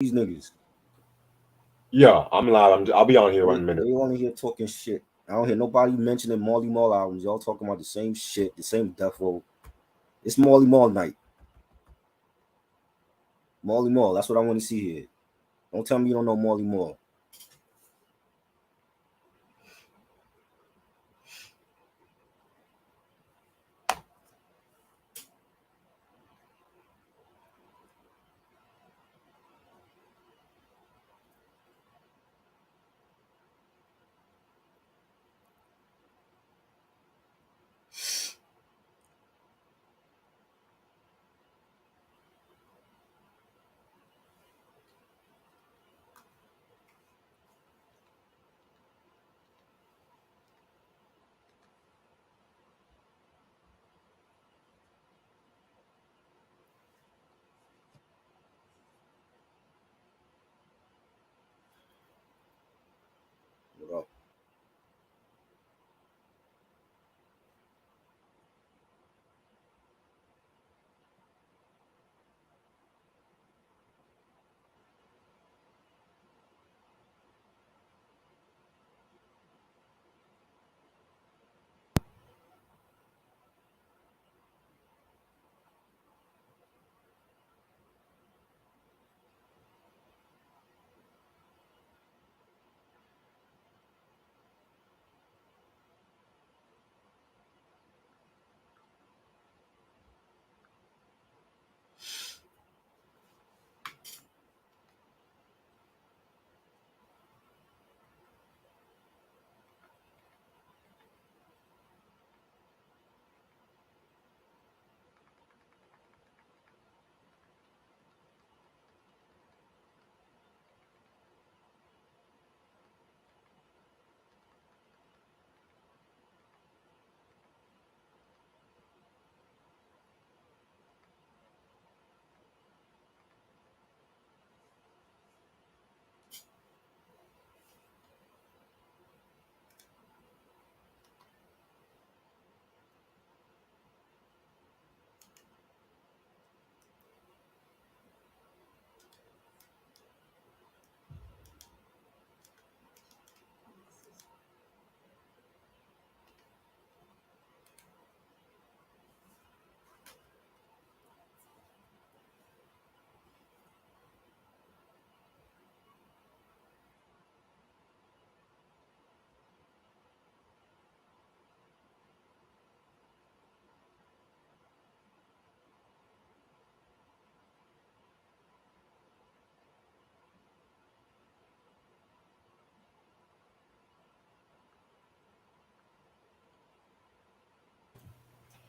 these niggas. Yeah, I'm live. I'll be on here one minute. They only here talking shit. I don't hear nobody mentioning Marley Marl albums. Y'all talking about the same shit, the same death row. It's Marley Marl night. Marley Marl. That's what I want to see here. Don't tell me you don't know Marley Marl. What up?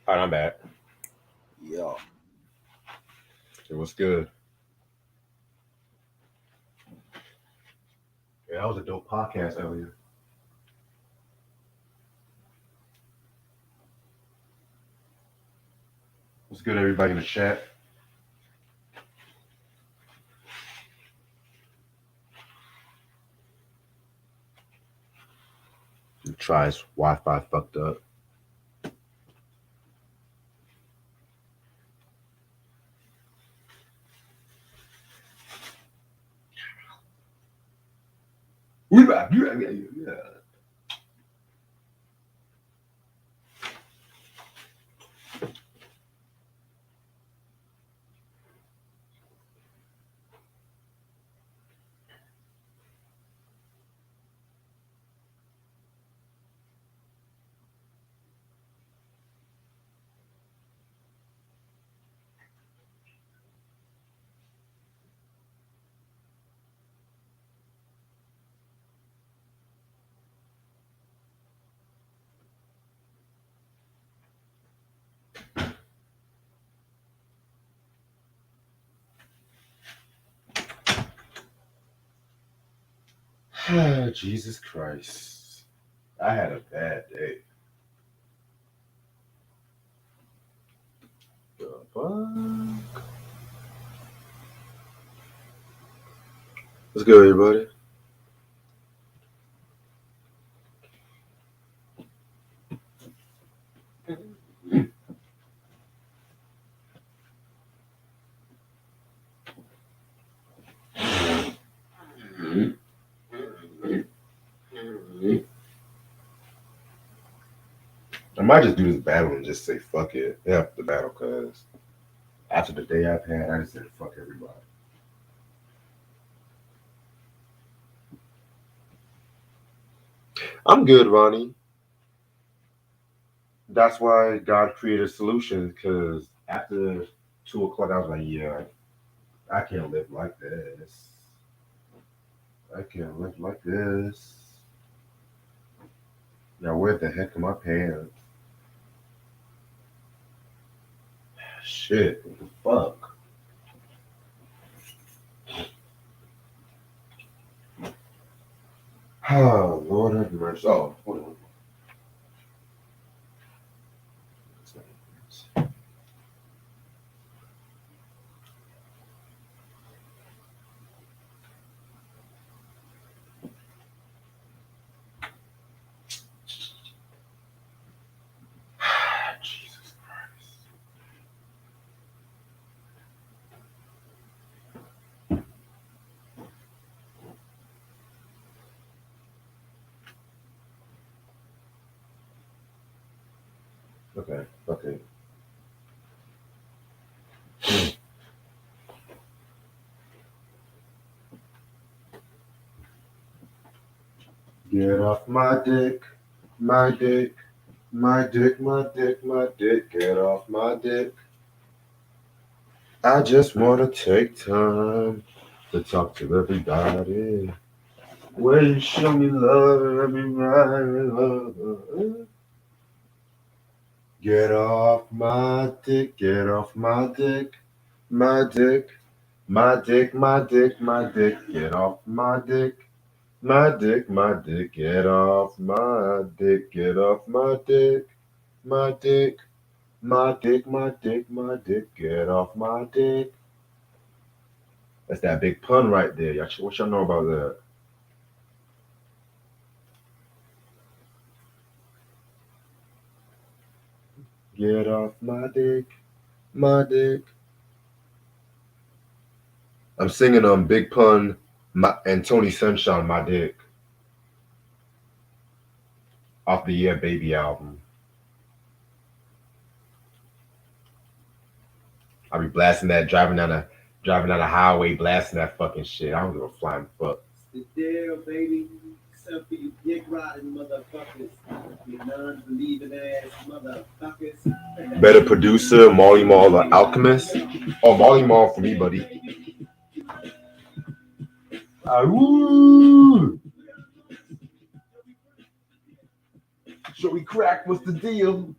All right, I'm back. Yeah. It was good. Yeah, that was a dope podcast earlier. What's good, everybody in the chat? Tries Wi-Fi fucked up. We back. Yeah. Jesus Christ. I had a bad day. The fuck? What's good, everybody? I might just do this battle and just say fuck it. Yeah, the battle, cause after the day I've had, I just said fuck everybody. I'm good, Ronnie. That's why God created solutions, because after 2 o'clock, I was like, yeah, I can't live like this. I can't live like this. Now, where the heck are my pants? Shit, what the fuck? Oh, Lord have mercy. Oh, hold on. Jesus Christ. Okay, okay. Get off my dick, my dick, my dick, my dick, my dick. Get off my dick. I just want to take time to talk to everybody. Will you show me love and let me ride in love? Get off my dick, get off my dick, my dick, my dick, my dick, my dick, get off my dick, my dick, my dick, get off my dick, get off my dick, my dick, my dick, my dick, my dick, get off my dick. That's that big pun right there. What y'all know about that? Get off my dick, my dick. I'm singing Big Pun and Tony Sunshine, My Dick, off the Yeah Baby album. I'll be blasting that, driving down the highway, blasting that fucking shit. I don't give a flying fuck. The deal, baby. Except for you dick riding motherfuckers. You non-believing ass motherfuckers. Better producer, Marley Marl, the Alchemist. Oh, Marley Marl for me, buddy. Woo! Joey Crack, what's the deal?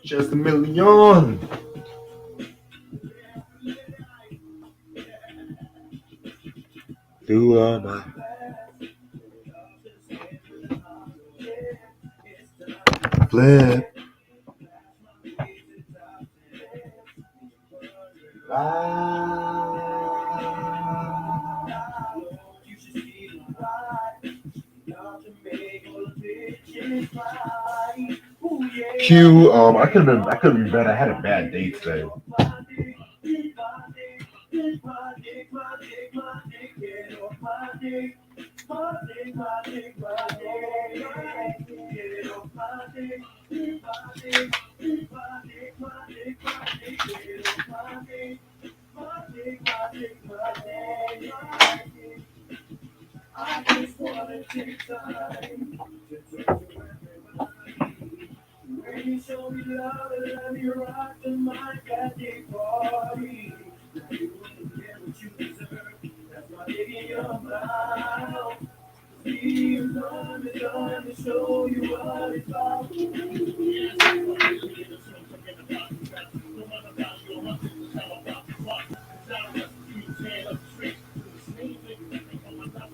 Just a million. Do my flip. Q, I couldn't be better. I had a bad day today. I just wanna take time to when you show me love and let me rock the mic at the party. Now you wouldn't get what you deserve. That's why baby you're mine. See you done to show you what it's about.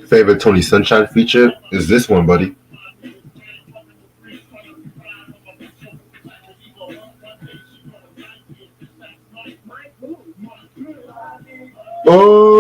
Favorite Tony Sunshine feature is this one, buddy. Oh,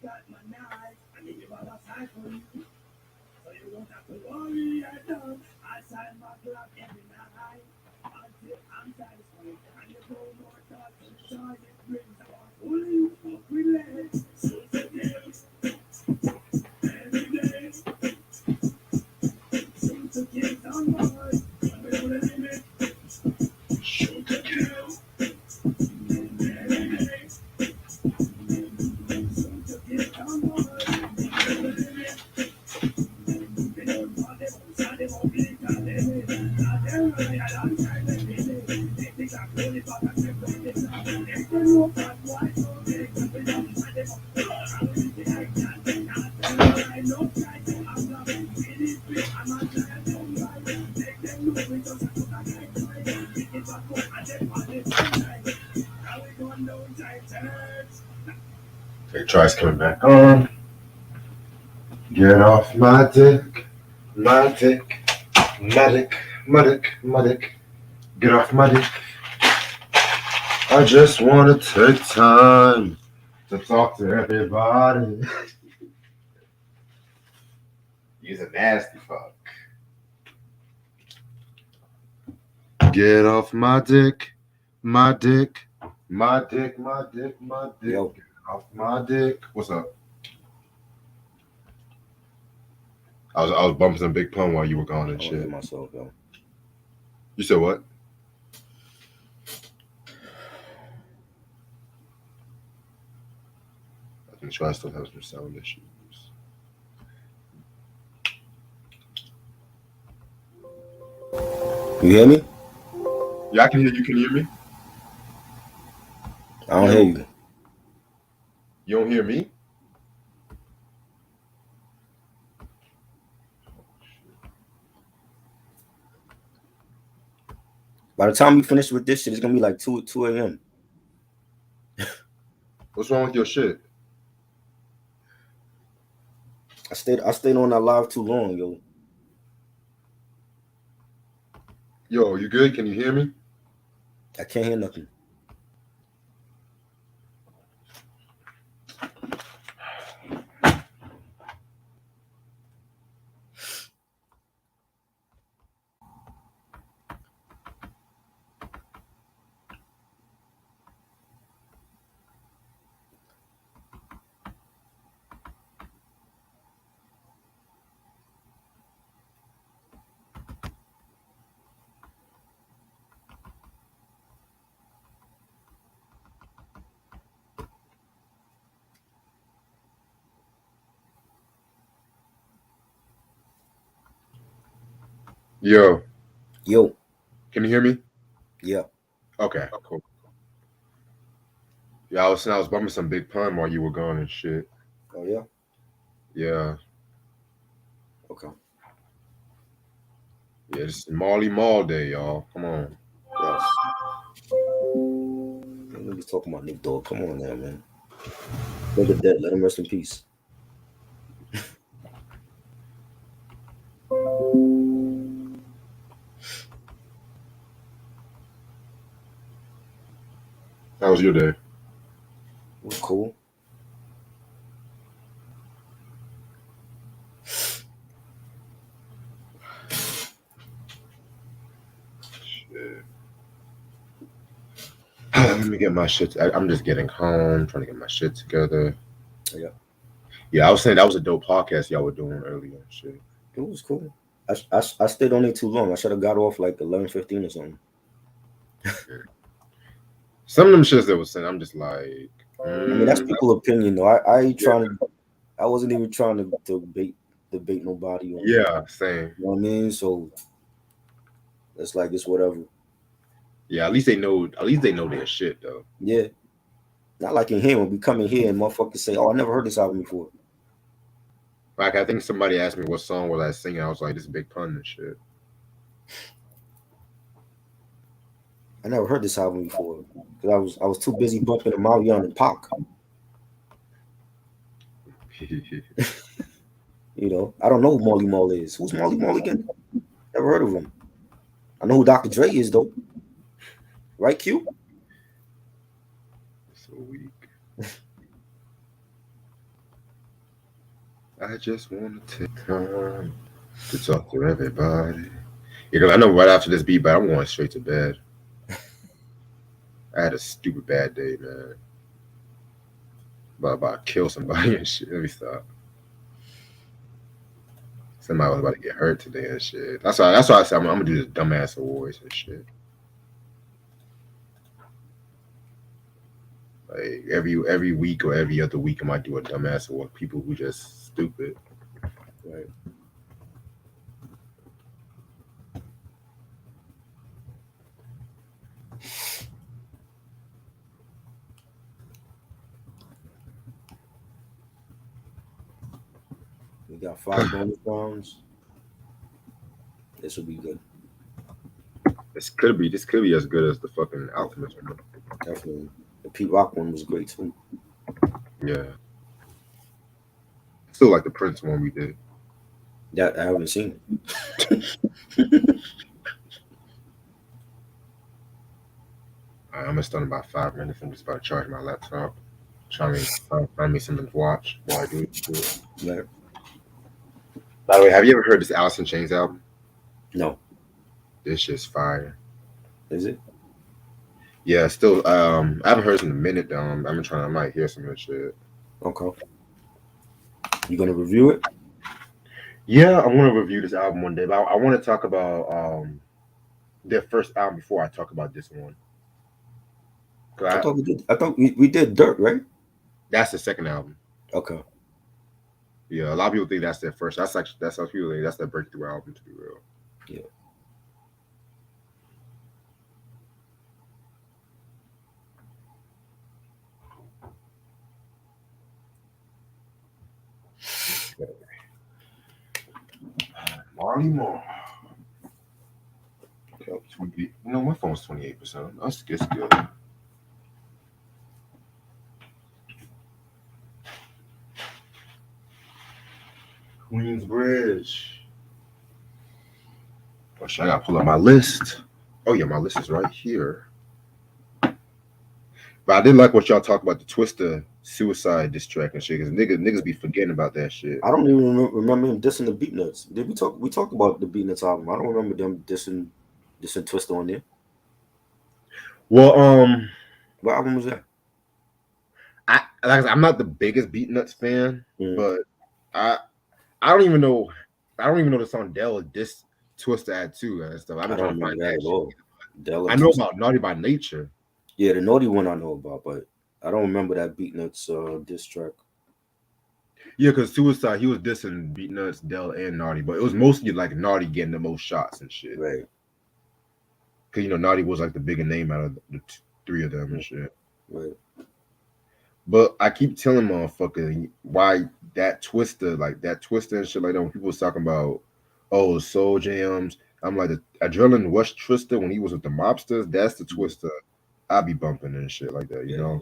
got my knife, I give you all the side for you. So you won't have to worry at all. I sign my clock every night until I'm satisfied. And you go more thoughts and joy it brings. I want only you fuck relax. So today, every day, shoot to kill someone. But without a limit, shoot to kill. Every day, shoot to kill someone. Without a limit. Okay, tries coming back on. Get off my dick, my dick, my dick, my dick, my dick. Get off my dick. I just want to take time to talk to everybody. He's a nasty fuck. Get off my dick, my dick, my dick, my dick, my dick. Yo. Get off my dick. What's up? I was bumping some Big Pun while you were gone and I shit. hit myself, yo. You said what? I think Try still has some sound issues. You hear me? Yeah, I can hear you. Can you hear me? I don't hear you. You don't hear me? By the time we finish with this shit, it's gonna be like 2 a.m. What's wrong with your shit? I stayed on that live too long, yo. Yo, you good? Can you hear me? I can't hear nothing. Yo, Yo, can you hear me? yeah. Okay, cool. Yeah, I was bumping some Big Pun while you were gone and shit. Oh yeah. Yeah, Okay. yeah. This is Marley Marl Day, y'all. Come on. Yes. Niggas talking about Nick Dogg. Come on now, man. Nigga dead. Let him rest in peace. How was your day? It was cool. Let me get my shit. I'm just getting home, trying to get my shit together. Yeah. Yeah, I was saying that was a dope podcast y'all were doing earlier and shit. It was cool. I stayed on it too long. I should have got off like 11:15 or something. Some of them shits that was saying, I'm just like, I mean, that's people's opinion, though. I ain't trying to. I wasn't even trying to debate nobody. Yeah, same. You know what I mean? So it's like it's whatever. Yeah, at least they know. At least they know their shit though. Yeah. Not like in here when we come in here and motherfuckers say, "Oh, I never heard this album before." Like I think somebody asked me what song was I singing. I was like, "This is Big Pun and shit." I never heard this album before because I was too busy bumping Marley Marl and Pac. You know, I don't know who Marley Marl is. Who's Marley Marl again? Never heard of him. I know who Dr. Dre is though. Right, Q? So weak. I just want to take time to talk to everybody. Yeah, 'cause I know right after this beat, but I'm going straight to bed. I had a stupid bad day, man. About to kill somebody and shit. Let me stop. Somebody was about to get hurt today and shit. That's why I said I'm gonna do this dumbass awards and shit. Like every week or every other week, I might do a dumbass award. People who just stupid. Right. We got 5 bonus rounds. This will be good. This could be as good as the fucking Alchemist one. Definitely. The Pete Rock one was great too. Yeah. Still like the Prince one we did. That I haven't seen it. I'm gonna start in about 5 minutes. I'm just about to charge my laptop. Trying to find me something to watch while I do it. Right. By the way, have you ever heard this Alice in Chains album? No. This shit's fire. Is it? Yeah, still. I haven't heard it in a minute. I've been trying. I might hear some of this shit. Okay. You gonna review it? Yeah, I want to review this album one day, but I want to talk about their first album before I talk about this one. I thought we did. I thought we did Dirt, right? That's the second album. Okay. Yeah, a lot of people think that's their first. That's how people think that's their breakthrough album. To be real. Yeah. Marley Marl. You know, my phone's 28%. That's good. Queensbridge. Oh shit, I gotta pull up my list. Oh yeah, my list is right here. But I did like what y'all talk about the Twister suicide diss track and shit, because niggas be forgetting about that shit. I don't even remember him dissing the Beatnuts. Did we talk? We talked about the Beatnuts album. I don't remember them dissing Twister on there. Well, What album was that? I'm not the biggest Beatnuts fan, Mm. but I don't even know the song Dell diss Twister at too and stuff. I've been trying to find that at all. I know about Naughty by Nature. Yeah, the Naughty one I know about, but I don't remember that Beatnuts diss track. Yeah, because Suicide, he was dissing Beatnuts, Dell, and Naughty, but it was mostly like Naughty getting the most shots and shit. Right. Because, you know, Naughty was like the bigger name out of the three of them and shit. Right. But I keep telling motherfuckers why that Twister and shit like that, when people was talking about, oh, soul jams, I'm like, the Adrenaline West Twister, when he was with the mobsters, that's the Twister I be bumping and shit like that, you know?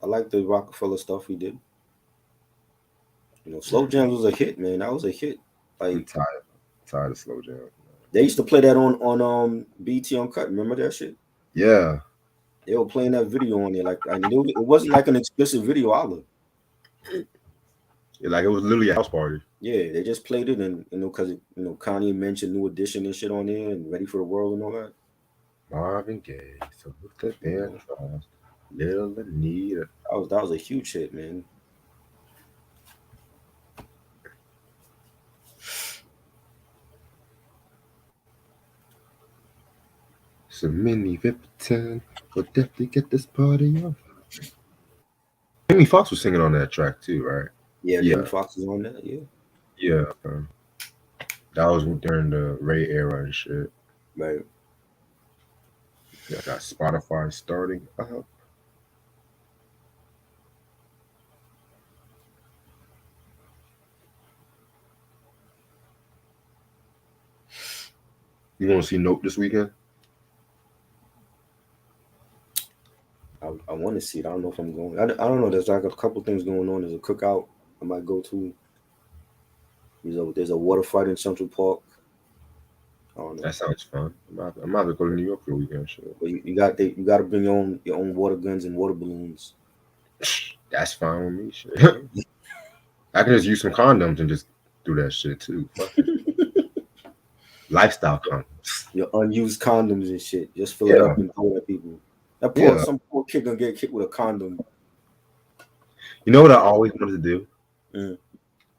I like the Rockefeller stuff he did. You know, Slow Jams was a hit, man. That was a hit. Like, I'm tired of Slow Jams. They used to play that on BT Uncut. Remember that shit? Yeah. They were playing that video on there. Like I knew it wasn't like an explicit video either. Yeah, like it was literally a house party. Yeah, they just played it, and because Kanye mentioned New Edition and shit on there, and Ready for the World and all that. Marvin Gaye, so look at Ben Frost, Little Anita. That was a huge hit, man. So many Vipton will definitely get this party off. Jamie Foxx was singing on that track too, right? Yeah, Jamie Foxx was on that. Yeah. Yeah. That was during the Ray era and shit. Right. Yeah, I got Spotify starting up. You want to see Nope this weekend? I want to see it. I don't know if I'm going. I don't know. There's like a couple things going on. There's a cookout I might go to. There's a water fight in Central Park. I don't know. That sounds fun. I'm about to go to New York for the weekend. Shit. But you got to bring your own water guns and water balloons. That's fine with me. Shit. I can just use some condoms and just do that shit too. Fuck it. Lifestyle condoms. Your unused condoms and shit. Just fill it Yeah, up and throw it at people. yeah. Some poor kid gonna get kicked with a condom. You know what I always wanted to do? Mm.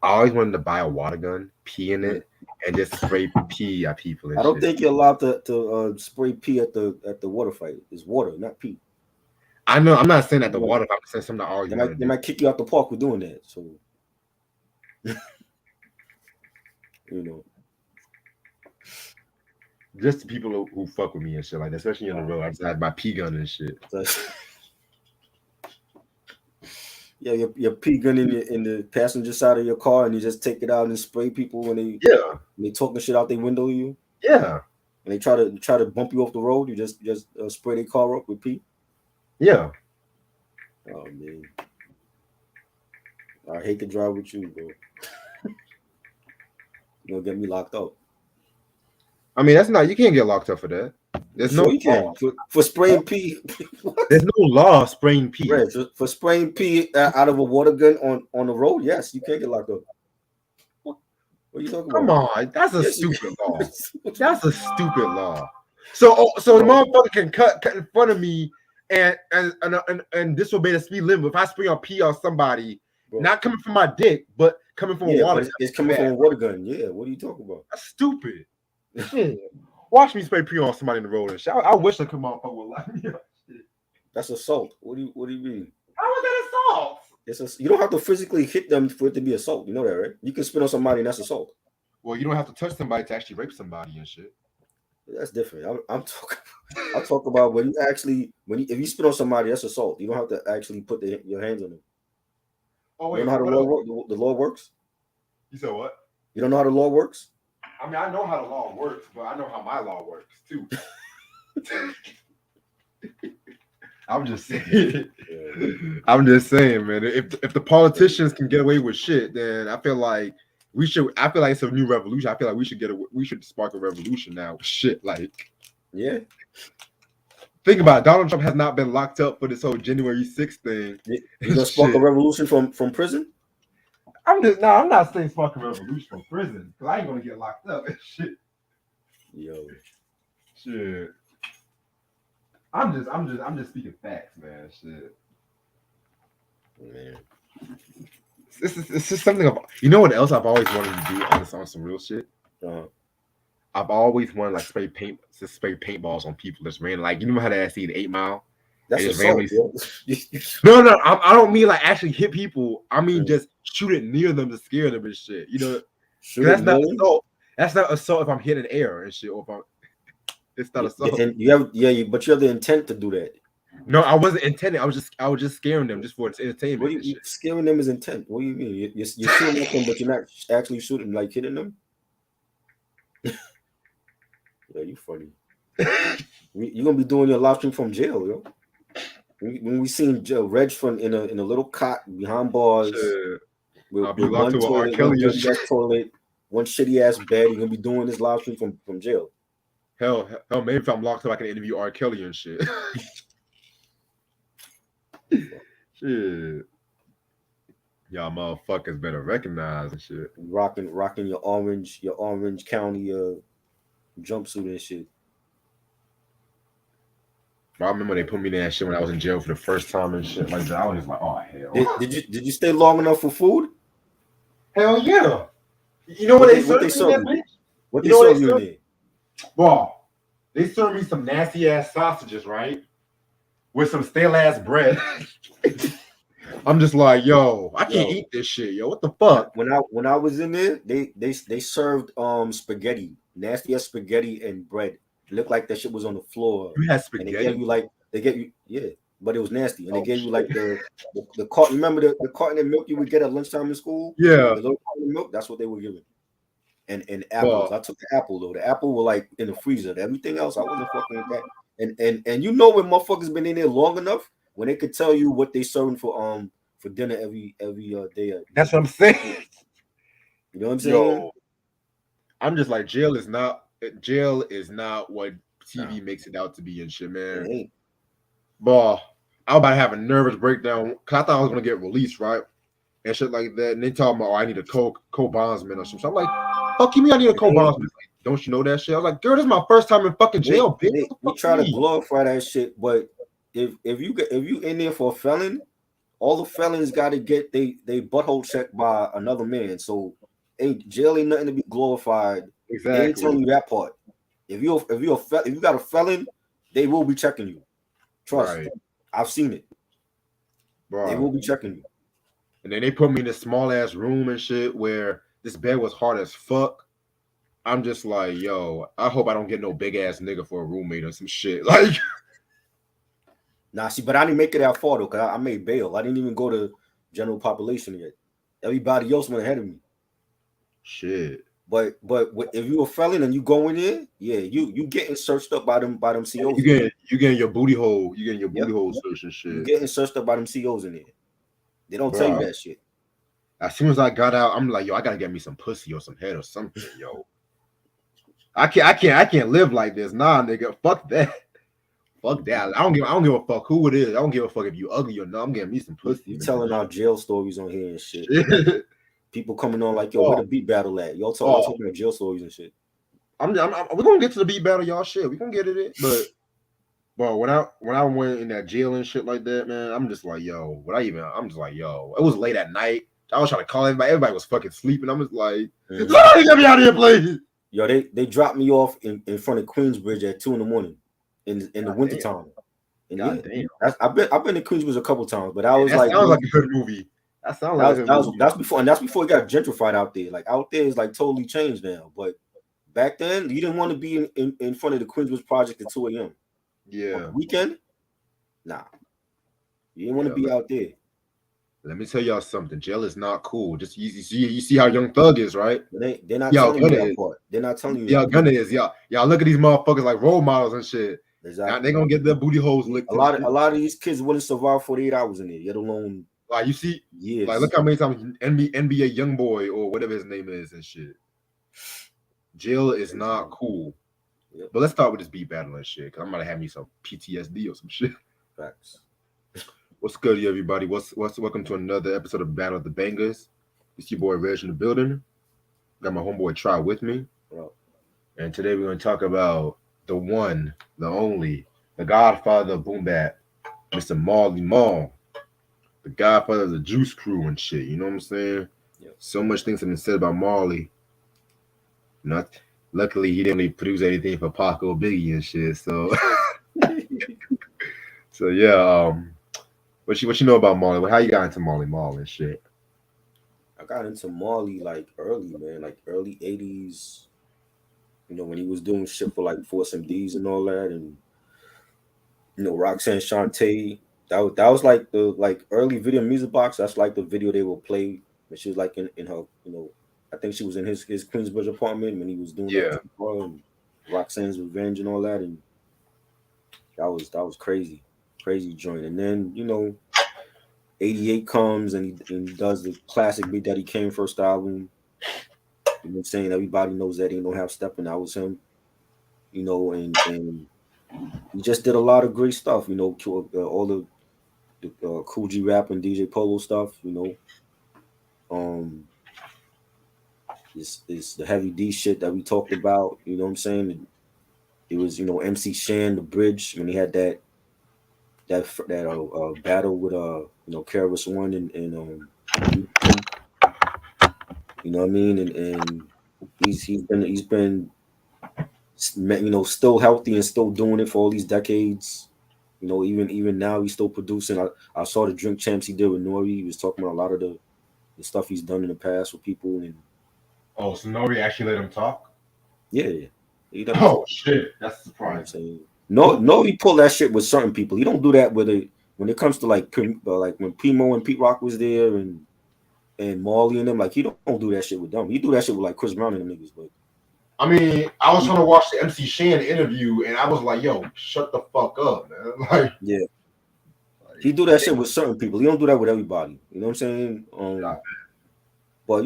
I always wanted to buy a water gun, pee in Mm. it, and just spray pee at people and I don't shit. think you're allowed to spray pee at the water fight. It's water, not pee. I know. I'm not saying that the water. I'm saying something I always They wanted to might, they do. might kick you out the park for doing that. So, you know. Just the people who fuck with me and shit like that, especially on the road. I just had my pee gun and shit. Yeah, your pee gun in the passenger side of your car, and you just take it out and spray people when they talking shit out their window to you. Yeah. And they try to bump you off the road. You just spray their car up with pee. Yeah. Oh man, I hate to drive with you, bro. You gonna get me locked up. I mean, that's not. You can't get locked up for that. There's Sure no. you can for spraying pee. There's no law of spraying pee. Right, for spraying pee out of a water gun on the road. Yes, you can't get locked up. What are you talking Come about? on, that's a Yes, stupid law. That's a stupid law. So the motherfucker can cut in front of me and disobey the speed limit if I spray on pee on somebody, bro. not coming from my dick, but coming from a water. But it's coming from a water gun. Yeah, what are you talking about? That's stupid. Shit. Watch me spray pee on somebody in the road and shit. I wish I could motherfucker would lock me up. That's assault. What do you mean? How is that assault? You don't have to physically hit them for it to be assault. You know that, right? You can spit on somebody and that's assault. Well, you don't have to touch somebody to actually rape somebody and shit. That's different. I'm talking. I talk about when if you spit on somebody, that's assault. You don't have to actually put your hands on them. Oh wait, you don't know how the law works? You said what? You don't know how the law works? I mean, I know how the law works, but I know how my law works too. I'm just saying. I'm just saying, man. If the politicians can get away with shit, then I feel like we should. I feel like it's a new revolution. I feel like we should spark a revolution now. Shit, like yeah. Think about it. Donald Trump has not been locked up for this whole January 6th thing. You gonna spark a revolution from prison? I'm not saying spark a revolution from prison because I ain't gonna get locked up. Shit. Yo. Shit. I'm just speaking facts, man. Shit. Man. It's just something about, you know what else I've always wanted to do on some real shit? I've always wanted like spray paintballs on people that's random. Like, you know how that see the 8 Mile? That's assault, No, I don't mean like actually hit people. I mean just shoot it near them to scare them and shit. You know, that's not assault. That's not assault if I'm hitting air and shit. Or if I'm, it's not assault. And but you have the intent to do that. No, I wasn't intending. I was just scaring them just for its entertainment. What you scaring them is intent. What do you mean? You're shooting at them, but you're not actually shooting, like hitting them. Yeah, you funny. You're gonna be doing your live stream from jail, yo. When we seen Reg in a little cot behind bars, with one toilet, one shitty ass bed, you're gonna be doing this live stream from jail. Hell, maybe if I'm locked up, I can interview R. Kelly and shit. Shit. Y'all motherfuckers better recognize and shit. Rocking your Orange County jumpsuit and shit. I remember they put me in that shit when I was in jail for the first time and shit like that. I was just like, oh hell. Did you stay long enough for food? Hell yeah. You know what they served me? What they served you in there? Well, they served me some nasty ass sausages, right? With some stale ass bread. I'm just like, yo, I can't eat this shit, yo. What the fuck? When I was in there, they served spaghetti, nasty ass spaghetti and bread. It looked like that shit was on the floor. You had spaghetti. And they gave you but it was nasty. And they gave you like the carton. Remember the carton of milk you would get at lunchtime in school? Yeah. The little carton of milk, that's what they were giving. And apples. I took the apple though. The apple were like in the freezer. Everything else, I wasn't fucking with that. And you know when motherfuckers been in there long enough when they could tell you what they serving for dinner every day. That's what I'm saying. You know what I'm saying? Yo, I'm just like jail is not what TV makes it out to be and shit, man. Boy, I was about to have a nervous breakdown because I thought I was gonna get released, right? and shit like that. And they talking about, oh, I need a co-bondsman or something. So I'm like, fuck you mean I need a co-bondsman? Like, don't you know that shit? I was like, girl, this is my first time in fucking jail, bitch. What the They fuck try you to mean? glorify that shit, but if you in there for a felon, all the felons got to get they butthole checked by another man. So ain't jail ain't nothing to be glorified. They ain't Exactly. telling you that part. If you got a felon, they will be checking you. Trust, Right, I've seen it. They will bro. be checking you. And then they put me in this small ass room and shit where this bed was hard as fuck. I'm just like, yo, I hope I don't get no big ass nigga for a roommate or some shit. Like, Nah, see, but I didn't make it that far though, cause I made bail. I didn't even go to general population yet. Everybody else went ahead of me. shit. But if you a felon and you go in there, yeah, you getting searched up by them COs You in there. getting your booty hole, you getting your booty Yep, hole search and you shit, getting searched up by them COs in there. They don't tell you bro. that shit. As soon as I got out, I'm like, yo, I gotta get me some pussy or some head or something, yo. I can't live like this, nah, nigga. Fuck that. Fuck that. I don't give a fuck who it is. I don't give a fuck if you ugly or not. I'm getting me some pussy, You man. telling our jail stories on here and shit. Shit. People coming on like, yo, where Oh, the beat battle at? Y'all oh. talking about jail stories and shit. We're gonna get to the beat battle, y'all. Shit, we gonna get it in. But when I went in that jail and shit like that, man, I'm just like, yo, I'm just like, yo, it was late at night. I was trying to call everybody. Everybody was fucking sleeping. I'm just like, Mhm. somebody get me out of here, please. Yo, they dropped me off in front of Queensbridge at 2 in the morning in the God damn. wintertime. And yeah, God damn. I've been to Queensbridge a couple times, but I Man, was that like sounds like a good movie. That sounds like a good movie. that's before it got gentrified out there. Like out there is like totally changed now. But back then, you didn't want to be in front of the Queensbridge Project at 2 a.m. on the Yeah. weekend. Nah, you didn't want to Yeah. be out there. Let me tell y'all something. Jail is not cool. Just you see how Young Thug is, right? They're not Y'all telling you gonna that is. part. They're not telling you Y'all that part. gonna is. Y'all look at these motherfuckers like role models and shit. Now they Exactly. gonna get their booty holes licked and shit. A lot of these kids wouldn't survive 48 hours in there, let alone Like you see, like years. look how many times NBA young boy or whatever his name is and shit. Jail is Crazy. not cool. Yep. But let's start with this beat battle and shit. Cause I'm gonna have me some PTSD or some shit. Facts. What's good, everybody? What's welcome to another episode of Battle of the Bangers. It's your boy Reg in the building. Got my homeboy Try with me. Bro. And today we're gonna talk about the one, the only, the godfather of boom bap, Mr. Marley Marl, the godfather of the Juice Crew and shit. You know what I'm saying? Yep. So much things have been said about Marley. Not luckily he didn't really produce anything for Pac or Biggie and shit. So so yeah, what you know about Marley? How you got into Marley Marl and shit? I got into Marley like early, man, like early 80s. You know, when he was doing shit for like Force MDs and all that, and Roxanne Shante. That was like the like early video music box. That's like the video they will play when she was like in her, I think she was in his Queensbridge apartment when he was doing that Yeah. to her and Roxanne's Revenge and all that, and that was crazy, crazy joint. And then 88 comes and he does the classic Big Daddy Kane first album. You know what I'm saying? Everybody knows that ain't no half stepping. That was him. And he just did a lot of great stuff. All the Cool G Rap and DJ Polo stuff. Um, it's the Heavy D shit that we talked about. You know what I'm saying? It was MC Shan, the Bridge, when he had that battle with Keras One and Houston. You know what I mean? And he's been still healthy and still doing it for all these decades. Even now he's still producing. I saw the Drink Champs he did with Nori. He was talking about a lot of the stuff he's done in the past with people, and Oh, so Nori actually let him talk? yeah, he let him Oh talk. shit, that's You know what I'm surprising. saying? No, he pull that shit with certain people. He don't do that with it when it comes to like when Primo and Pete Rock was there and Marley and them. Like he don't do that shit with them. He do that shit with like Chris Brown and them niggas. But I mean, I was he, trying to watch the MC Shan interview, and I was like, "Yo, shut the fuck up, man!" yeah, Like, he do that shit with certain people. He don't do that with everybody. You know what I'm saying? But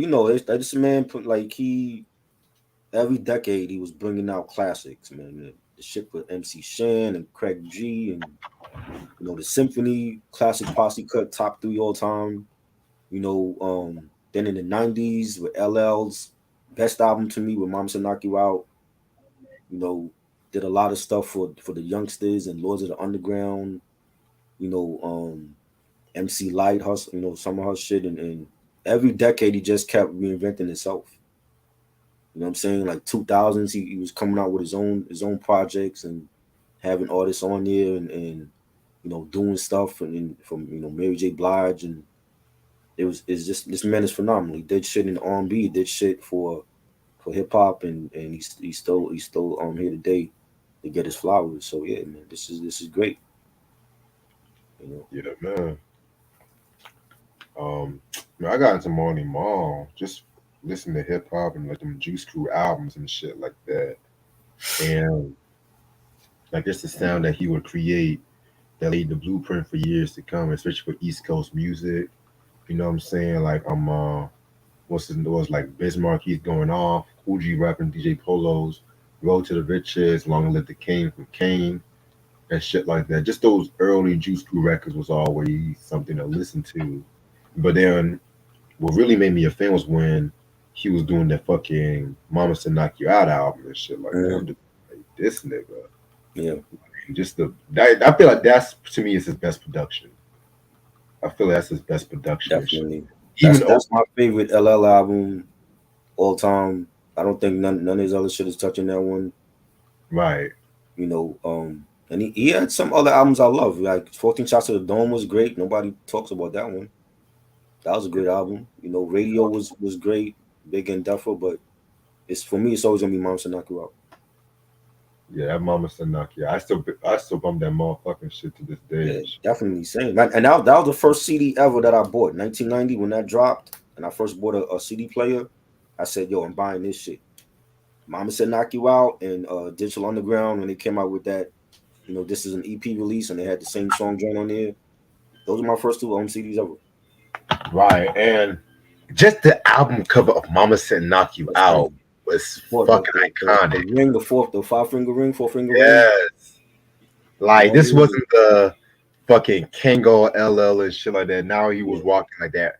this man put like he every decade he was bringing out classics, man. The shit with MC Shan and Craig G and the Symphony classic posse cut top 3 all time. Then in the '90s with LL's best album to me with Mom Said Knock You Out. You know, did a lot of stuff for the youngsters and Lords of the Underground. You know, MC Light, some of her shit, and every decade he just kept reinventing himself. You know what I'm saying? Like 2000s, he was coming out with his own projects and having artists on there and doing stuff and from Mary J. Blige, and it's just this man is phenomenal. He did shit in R&B, he did shit for hip hop, and he's still here today to get his flowers. So yeah, man, this is great. You know. Yeah, man. Um, man, I got into Marley Marl, just listening to hip hop and like them Juice Crew albums and shit like that. And like just the sound that he would create that laid the blueprint for years to come, especially for East Coast music. You know what I'm saying? Like what's his was like Bismarck, he's going off, Coogee rapping DJ Polos, Road to the Riches, Long Live the King from Kane, and shit like that. Just those early Juice Crew records was always something to listen to. But then what really made me a fan was when he was doing that fucking Mama Said Knock You Out album and shit like that. I'm just like, this nigga. Yeah, Just I feel like that's to me is his best production. I feel like that's his best production and shit. definitely. That's Even that's my favorite LL album all time. I don't think none of his other shit is touching that one. right. And he had some other albums I love. Like 14 Shots to the Dome was great. Nobody talks about that one. That was a great album. Radio was great, Big and Duffer, but it's for me. It's always gonna be Mom Said Knock You Out. Yeah, that Mama Said Knock You Out. I still bump that motherfucking shit to this day. Yeah, definitely same. And that was the first CD ever that I bought. 1990 when that dropped, and I first bought a CD player. I said, "Yo, I'm buying this shit." Mama Said Knock You Out and Digital Underground when they came out with that. This is an EP release, and they had the same song joint on there. Those are my first two CDs ever. Right, and just the album cover of Mama Said Knock You Out was fucking iconic. The ring, the 5-finger ring, 4-finger ring. Yes. Like this wasn't the fucking Kango LL and shit like that. Now he was walking like that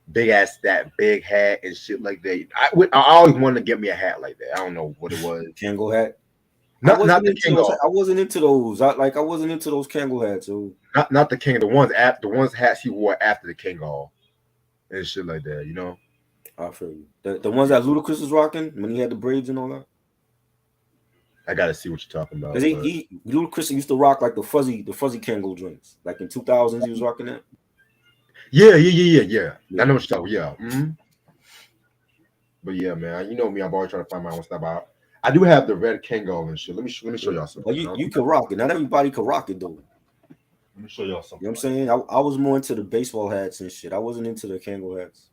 that big hat and shit like that. I always wanted to get me a hat like that. I don't know what it was. Kango hat. Not the Kango. I wasn't into those. I wasn't into those Kango hats. So not the Kango. The ones hats he wore after the Kango and shit like that. You know. I feel you. The ones that Ludacris was rocking when he had the braids and all that. I gotta see what you're talking about. Because Ludacris used to rock like the fuzzy Kango joints. Like in 2000s, he was rocking that. Yeah. I know what you're talking about. Yeah. Mm-hmm. But yeah, man, you know me. I'm always trying to find my own stuff out. I do have the red Kango and shit. Let me show y'all something. Well, you can rock it. Not everybody can rock it though. Let me show y'all something. You know what I'm saying? I was more into the baseball hats and shit. I wasn't into the Kango hats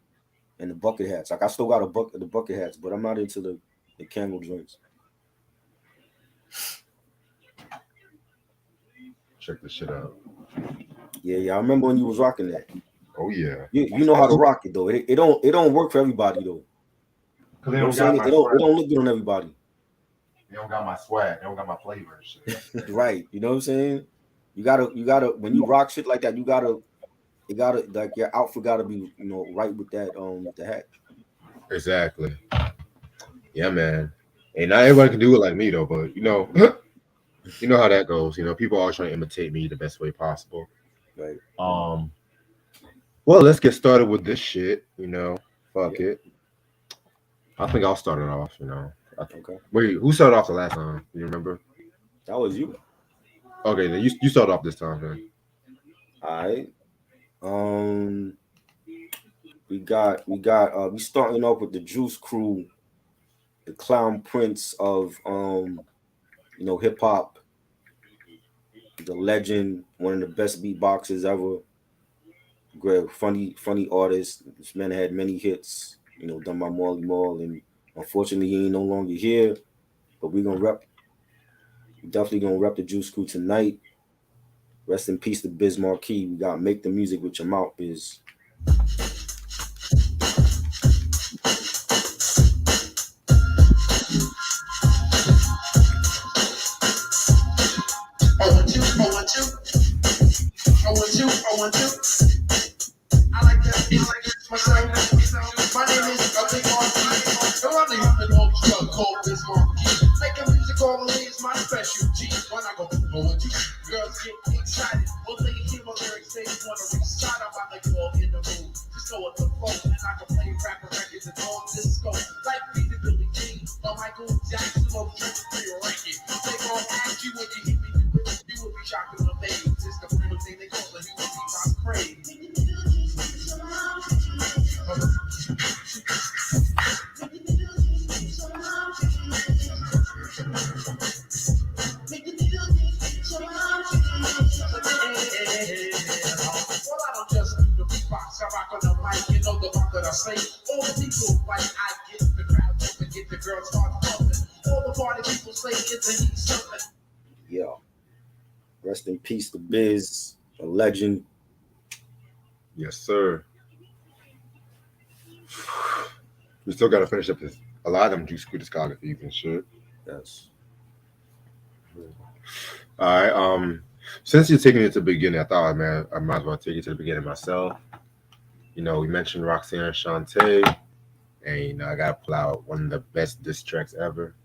and the bucket hats. Like I still got the bucket hats, but I'm not into the Kango joints. Check this shit out. Yeah. I remember when you was rocking that. Oh yeah. You know how to rock it though. It don't work for everybody though. Cause you know what I'm saying? It don't look good on everybody. They don't got my swag. They don't got my flavor and shit. Right. You know what I'm saying? You gotta when you rock shit like that, you gotta like your outfit gotta be right with that with the hat. Exactly. Yeah, man. And not everybody can do it like me though, but you know how that goes. People always trying to imitate me the best way possible. Right. Well, let's get started with this shit. Fuck it. I think I'll start it off. Okay. Wait, who started off the last time? Do you remember? That was you. Okay, then you start off this time, man. All right. We starting off with the Juice Crew, the Clown Prince of hip hop, the legend, one of the best beatboxers ever. Great, funny artist. This man had many hits, done by Marley Marl, and unfortunately he ain't no longer here. But we're definitely gonna rep the Juice Crew tonight. Rest in peace to Biz Markie. We got Make the Music with Your Mouth, Biz. I like that. sword to flow, and I can play rapper records and all disco. Like Peter Billy Jean or Michael Jackson or Drew Free Rankin. They gon' ask you when you hit me, you will be shocked and amazed. It's the real thing they call the human being craze. Well, I don't just do the beatbox. I rock on the mic, you know the rock that I say. All the people like I get the crowd jumping, get the girls start pumping. All the party people say it's a heat something. Yeah. Rest in peace to Biz, a legend. Yes, sir. We still got to finish up this. A lot of them Juice Crew discographies and shit. Yes. All right. Since you're taking it to the beginning, I thought, man, I might as well take it to the beginning myself. You know, we mentioned Roxanne and Shantae, and you know, I gotta pull out one of the best diss tracks ever.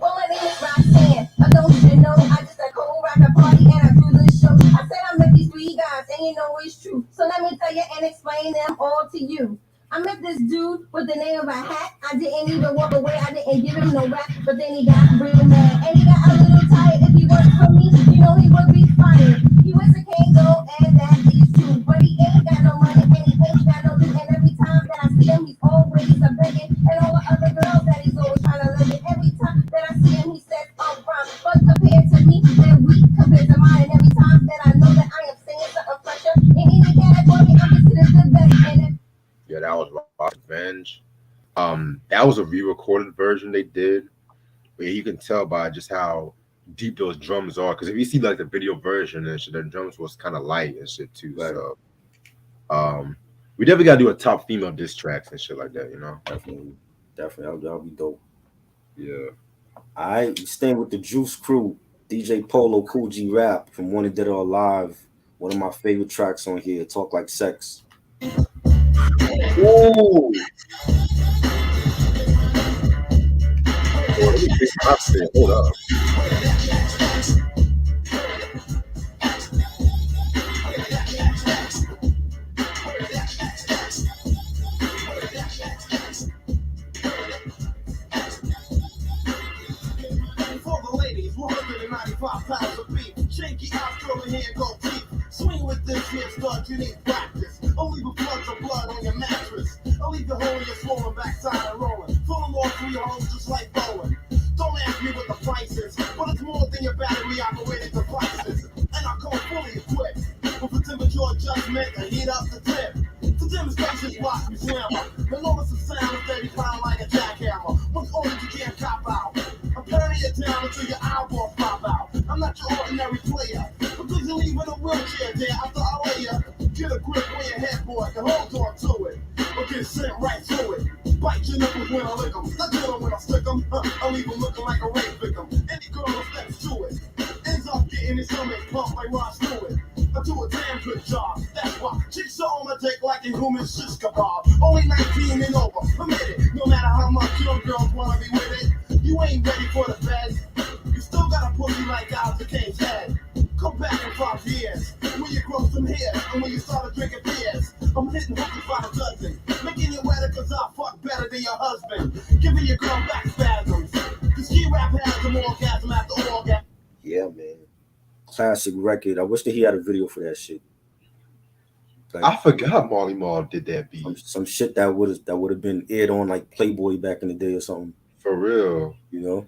Well, my name is Roxanne. I don't you know I just a cold rock a party and I do this show. I said I met these three guys and you know it's true. So let me tell you and explain them all to you. I met this dude with the name of a hat. I didn't even walk away. I didn't give him no rap. But then he got real mad. And he got a little tired. If he worked for me, you know he would be fired. He was a Kango and that is true. But he ain't got no money and he ain't got no loot. And every time that I see him, he's always a begging. And all the other girls that he's always trying to love it. Every time that I see him, he says, I'm wrong. But compared to me, they're weak compared to mine. And every time that I know that I am saying something fresher, in any category, I'm considered the best. And Yeah, that was Rock Revenge. That was a re-recorded version they did, where you can tell by just how deep those drums are. Because if you see like the video version and shit, the drums was kind of light and shit too. Right. So, we definitely gotta do a top female diss tracks and shit like that, you know? Definitely. That'll be dope. Yeah. All right, we staying with the Juice Crew. DJ Polo Cool G Rap from One and Dead or Alive. One of my favorite tracks on here, Talk Like Sex. Ooh. Let me fix my shit. Hold up. For the ladies, 195 pounds of beef. Shaky out, curling hand, go deep. Swing with this here stud, you need practice. I'll leave a floods of blood on your mattress. I'll leave you holding your swollen backside and rolling. Filling all three holes just like bowling. Don't ask me what the price is, but it's more than your battery operated devices. And I come fully equipped with a temperature adjustment and heat up the tip. To demonstration, watch me slammer. The notice the sound of 30-pound like a jackhammer. What's orders you can't cop out. I'm turning it down until your eyeballs pop out. I'm not your ordinary player. Because you're leaving a wheelchair there after I lay ya. Get a grip on your headboard and hold on to it. Or get sent right to it. Bite your nipples when I lick them. I kill them when I stick them. I leave them looking like a rape victim. Any girl who steps to it ends up getting his stomach pumped like Ross Stewart. I do a damn good job. That's why chicks are on my dick like a human shish kebab. Only 19 and over. Permit it. No matter how much your girls wanna be with it, you ain't ready for the bed. You still got a pussy like Alfred Kane's head. Come back in 5 years when you grow some hair and when you started drinking beers. I'm hitting hookers by the dozen, making you wetter cause I fuck better than your husband. Giving your girl back spasms. Cause G-Rap has an orgasm after orgasm. Yeah, man. Classic record. I wish that he had a video for that shit. Like, I forgot Marley Marl did that beat. some shit that would have been aired on like Playboy back in the day or something. For real. You know?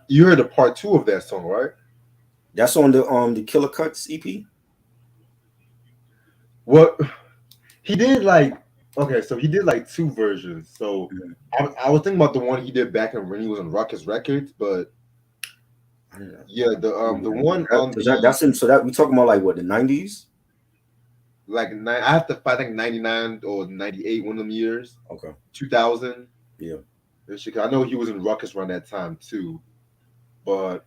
You heard the part 2 of that song, right? That's on the Killer Cuts EP. What he did like so he did like 2 versions. So I was thinking about the one he did back when he was on Ruckus Records, but yeah, the one on that's in. So that we talking about like what, the 90s? Like I have to I think 99 or 98, one of them years. Okay. 2000. Yeah. I know he was in Ruckus around that time too, but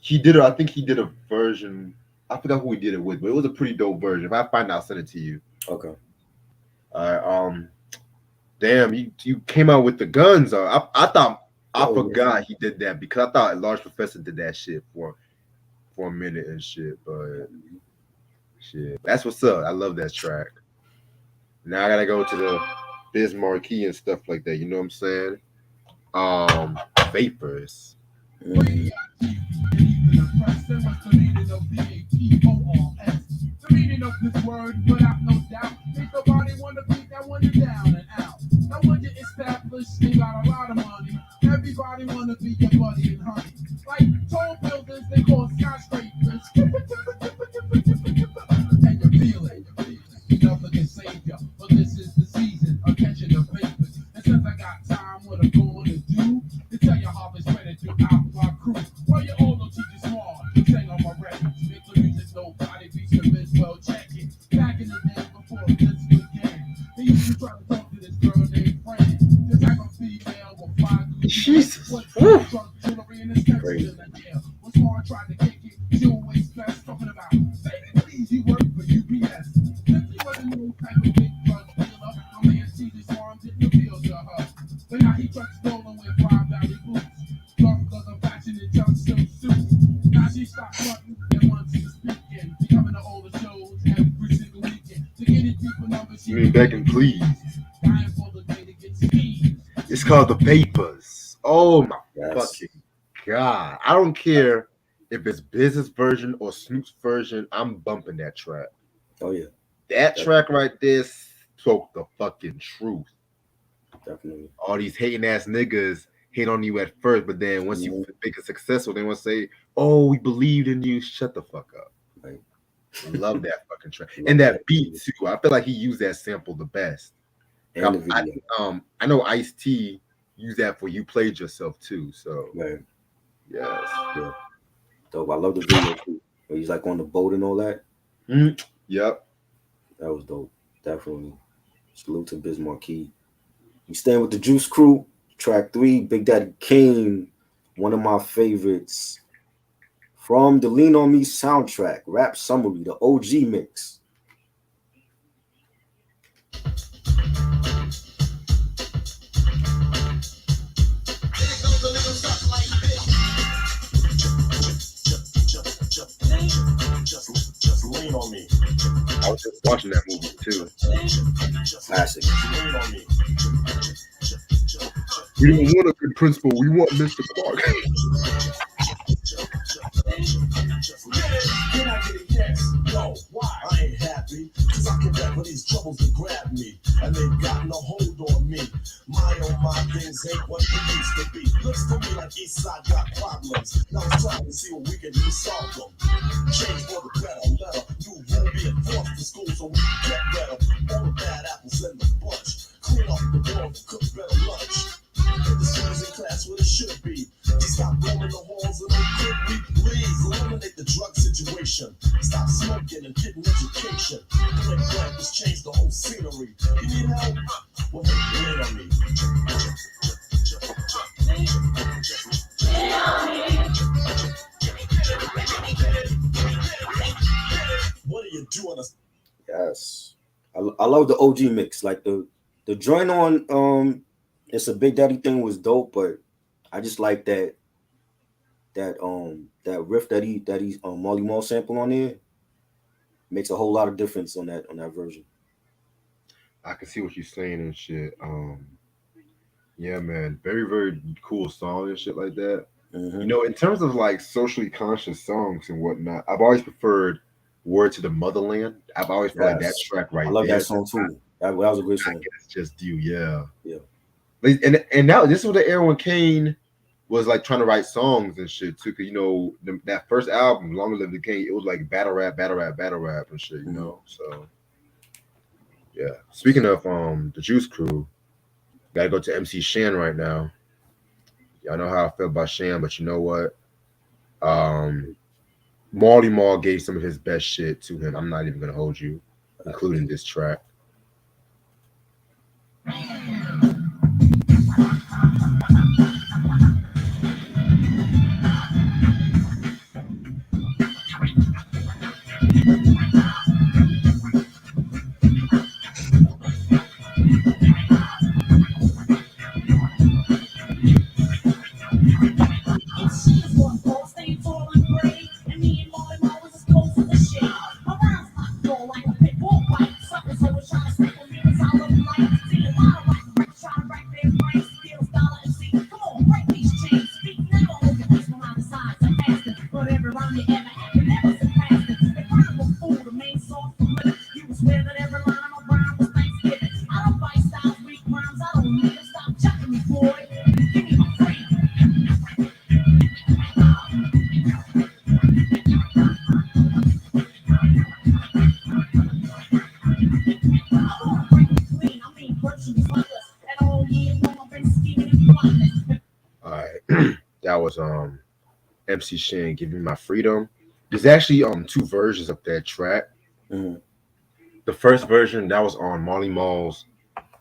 he did. I think he did a version I forgot who we did it with, but it was a pretty dope version. If I find it, I'll send it to you. Okay. Damn, you came out with the guns. I thought I Oh, yeah. forgot he did that because I thought Large Professor did that shit for a minute and shit. But shit, that's what's up. I love that track. Now I gotta go to the Biz Marquee and stuff like that. You know what I'm saying? Vapors. Mm. What's the meaning of VAPORS? The meaning of this word, without no doubt, make nobody wanna beat that one down and out. Now when you establish, they got a lot of money. Everybody wanna be your buddy and honey. Like tall buildings, they call skyscrapers. And you feel it. Nothing can save ya, but this is the season of catching the vapors. And since I got time, what I'm going to do to tell you how it's spread throughout my crew. Well, you all know TJ Small, sang on my record. Make the music nobody beats the biz, well, check it. Back in the day before this began, they used to try to talk to this girl named Fran. The type of female with five Jesus. what drug jewelry and his texture in the air. When Small tried to kick it, she always best talking about, baby, please, you work for UPS. If he wasn't no type of big drug dealer, my man TJ Small didn't appeal to her. But now he trucks stolen with five valley boots. Drunk cause of fashion and junk silk suits. Now she stopped fronting and wants to speak in. Becoming the older shows every single weekend. To get it deeper numbers, she I mean, begging, please. dying for the day to get squeezed. It's called the Vapors. Oh my Yes. fucking god! I don't care if it's Business version or Snoop's version. I'm bumping that track. Oh yeah, That track right there spoke the fucking truth. definitely. All these hating ass niggas hate on you at first, but then once you make it successful, they want to say, "Oh, we believed in you." Shut the fuck up. Like, Love that fucking track love and that that beat beat. too. I feel like he used that sample the best. And the video. I know Ice T used that for "You Played Yourself" too. So Right. yes, Yeah. Dope. I love the video too. Where he's like on the boat and all that. Yep. That was dope. Definitely. Salute to Biz Marquee. We stand with the Juice Crew. Track 3, Big Daddy Kane. One of my favorites. From the Lean On Me soundtrack, Rap Summary, the OG mix. Just lean on me. I was just watching that movie too. Classic. Lean on me. We don't want a good principal. We want Mr. Clark. Can I get a yes? No. Why? I ain't happy. Cause I can rap with these troubles that grab me. And they've gotten a hold on me. My things ain't what they used to be. Looks to me like Eastside got problems. Now it's time to see what we can do solve them. Change for the better, letter. New rule being forced to school so we can get better. All the bad apples in the bunch. Clean up the world, cook better lunch. Get the students in class where they should be. Just stop roaming the halls and could we please eliminate the drug situation. Stop smoking and get an education. Let campus change the whole scenery. You need help? Well, hey, lean on me. What are you doing? Yes. I love the OG mix. Like the joint on It's a Big Daddy thing was dope, but I just like that riff that he's Marley Marl sample on there makes a whole lot of difference on that version. I can see what you're saying and shit. Yeah, man, very very cool song and shit like that. Mm-hmm. You know, in terms of like socially conscious songs and whatnot, I've always preferred "Word to the Motherland." I've always felt like that track right I love there. that song too. That was a great song. It's just you, yeah. Yeah. And now this was the era when Kane was like trying to write songs and shit too. Cause you know that first album, Longer Live the King, it was like battle rap and shit. You know, so yeah. Speaking of the Juice Crew, gotta go to MC Shan right now. Y'all know how I feel about Shan, but you know what? Marley Marl gave some of his best shit to him. I'm not even gonna hold you, including this track. She was one ball, stayed tall and brave, and me and Marley Marl was as close as a shade. My rhymes hot, go like a pit bull fight. Suckers always trying to stick with me 'cause I look like. See a lot of rappers trying to rack their brains, skills, dollar, and see. Come on, break these chains. Speak now, hold your peace behind the sides and past it. But every rhyme you ever had, you never surpassed it. The crime was fool, the main source for living. You was swear that every line of rhyme was Thanksgiving. I don't fight styles, weak rhymes, I don't need them. Stop jacking me, boy. Give me my freedom. All right, that was MC Shan, "Give Me My Freedom." There's actually two versions of that track. Mhm. The first version that was on Marley Marl's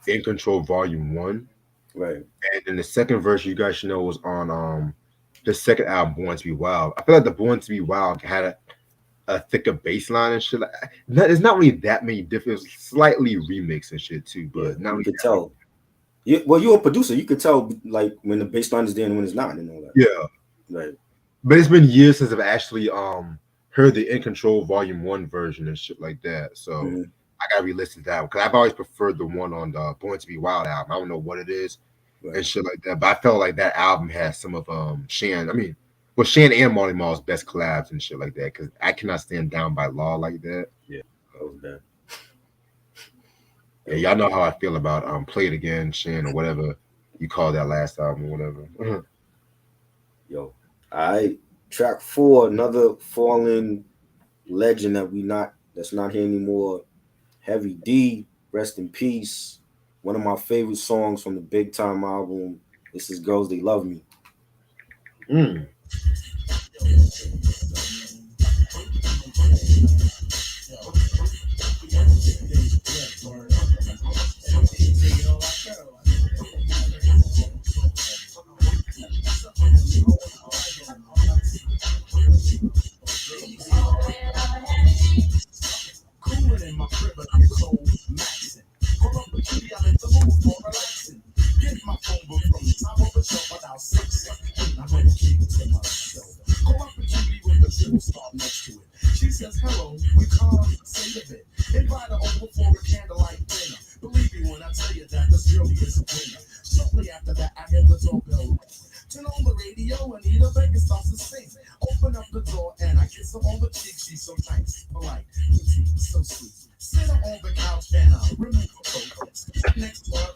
"In Control" Volume One, Right. and then the second version you guys should know was on the second album, "Born to Be Wild." I feel like the "Born to Be Wild" had a thicker bass line and shit. There's not really that many different, slightly remix and shit too, Yeah, but not you really could that many. tell. Well, you're a producer. You could tell like when the bass line is there and when it's not, and all that. Yeah, Right. but it's been years since I've actually heard the "In Control" Volume One version and shit like that. So Hmm. I gotta re-listen to that because I've always preferred the one on the "Born to Be Wild" album. I don't know what it is and Right. shit like that, but I felt like that album has some of Shan. I mean, well, Shan and Marley Marl's best collabs and shit like that. Because I cannot stand "Down by Law" like that. Yeah. That was bad. That Yeah, was y'all know bad. how I feel about "Play It Again," Shan, or whatever you call that last album or whatever. Yo. All right. Track four, another fallen legend that's not here anymore. Heavy D, rest in peace. One of my favorite songs from the Big Time album. This is Girls They Love Me. Mm. Cooling in my crib, but I'm cold, maxing. Pull up the kitty, I'm in the mood for relaxing. Get my phone book from the top of the shelf without 6 seconds. I'm gonna keep it to myself. Go up the cutie with the triple star next to it. She says hello, we say a bit. Invite her over for a candlelight dinner. Believe me when I tell you that this girl is a winner. Shortly after that, I hear the doorbell. Turn on the radio and Anita Baker starts to sing. Open up the door and I kiss her on the cheek. She's so nice, polite, so sweet. Sit her on the couch and I remove her coat. Sit next to her,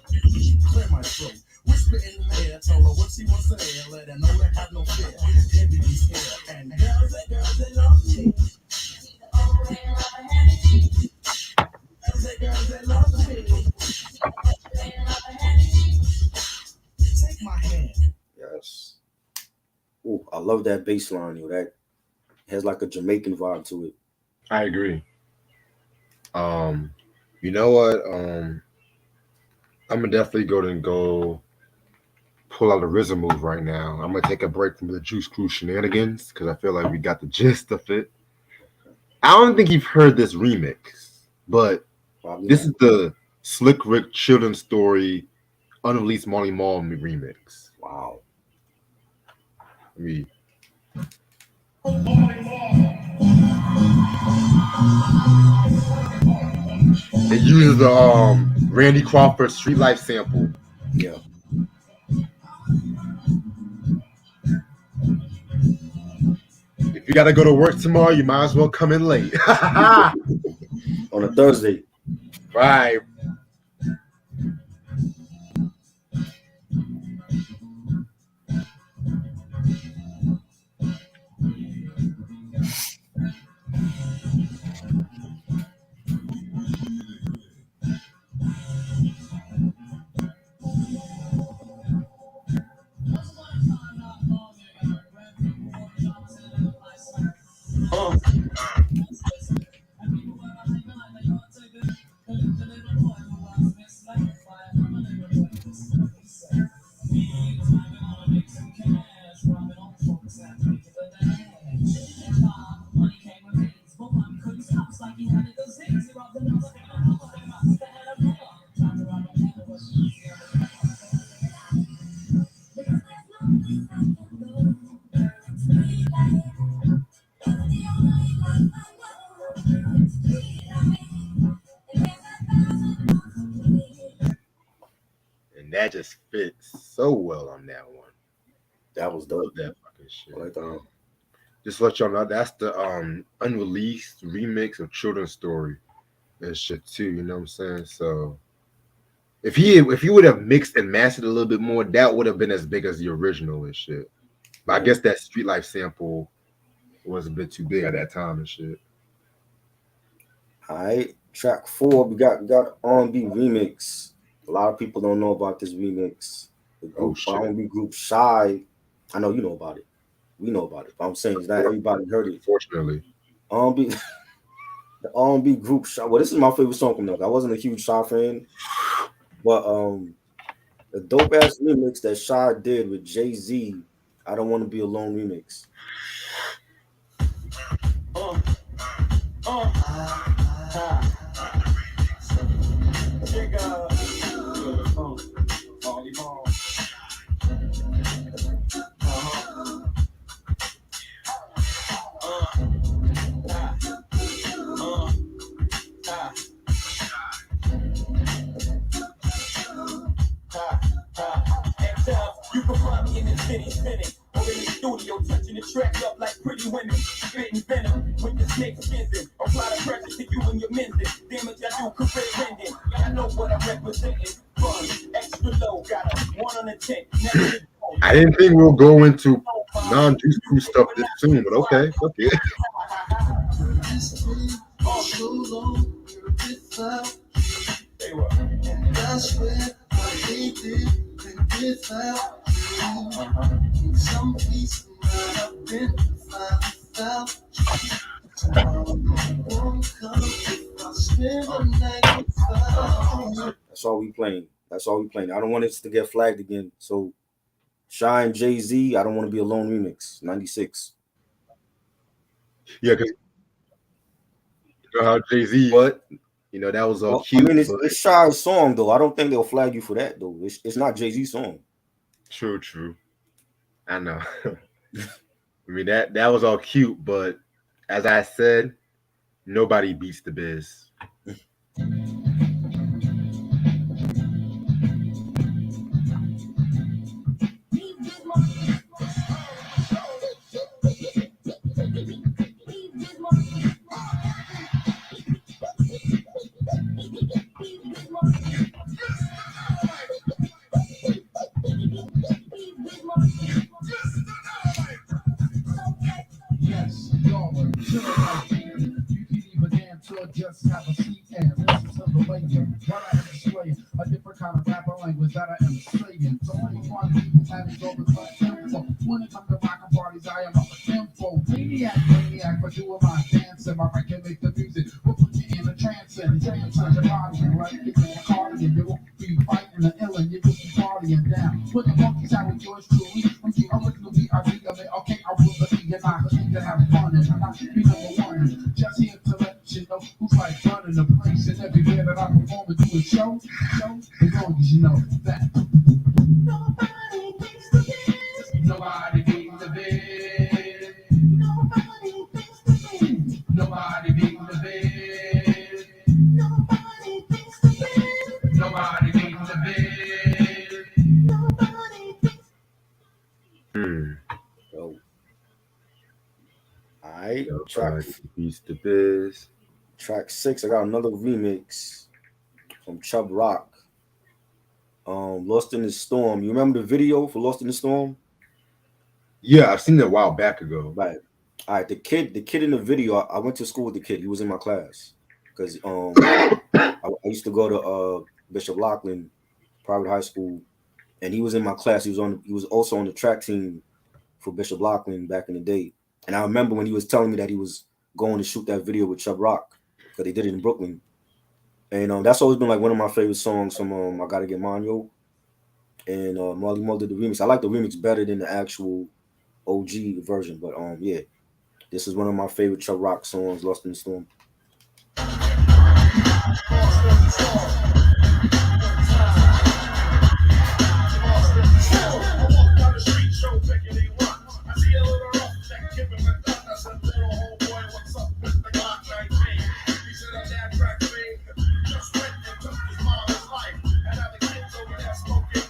clear my throat. Whisper in her ear, tell her what she wants to hear. Let her know that have no fear. Heavy's here and girls that love me. Girls that love me. Take my hand. Yes. Ooh, I love that bass line, yo. That has like a Jamaican vibe to it. I agree. You know what? I'm gonna definitely go pull out a RZA move right now. I'm gonna take a break from the Juice Crew shenanigans because I feel like we got the gist of it. I don't think you've heard this remix, but Probably this not. is the Slick Rick Children's Story unreleased Marley Marl remix. Wow. I mean, it uses the Randy Crawford Street Life sample. Yeah. If you gotta go to work tomorrow, you might as well come in late. On a Thursday. Right. and that just fits so well on that one. That was Love dope. that fucking shit. I like that. Just to let y'all know, that's the unreleased remix of Children's Story and shit too. You know what I'm saying? So if he would have mixed and mastered a little bit more, that would have been as big as the original and shit. But I Yeah. guess that Street Life sample was a bit too big at that time and shit. All right, track 4. We got R&B remix. A lot of people don't know about this remix. The Oh group shit. R&B group Shy. I know you know about it. We know about it. But I'm saying is not everybody heard it. Unfortunately. R&B, the R&B group Shy. Well, this is my favorite song from them. I wasn't a huge Shy fan, but the dope ass remix that Shy did with Jay-Z. I don't want to be alone remix. Uh, Jigga. Marley Marl. You can find me in the city spinning, or in the studio touching the track up like pretty women, spitting venom with the snake skins in. Apply the pressure to you and your men's in. Damage I do career ending. I know what I'm representing. Fun, extra low, got a 1 on a 10. Never I didn't think we'll go into non-juice crew stuff this soon, but okay, fuck it. They were. That's where I hated and without you. Some peace might have been without you. Tomorrow won't come if I spend the night without you. That's all we playing. That's all we playing. I don't want it to get flagged again. So Shy and Jay-Z, I don't want to be alone remix. 96. Yeah, because you know how Jay-Z, But that was all well, I cute. mean, But it's Shy's song though. I don't think they'll flag you for that though. It's not Jay-Z's song. true. I know. I mean that was all cute, but as I said, nobody beats the biz. Yes, y'all are chilling like me. You can even damn sure just have a seat and listen to the way what I am displaying. A different kind of rapper language that I am saying. So many fun people having over the tempo. When it comes to rockin' parties, I am a tempo. Maniac for doing my dance and my record make the music. We'll put you in a trance and inside your body and like it's in a cardigan. You won't be fighting the ill and you just be partying down. Put the monkeys out with yours truly. I'm the original B.I.B. of it. Okay, I will believe and I need to have fun and not be number one. Just here to let you know who's like running the place and everywhere that I perform and do a show. As long as you know that nobody thinks the biz. Nobody beats the biz. Nobody thinks the biz. Nobody beats the biz. Nobody thinks the biz. Nobody beats the biz. Nobody thinks. Yo. All right. Nobody beats the biz. Track 6. I got another remix from Chubb Rock. Lost in the Storm. You remember the video for Lost in the Storm? Yeah, I've seen it a while back ago. Right. All right. The kid in the video. I went to school with the kid. He was in my class because I used to go to Bishop Loughlin private high school, and he was in my class. He was also on the track team for Bishop Loughlin back in the day. And I remember when he was telling me that he was going to shoot that video with Chubb Rock because they did it in Brooklyn. And that's always been like one of my favorite songs from I Gotta Get Mine Yo. And Marley Marl did the remix. I like the remix better than the actual OG version. But yeah, this is one of my favorite Chubb Rock songs, Lost in the Storm. Just went and took his mother's life. And now the kids over there smoking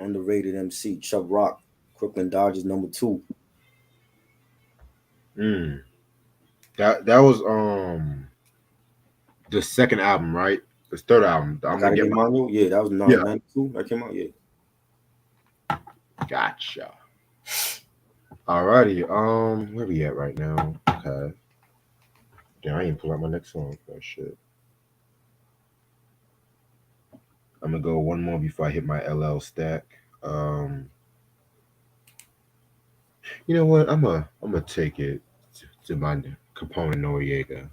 underrated MC. Chubb Rock, Crooklyn Dodgers #2. Mm. That was the second album, right? The third album. I I'm gonna gotta get get my mine. Yeah, that was yeah. 92. That came out. Yeah. Gotcha. Alrighty. Where we at right now? Okay. Damn, I ain't pull out my next song. Oh shit. I'm gonna go one more before I hit my LL stack. Um, you know what? I'm gonna take it to my Capone Noriega.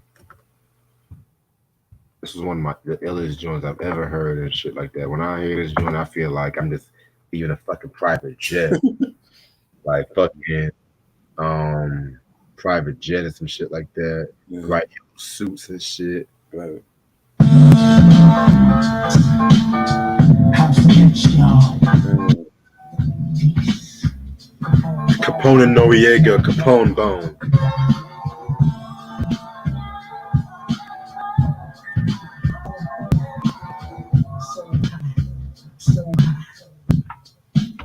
This is one of the illest joints I've ever heard and shit like that. When I hear this joint, I feel like I'm just leaving a fucking private jet, like fucking um private jet and some shit like that. Mm-hmm. Right, suits and shit. Right. Mm. Capone Noriega, Capone Bone.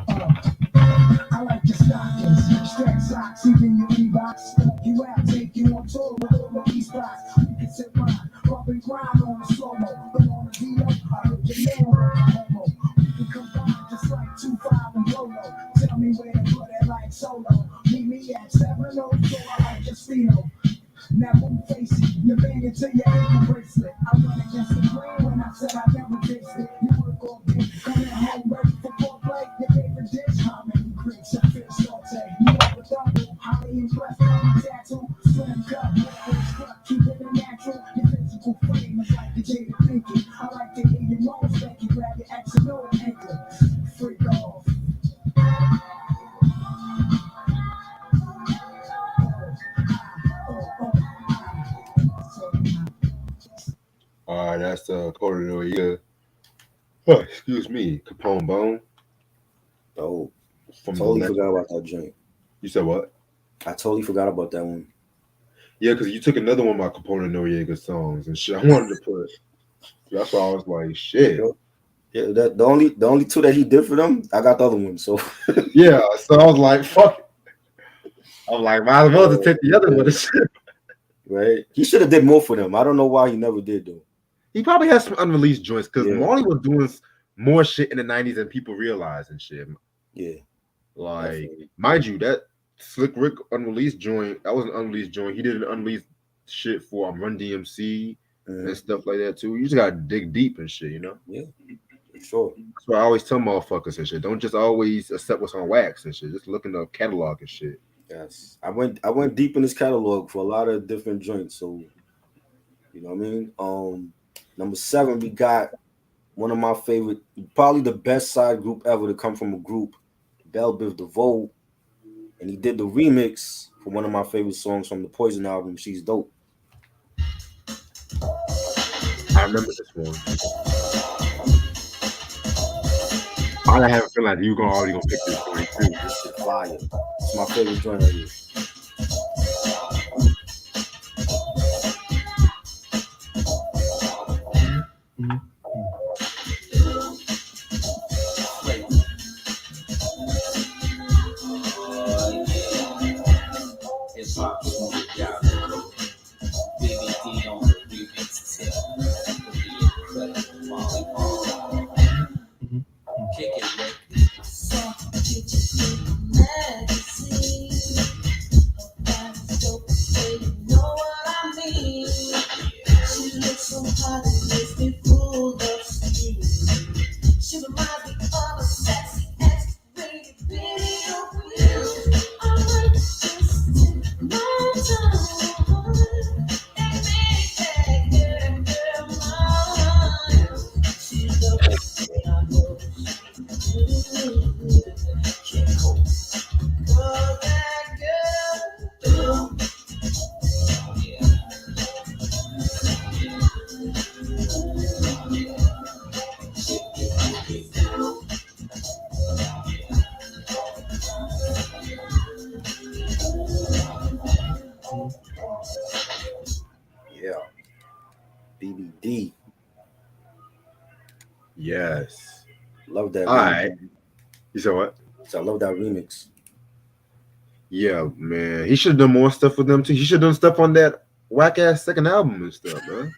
I like your stockings, stretch socks, even your Reeboks. You out, take you on tour with all of these spots. You can sit mine, bump and grind on the slow-mo. But on the D.O., I heard your man on the homo. You can combine just like 2-5 and Polo. Tell me where to put it like solo. Meet me at 704, I like Casino. Now who face it? You're banging to your ankle bracelet. I went against the grain when I said I never tasted it. You work all day, coming home ready for foreplay. Your favorite dish, how many grapes and fish saute? You have a double, highly impressed by my tattoo. Slim cut, always cut, keep it natural. Your physical frame is like the jaded thinking. I like to hear your moans, make you grab your ex and know the ankle. Freak off. That's Capone Noriega. Oh, excuse me, Capone Bone Oh, from the totally left. forgot about that joint. You said what? I totally forgot about that one. Yeah, because you took another one of my Capone Noriega songs and shit. I wanted to put. That's why I was like, shit. Yeah, that the only two that he did for them, I got the other one. So Yeah, so I was like, fuck it. I'm like, might as well just take the other yeah, one. And shit. right. He should have did more for them. I don't know why he never did though. He probably has some unreleased joints because Yeah, Marley was doing more shit in the '90s than people realize and shit. yeah, Like, definitely. mind you, that Slick Rick unreleased joint, that was an unreleased joint. He did an unreleased shit for Run DMC Mm-hmm. and stuff like that too. You just gotta dig deep and shit, you know? Yeah, for sure. That's why I always tell motherfuckers and shit. Don't just always accept what's on wax and shit. Just look in the catalog and shit. Yes, I went deep in his catalog for a lot of different joints. So you know what I mean. Number 7, we got one of my favorite, probably the best side group ever to come from a group, Belle Biv DeVoe, and he did the remix for one of my favorite songs from the Poison album, She's Dope. I remember this one. I have a feeling like you already gonna pick this joint too. This shit fire. It's my favorite joint right here. Yeah, BBD. Yes. Love that All right. remix. You said what? So I love that remix. Yeah, man. He should have done more stuff with them too. He should have done stuff on that whack ass second album and stuff, man.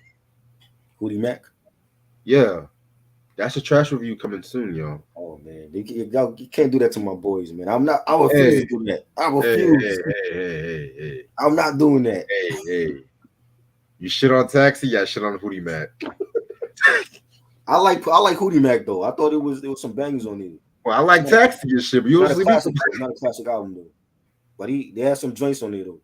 Hootie Mac. Yeah. That's a trash review coming soon, y'all. Oh man, y'all, you can't do that to my boys, man. I'm not. I refuse Hey, to do that. I hey, refuse. hey. I'm not doing that. Hey. You shit on Taxi, yeah, shit on Hootie Mac. I like Hootie Mac though. I thought it was some bangers on it. Well, I like Taxi and shit, but you Not a don't classic. It's not a classic album though. But they had some joints on it though.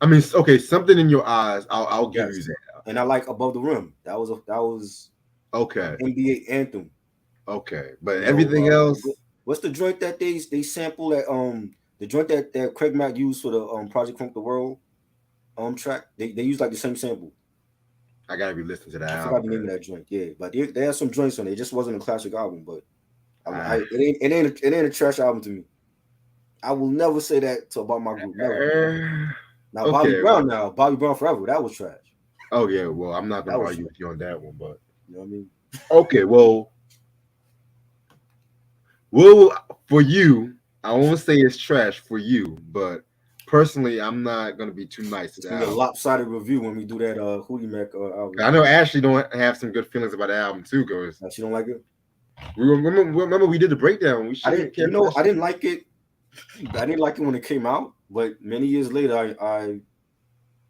I mean, okay, something in your eyes, I'll give you that. And I like Above the Rim. That was Okay. NBA anthem. Okay, but You everything know, else. What's the joint that they sample that the joint that Craig Mack used for the Project Funk the World track? They use like the same sample. I gotta be listening to that. I forgot the name of that joint. Yeah, but they had some joints on it. It just wasn't a classic album, but it ain't a trash album to me. I will never say that about my group. Never. Now okay, Bobby Brown Forever. That was trash. Oh yeah, well I'm not gonna argue with you on that one, but you know what I mean. Okay, well, for you, I won't say it's trash for you, but personally, I'm not gonna be too nice. It's gonna be a lopsided review when we do that Hootie Mac album. I know Ashley don't have some good feelings about the album too, because she don't like it. Remember we did the breakdown. I didn't like it. I didn't like it when it came out, but many years later, I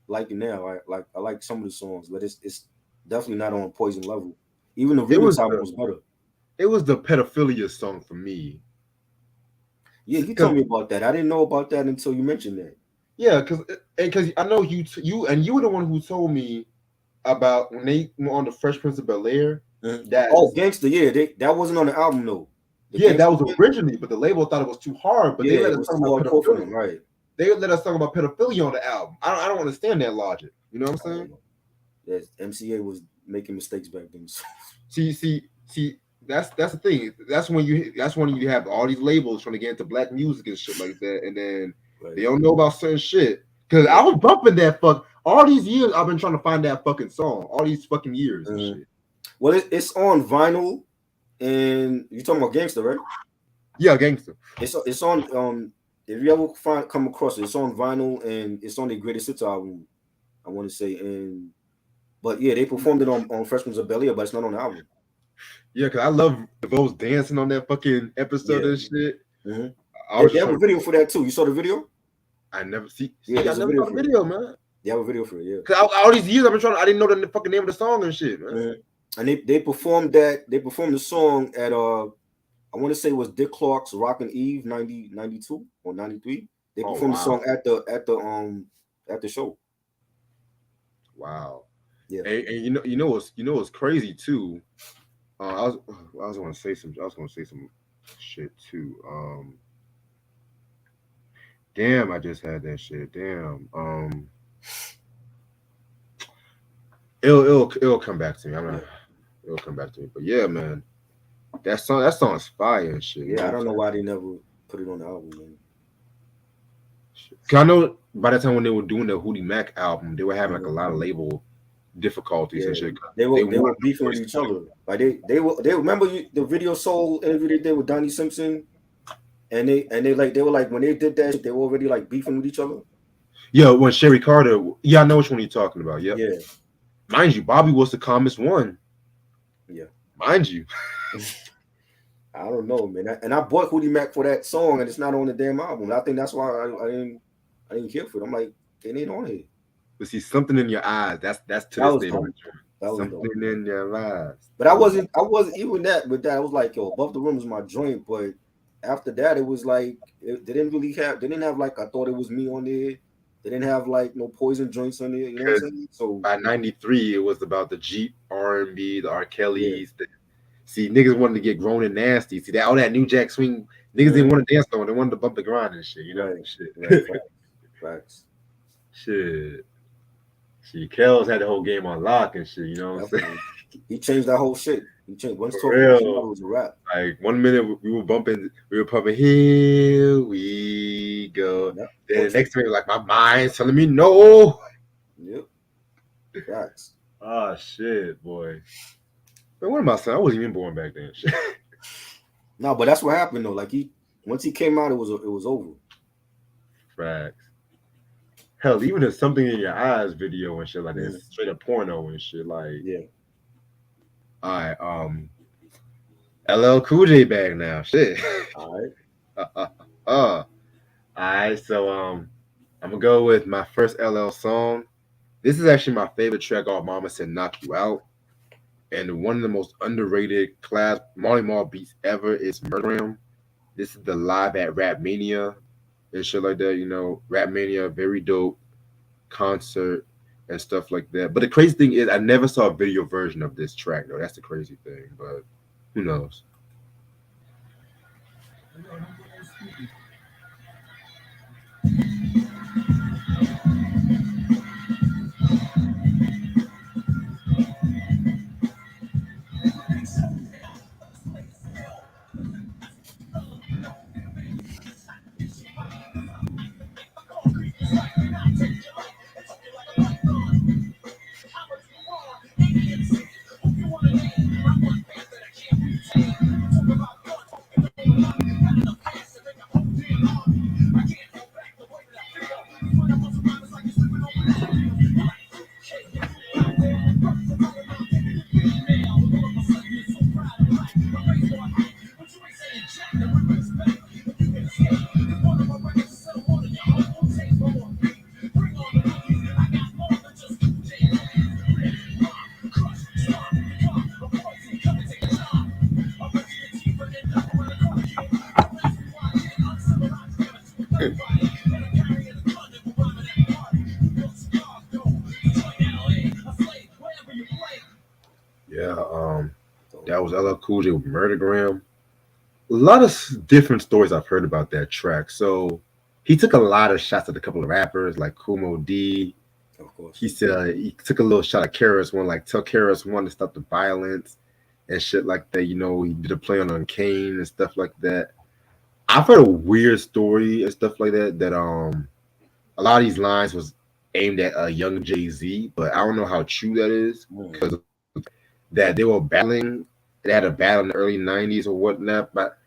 like it now. I like some of the songs, but it's definitely not on Poison level. Even the remix album was better. It was the pedophilia song for me. Yeah, you told me about that. I didn't know about that until you mentioned that. Yeah, because I know you were the one who told me about when they were on the Fresh Prince of Bel-Air. Gangsta, yeah, that wasn't on the album though. That was originally, but the label thought it was too hard. But they let us talk about pedophilia. Right? They let us talk about pedophilia on the album. I don't understand that logic. You know what I'm saying? Yes, MCA was making mistakes back then. See. That's the thing. That's when you have all these labels trying to get into black music and shit like that, and then they don't know about certain shit. Because I was bumping that all these years. I've been trying to find that fucking song. All these fucking years and shit. Well, it's on vinyl, and you're talking about Gangsta, right? Yeah, Gangsta. It's on. If you ever come across it, it's on vinyl and it's on the Greatest Hits album. I want to say, but yeah, they performed it on Fresh Prince of Bel-Air, but it's not on the album. Yeah, because I love DeVoe's dancing on that fucking episode and shit. Mm-hmm. They have a video for that too. You saw the video? I never see. Yeah, I never saw the video, man. They have a video for it. Yeah. Because all these years I've been trying. I didn't know the fucking name of the song and shit, man. Mm-hmm. And they performed that. They performed the song at I want to say it was Dick Clark's Rockin' Eve 92 or 93. They performed the song at the show. Wow. Yeah. And you know what's crazy too. I was going to say some shit too. Damn, I just had that shit. Damn. It'll come back to me. It'll come back to me. But yeah, man, that song's fire and shit. Yeah, I don't know why they never put it on the album, man. Cause I know by the time when they were doing the Hootie Mac album, they were having like a lot of label difficulties and shit. They were beefing with each other. Like they remember the Video Soul interview they did with Donnie Simpson, and they were like when they did that, they were already like beefing with each other. Yeah, when Sherry Carter, I know which one you're talking about. Yep. Yeah. Mind you, Bobby was the calmest one. Yeah. Mind you. I don't know, man. And I bought Hootie Mac for that song, and it's not on the damn album. I think that's why I didn't care for it. I'm like, it ain't on here. But see, something in your eyes. That's to this day. Something in your eyes. But I wasn't even that with that. I was like, yo, Above the Rim is my joint. But after that, it was like they didn't have like I Thought It Was Me on there. They didn't have like no Poison joints on there. You know what I'm saying? So by '93, it was about the Jeep R&B, the R. Kellys. See, niggas wanted to get grown and nasty. See that all that New Jack Swing. Niggas didn't want to dance on. They wanted to bump the grind and shit. You know, shit. Right. Facts. Shit. See, Kells had the whole game on lock and shit. You know what I'm saying? He changed that whole shit. He changed once talking it was a rap. Like 1 minute we were pumping, here we go. Yep. Then the next minute, like my mind's telling me no. Yep. Facts. Oh shit, boy. But what am I saying? I wasn't even born back then. No, but that's what happened though. Like he once he came out, it was over. Facts. Hell, even a something in your eyes video and shit like that, Mhm. straight up porno and shit. Like, Yeah. all right, LL Cool J back now. Shit. All right. All right, so I'm gonna go with my first LL song. This is actually my favorite track off Mama Said Knock You Out. And one of the most underrated class Marley Marl beats ever is Murdergram. This is the live at Rap Mania and shit like that. You know, Rap Mania, very dope concert and stuff like that. But the crazy thing is, I never saw a video version of this track though. That's the crazy thing. But who knows? Yeah, So that was LL Cool J with Murdergram. A lot of different stories I've heard about that track. So he took a lot of shots at a couple of rappers like Kumo D. of course. He said he took a little shot at Karis One, like tell Karis One to stop the violence and shit like that. You know, he did a play on Kane and stuff like that. I've heard a weird story and stuff like that. That a lot of these lines was aimed at a young Jay Z, but I don't know how true that is Mm. because that they were battling. They had a battle in the early '90s or whatnot, but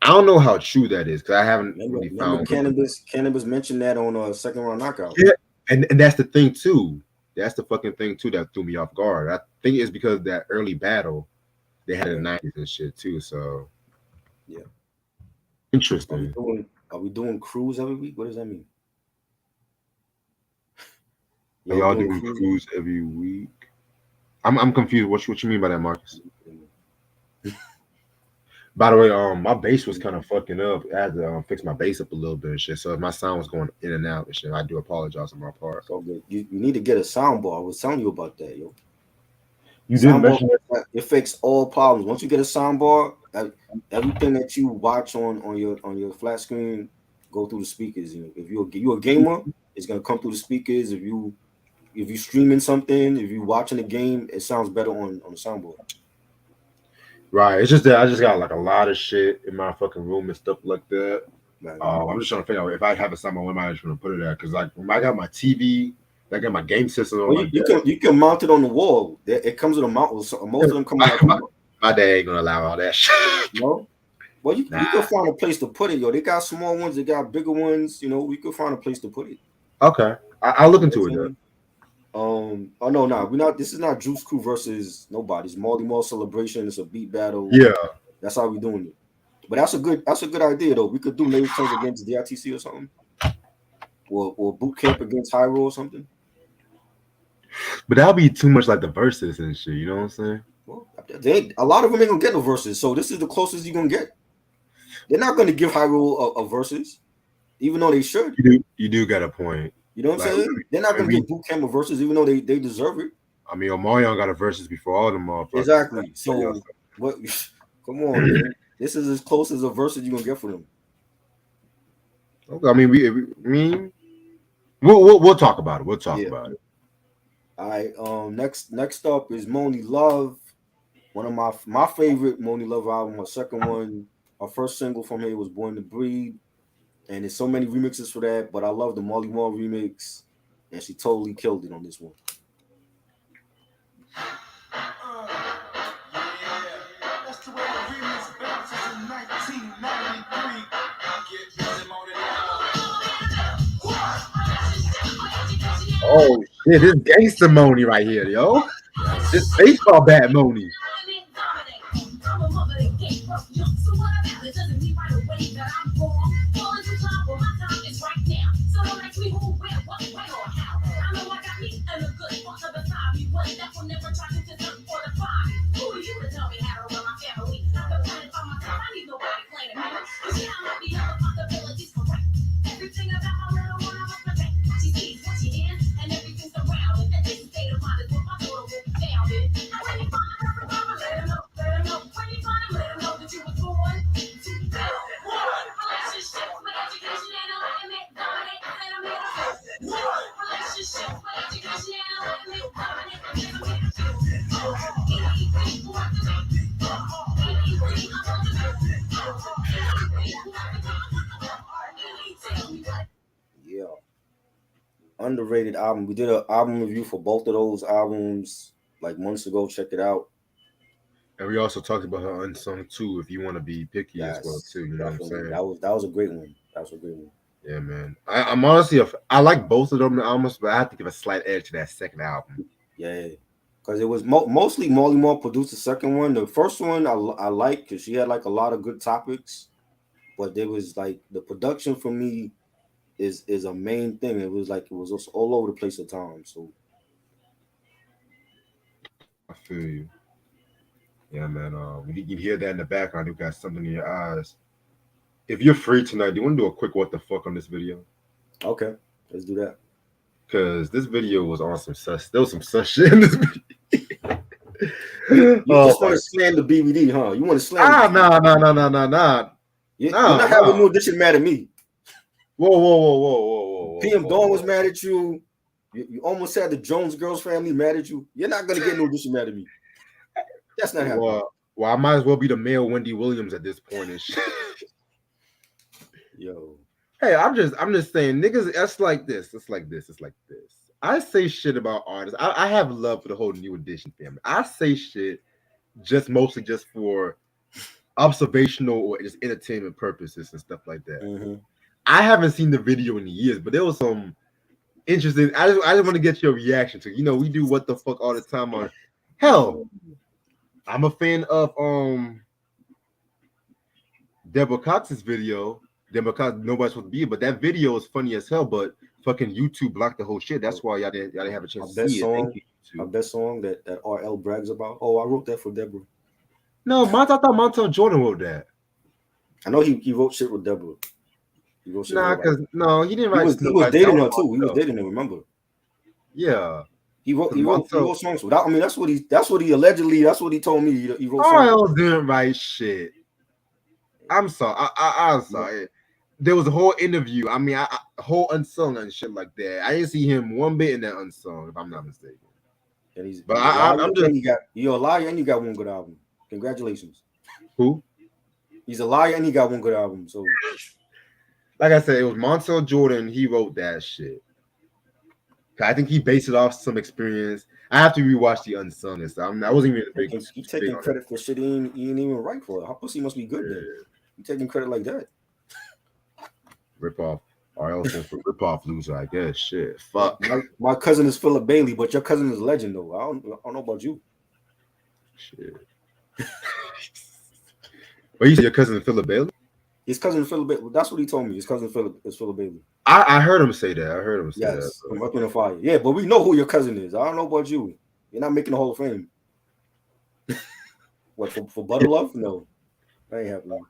I don't know how true that is because I haven't really Remember found. cannabis mentioned that on a second round knockout. Yeah, and that's the thing too. That's the fucking thing too that threw me off guard. I think it's because that early battle they had in the Yeah. '90s and shit too. So Yeah. interesting. Are we doing cruise every week? What does that mean? Are Y'all y'all doing doing cruise? cruise every week? I'm confused. What you mean by that, Marcus? By the way, my bass was kind of fucking up. I had to fix my bass up a little bit and shit. So if my sound was going in and out and shit, I do apologize on my part. So good. You need to get a soundbar. I was telling you about that, yo. You did Soundbar mention it. it fixes all problems. Once you get a soundbar, everything that you watch on your flat screen go through the speakers. You know, if you're a gamer, it's gonna come through the speakers. If you streaming something, if you watching a game, it sounds better on the soundboard. Right. It's just that I just got like a lot of shit in my fucking room and stuff like that. Right. I'm just trying to figure out if I have a soundbar, where am I just gonna put it at? Because like when I got my TV, I got my game system on Well, my desk. you can mount it on the wall. It comes with a mount. So most of them come with My, like a my, my dad ain't gonna allow all that shit. no. Well, Nah. we could find a place to put it, yo. They got small ones, they got bigger ones. You know, we could find a place to put it. Okay. I'll look You know into what it I'm though. saying? Oh no, no, we're not. This is not Juice Crew versus nobody's Marley Marl celebration. It's a beat battle. Yeah. That's how we doing it. But that's a good idea though. We could do Name Turns against DITC or something, or boot camp against Hyro or something. But that'll be too much like the verses and shit, you know what I'm saying? Well, a lot of them ain't gonna get no verses. So this is the closest you're gonna get. They're not gonna give Hyro a verses, even though they should. You do got a point. You know what I'm Like saying? They're not when gonna we give boot camp a verses, even though they deserve it. I mean Omarion got a verses before all them motherfuckers. Exactly. So what? Come on, man. This is as close as a verses you're gonna get for them. Okay, I mean I mean we'll talk about it. We'll talk Yeah. about it. All right. Next up is Moni Love. One of my favorite Moni Love album. Her second one, our first single from here was Born to Breed, and there's so many remixes for that. But I love the Marley Marl remix, and she totally killed it on this one. That's the way the remix bounces in Oh shit, this gangster money right here, yo. This Yes. baseball bat money. I'm a mother that gave birth young. So what about it? Doesn't mean right away that I'm wrong. Well, it's your time, well, my time is right now. So don't ask me who, where, what, when, or how. I know I got me and a good fuck of the time. You one that will never try to desert or defy me. Who are you to tell me how to run my family? I'm dependent on myself. I need nobody playing me. You see, I might be other possibilities correct. Everything about my little one, I must protect. She sees what she hears, and everything's around it. And this state of mind is what my daughter will be found in. And when you find her, let her know, let her know. When you find her, let her know that you were born to build one relationship with education and alignment. Dominate, and I'm here to build one relationship with education and alignment. Dominate, and I'm here to build anything for the day. Anything I want to do. Anything for the day. Yeah. Underrated album. We did an album review for both of those albums like months ago. Check it out. And we also talked about her unsung too, if you want to be picky as well Yes, too. You know what I'm definitely. saying? That was a great one. That was a great one. Yeah, man. I'm honestly I like both of them albums, but I have to give a slight edge to that second album. Yeah, because it was mostly Marley Marl produced the second one. The first one I like because she had like a lot of good topics, but there was like the production for me is a main thing. It was like it was also all over the place at times. So I feel you. Yeah, man. You can hear that in the background. You got something in your eyes. If you're free tonight, do you want to do a quick what the fuck on this video? okay, let's do that. Because this video was on some sus. There was some sus shit in this video. You Oh just want my. to slam the BBD, huh? You want to slam Ah, the BBD. nah. You're Nah, not having nah. no addition mad at me. PM Dawn was Whoa. mad at you. You almost had the Jones Girls family mad at you. You're not gonna get no addition mad at me. That's not happening. Well, I might as well be the male Wendy Williams at this point and shit. Yo, Hey, I'm just saying, niggas. It's like this. It's like this. It's like this. I say shit about artists. I have love for the whole New Edition family. I say shit mostly just for observational or just entertainment purposes and stuff like that. mm-hmm. I haven't seen the video in years, but there was some interesting. I just want to get your reaction to. We do what the fuck all the time on. Hell, I'm a fan of Deborah Cox's video. Deborah Cox, nobody's supposed to be, but that video is funny as hell. But fucking YouTube blocked the whole shit. That's why y'all didn't have a chance to see it. Thank you, My YouTube. best song that RL brags about. Oh, I wrote that for Deborah. No, I thought Montel Jordan wrote that. I know he wrote shit with Deborah. He wrote shit with Nah, her. because no, he didn't write. He was dating her too. He was dating her. Remember? Yeah. He wrote songs with. I mean, that's what he allegedly. That's what he told me. He wrote songs. RL didn't write shit. I'm sorry. I'm sorry. There was a whole interview. I mean, a whole unsung and shit like that. I didn't see him one bit in that unsung, if I'm not mistaken. And he's But a liar, I'm just you're a liar and you got one good album. Congratulations. who? He's a liar and he got one good album. So, Like I said, it was Montel Jordan. He wrote that shit. I think he based it off some experience. I have to rewatch the unsung and stuff. I wasn't even a big. he taking credit for shit he ain't even right for. How pussy must be good then? You taking credit like that? Rip off. RL stands for rip off loser, I guess. Shit. Fuck. My cousin is Philip Bailey, but your cousin is a legend though. I don't know about you. Shit. Well, you said your cousin Philip Bailey? His cousin Philip Bailey. That's what he told me. His cousin Philip is Philip Bailey. I heard him say that. I heard him say that. Yes, from Up in the Fire. Yeah, but we know who your cousin is. I don't know about you. You're not making the Hall of Fame. What for Butter Love? No, that ain't happening.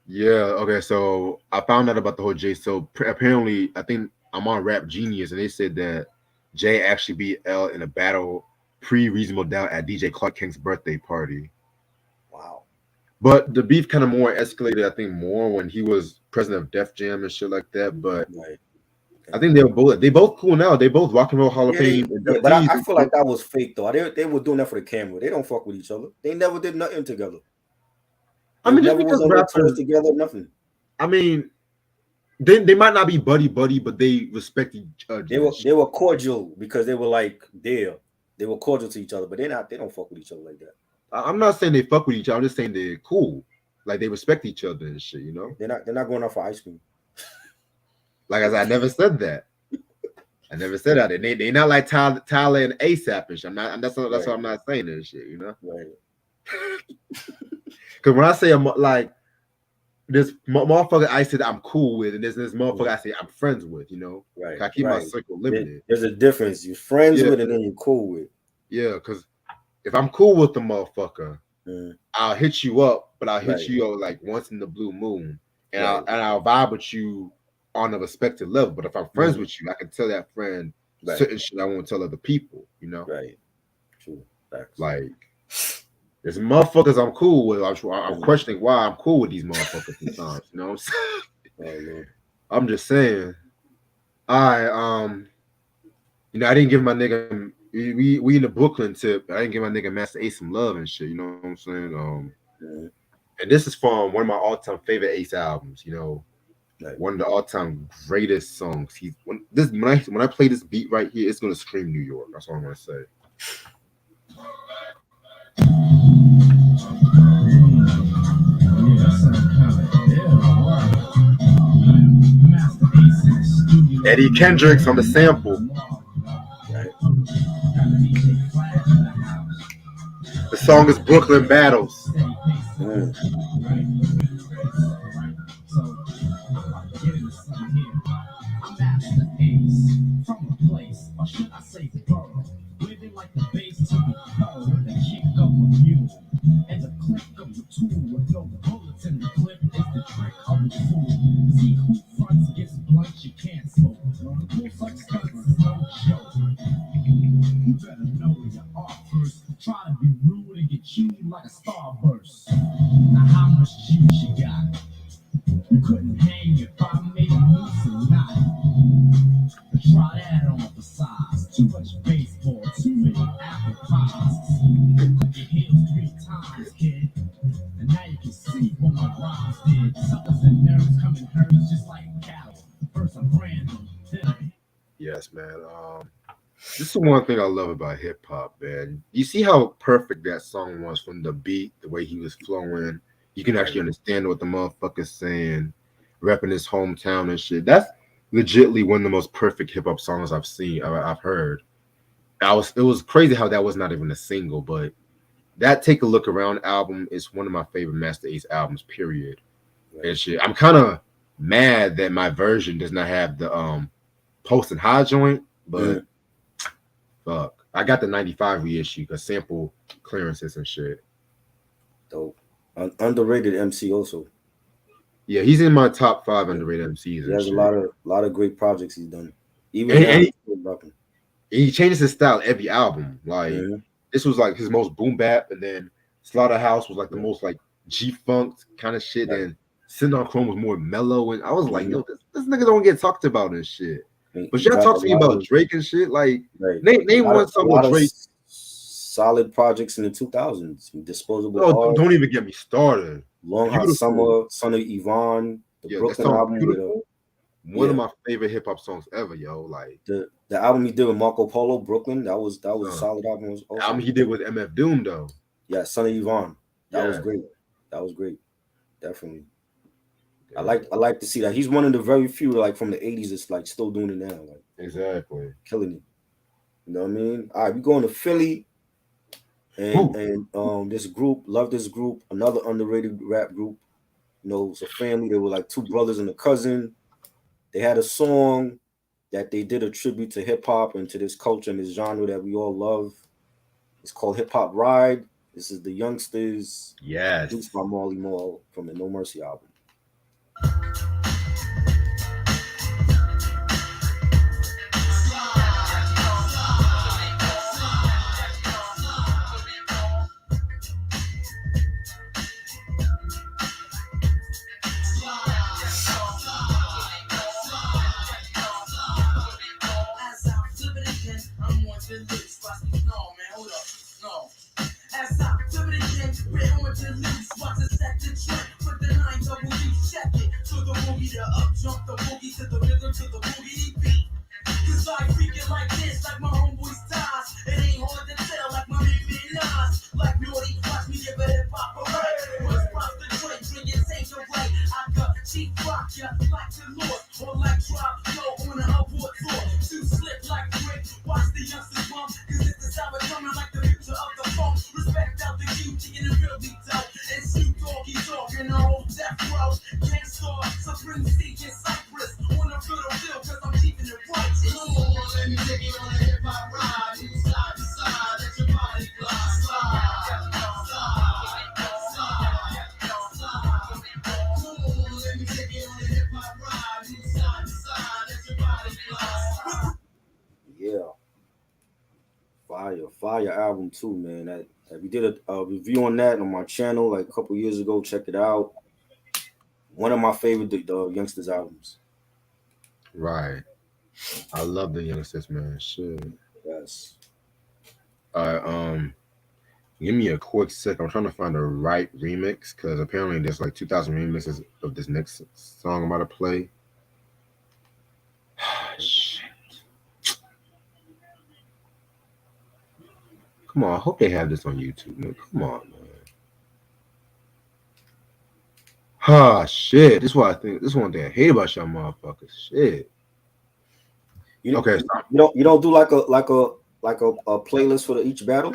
Yeah, okay, so I found out about the whole Jay. So apparently, I think I'm on Rap Genius, and they said that Jay actually beat L in a battle pre-Reasonable Doubt at DJ Clark King's birthday party. Wow. But the beef kind of more escalated, I think, more when he was president of Def Jam and shit like that. But Right. I think they both cool now. They both Rock and Roll Hall of Fame. Yeah, but I feel like that was fake though. They were doing that for the camera. They don't fuck with each other. They never did nothing together. I mean, just never because was on rappers together, nothing. I mean, they might not be buddy, but they respect each other. They were cordial because they were like there. They were cordial to each other, but they don't fuck with each other like that. I'm not saying they fuck with each other. I'm just saying they're cool. Like they respect each other and shit. They're not going out for ice cream. Like I never said that. I never said that. They not like Tyler and ASAP and shit. I'm not. That's Right, what I'm not saying this shit. You know. right, Because when I say I'm like this motherfucker, I said I'm cool with, and this motherfucker I mhm, say I'm friends with. You know. right, I keep my right. circle limited. There's a difference. You're friends Yeah, with and then you're cool with. yeah. Because if I'm cool with the motherfucker, Mm, I'll hit you up, but I'll hit right, you up like once in the blue moon, and I'll right, and I'll vibe with you on a respected level. But if I'm friends mm, with you, I can tell that friend right, certain shit I won't tell other people. You know, right. True. Facts. like there's motherfuckers I'm cool with. I'm Mm. questioning why I'm cool with these motherfuckers sometimes. You know what I'm saying? Oh Lord. I'm just saying. I didn't give my nigga we in the Brooklyn tip. I didn't give my nigga Master Ace some love and shit. You know what I'm saying? Mm, And this is from one of my all-time favorite Ace albums. You know, right. one of the all-time greatest songs. When I play this beat right here, it's gonna scream New York. That's all I'm gonna say. Eddie Kendricks on the sample. Right. The song is Brooklyn Battles. Mm, Yes, man. This is one thing I love about hip hop, man. You see how perfect that song was from the beat, the way he was flowing. You can right. actually understand what the motherfucker's saying, repping his hometown and shit. That's legitly one of the most perfect hip hop songs I've seen, I've heard. It was crazy how that was not even a single, but that Take a Look Around album is one of my favorite Master Ace albums, period. Right. And shit. I'm kind of mad that my version does not have the post and high joint, but Mm, fuck. I got the 95 reissue because sample clearances and shit. dope. Underrated MC also. Yeah, he's in my top five Yeah. underrated MCs He and has a shit. lot of great projects he's done. Even And, now and he's still rapping. he changes his style every album. Like Mm-hmm. this was like his most boom bap, and then Slaughterhouse was like the Yeah. most like G funk kind of shit. Right. And Sin on Chrome was more mellow, and I was like, Mm-hmm. yo, this nigga don't get talked about and shit. But He y'all dropped a talk to me lot about of Drake and shit. Like right. name one A song with lot of Drake. solid projects in the 2000s. Disposable Oh, Art, don't even get me started. Long Hot Beautiful. Summer, Son of Yvonne, the Yeah, that Brooklyn song album with Beautiful. One of yeah, my favorite hip hop songs ever, yo. Like, the album he did with Marco Polo, Brooklyn. That was a son. solid album The album also. he did with MF Doom though. Yeah, Son of Yvonne. That was Yeah. great. That was great. Definitely. Yeah. I like to see that. He's one of the very few like from the 80s that's like still doing it now, like Exactly. killing it. You know what I mean? All right, we going to Philly Who? and this group, love this group, another underrated rap group. You know, it's a family. They were like two brothers and a cousin. They had a song that they did a tribute to hip hop and to this culture and this genre that we all love. It's called Hip Hop Ride. This is the Youngsters, produced Yes. by Marley Marl from the No Mercy album. As I flip it again, I'm on the loose. No, man, hold up. No. As I flip it again, we're on the loose. Watch it set the trend. Put the 9 double D, check it. To the boogie, the up jump, the boogie to the rhythm, to the boogie beat. Cause I freak it like this, like my homeboys ties. It ain't hard to tell, like my baby Nas. Like naughty, watch me give a hip hop a right. What's props the drink, drink it ain't the right. I got cheap rock ya, like the Lord, or like drop low on the upward floor. Too slick the youngsters bump, cause this is how it's coming like the future of the funk. Respect out the QT and the real detail. And Snoop Doggy Dogg and the whole death row. Gangsta, Supreme Seek in Cyprus. On a real deal, cause I'm keeping it right. Come on, let me take you on a hip hop ride. You side to side, let your body fly. Slide, slide, slide. Come on, let me take you on a hip hop ride. You side to side, let your body fly. Yeah, fire album too, man. That we did a review on that on my channel like a couple years ago. Check it out. One of my favorite the youngsters albums. Right. I love the youngsters, man. Shit. Yes. Give me a quick sec. I'm trying to find the right remix because apparently there's like 2,000 remixes of this next song I'm about to play. Shit. Come on, I hope they have this on YouTube, man. Come on, man. Shit. This is what I think. This is one thing I hate about y'all motherfuckers. Shit. You know, Okay, you don't do like a playlist for each battle.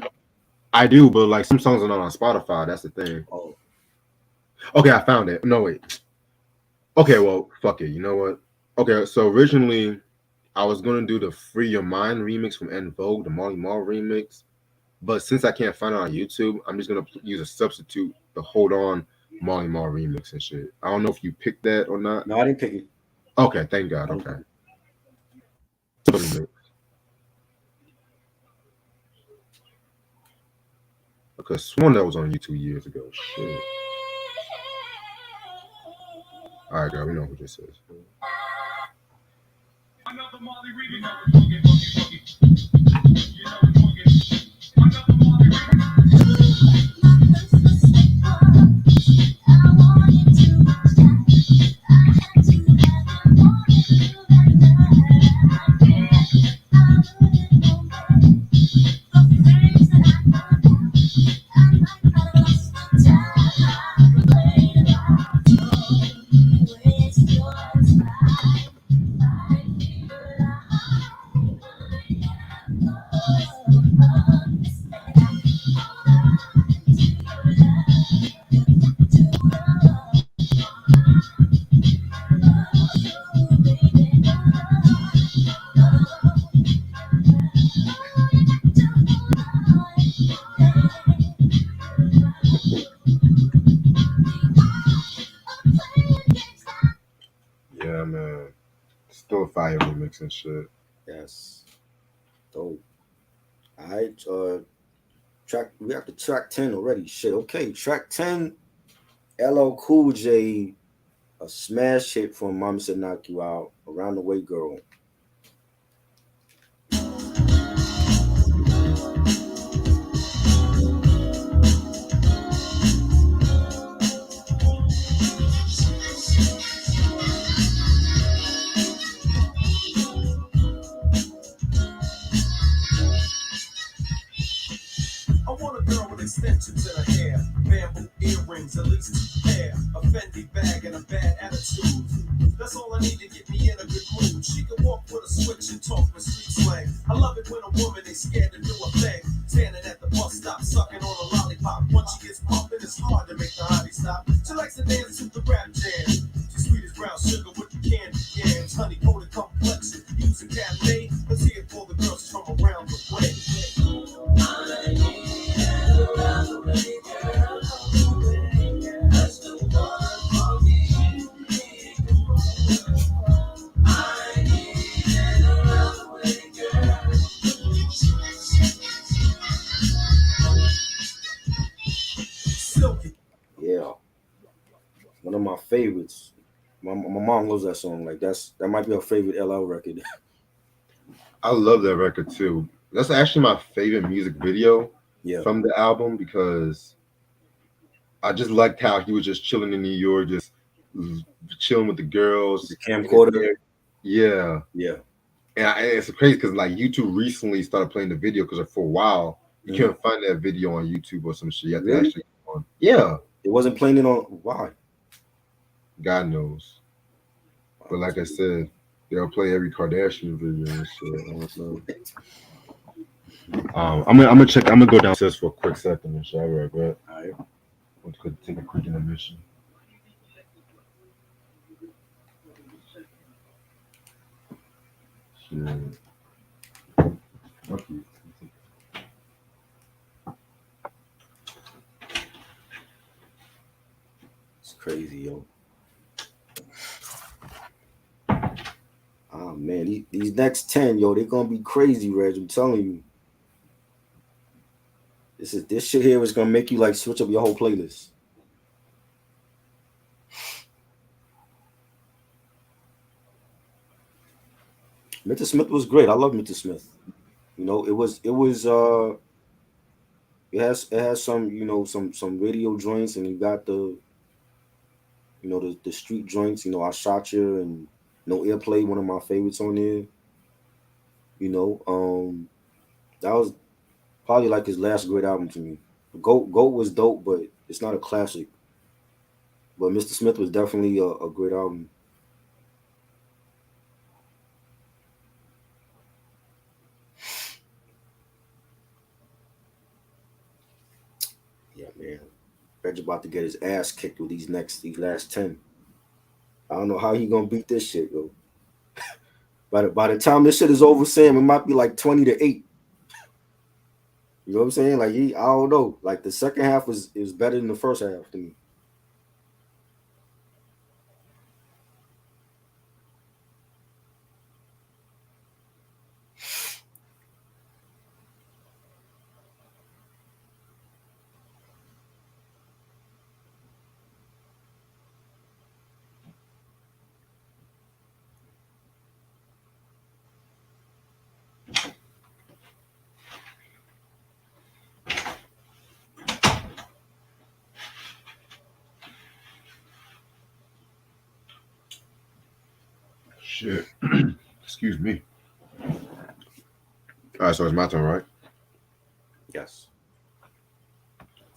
I do, but like some songs are not on Spotify. That's the thing. Oh, Okay, I found it. No, wait. Okay, well, fuck it. You know what? Okay, so originally I was gonna do the Free Your Mind remix from En Vogue, the Marley Marl remix. But since I can't find it on YouTube, I'm just gonna use a substitute, the Hold On Marley Marl remix and shit. I don't know if you picked that or not. no, I didn't pick it. Okay, thank God. Okay. Okay, sworn that was on YouTube years ago. Shit. All right, girl, we know who this is. Another Marley remix. Boogie, boogie, boogie. You know the boogie. Another Marley remix. Yeah, man. Still a fire remix and shit. Yes. Dope. All right. Track. We have to track 10 already. Shit. Okay. Track 10. LL Cool J. A smash hit from Mama Said Knock You Out. Around the Way Girl. I want a girl with extensions in her hair, bamboo earrings, at least 2 pair, a Fendi bag, and a bad attitude. That's all I need to get me in a good mood. She can walk with a switch and talk with street slang. I love it when a woman ain't scared to do a thing. Standing at the bus stop, sucking on a lollipop. Once she gets pumping, it's hard to make the hottie stop. She likes to dance to the rap jam. She's sweet as brown sugar with the candy yams, honey coated complexion, using cafe. Let's hear it for the girls from around the way. Yeah. One of my favorites. My mom loves that song. Like that might be her favorite LL record. I love that record too. That's actually my favorite music video Yeah. from the album because I just liked how he was just chilling in New York, just chilling with the girls. The camcorder. Yeah. Yeah. And it's crazy because like YouTube recently started playing the video because for a while you couldn't find that video on YouTube or some shit. You have to actually go on. Yeah. It wasn't playing it on. Why? God knows. But like I said, they'll play every Kardashian video and shit. I'm gonna check. I'm gonna go downstairs for a quick second and shit. I'll be right back. All right. We could take a quick intermission. Shit. Fuck you. It's crazy, yo. Oh man, these next 10, yo, they're gonna be crazy, Reg. I'm telling you. This shit here is gonna make you like switch up your whole playlist. Mr. Smith was great. I love Mr. Smith. You know, it has some, some radio joints, and you got the street joints, I Shot You and No Airplay, one of my favorites on there. You know, that was probably like his last great album to me. Goat was dope, but it's not a classic. But Mr. Smith was definitely a great album. Yeah, man. Reg about to get his ass kicked with these last 10. I don't know how he gonna beat this shit, though. By the time this shit is over, Sam, it might be like 20-8. You know what I'm saying? Like I don't know. Like the second half is better than the first half to me. Shit. Excuse me. All right, so it's my turn, right? Yes.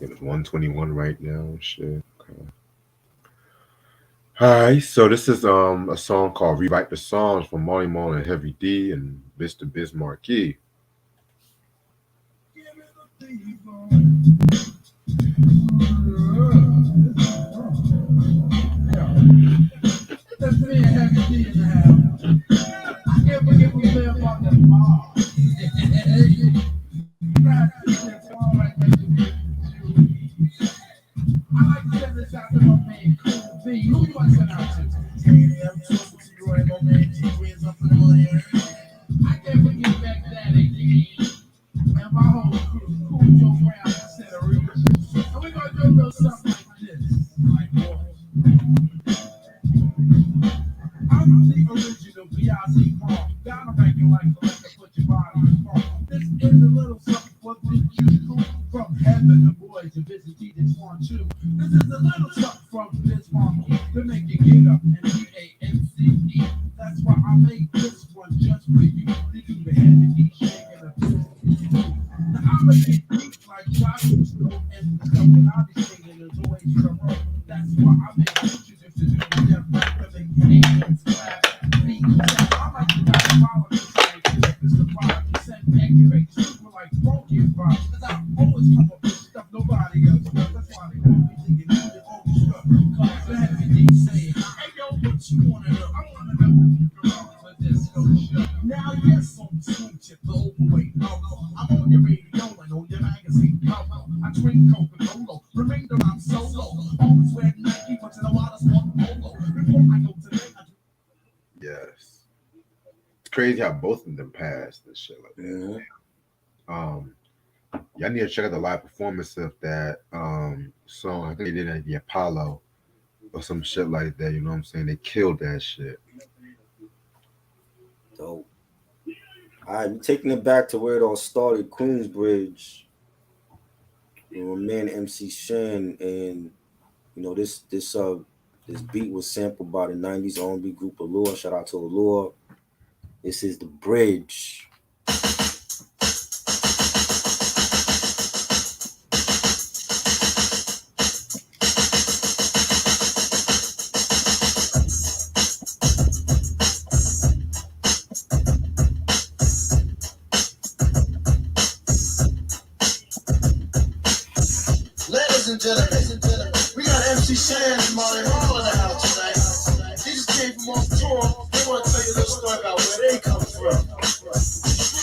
It was 121 right now. Shit. Okay. All right, so this is a song called "Rewrite the Songs" from Marley Marl and Heavy D and Mr. Bismarcky. That's me and Heavy D in the house. I can't forget we play about that bar. I like to send this out to my man Cool B. Who you want to send out to? I can't forget back that again. And my whole crew, Cool Joe Brown and Center River. And we're gonna do a little something like this. Like what? I'm the original B.I.C. Marl. Down the ranking like collector, put your body on Marl. This is a little something for the juice from heaven. The boys to visit Jesus want to. This is a little something from this monkey to make you get up and B-A-N-C-E. That's why I made this one just for you. To do the head and keep shaking the fist. Now I'm a get deep like chocolate snow and the stuff that I'll be singing is always from her. That's why I make pictures if to do the death rap to make your hands clap. Feet tap. I like to rap follow this like this. It's the 5% accurate super like broken vibes. Cause I always come up with stuff nobody else does. That's why they call me thinking you the old stuff. Cause the heavy D saying, hey yo, what you wanna know? I wanna know if you can rock for this whole show. Now yes, I'm smooth chip, the overweight loco. I'm on your radio and on your magazine cover. I drink Coca-Cola, remainder I'm solo. Always wear Nike, but you know I just want polo. Before I go to bed, Yes. It's crazy how both of them passed and shit like that. Mm-hmm. Y'all need to check out the live performance of that song. I think they did it at the Apollo or some shit like that. You know what I'm saying? They killed that shit. Dope. All right, we're taking it back to where it all started, Queensbridge. My man MC Shan, and this beat was sampled by the '90s R&B group Allure. Shout out to Allure. This is the bridge. gentlemen, we got MC Shan and Marley Marl in the house tonight. They just came from off tour. They want to tell you a little story about where they come from.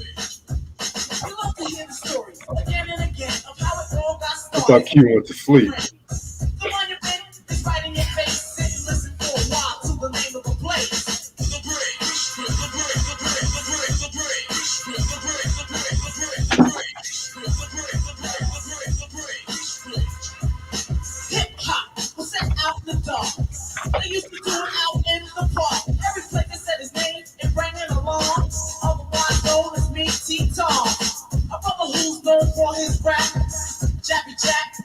You love to hear the stories again and again of how it all got I thought started. Q went to sleep. The one you've been is right in your face. Sit and listen for a while to the name of a place. Hip hop was set out in the dark. They used to do it out in the park. Every place that said his name, it rang an alarm. Otherwise known as me, T-Tom. A brother who's known for his rap. Jappy Jack,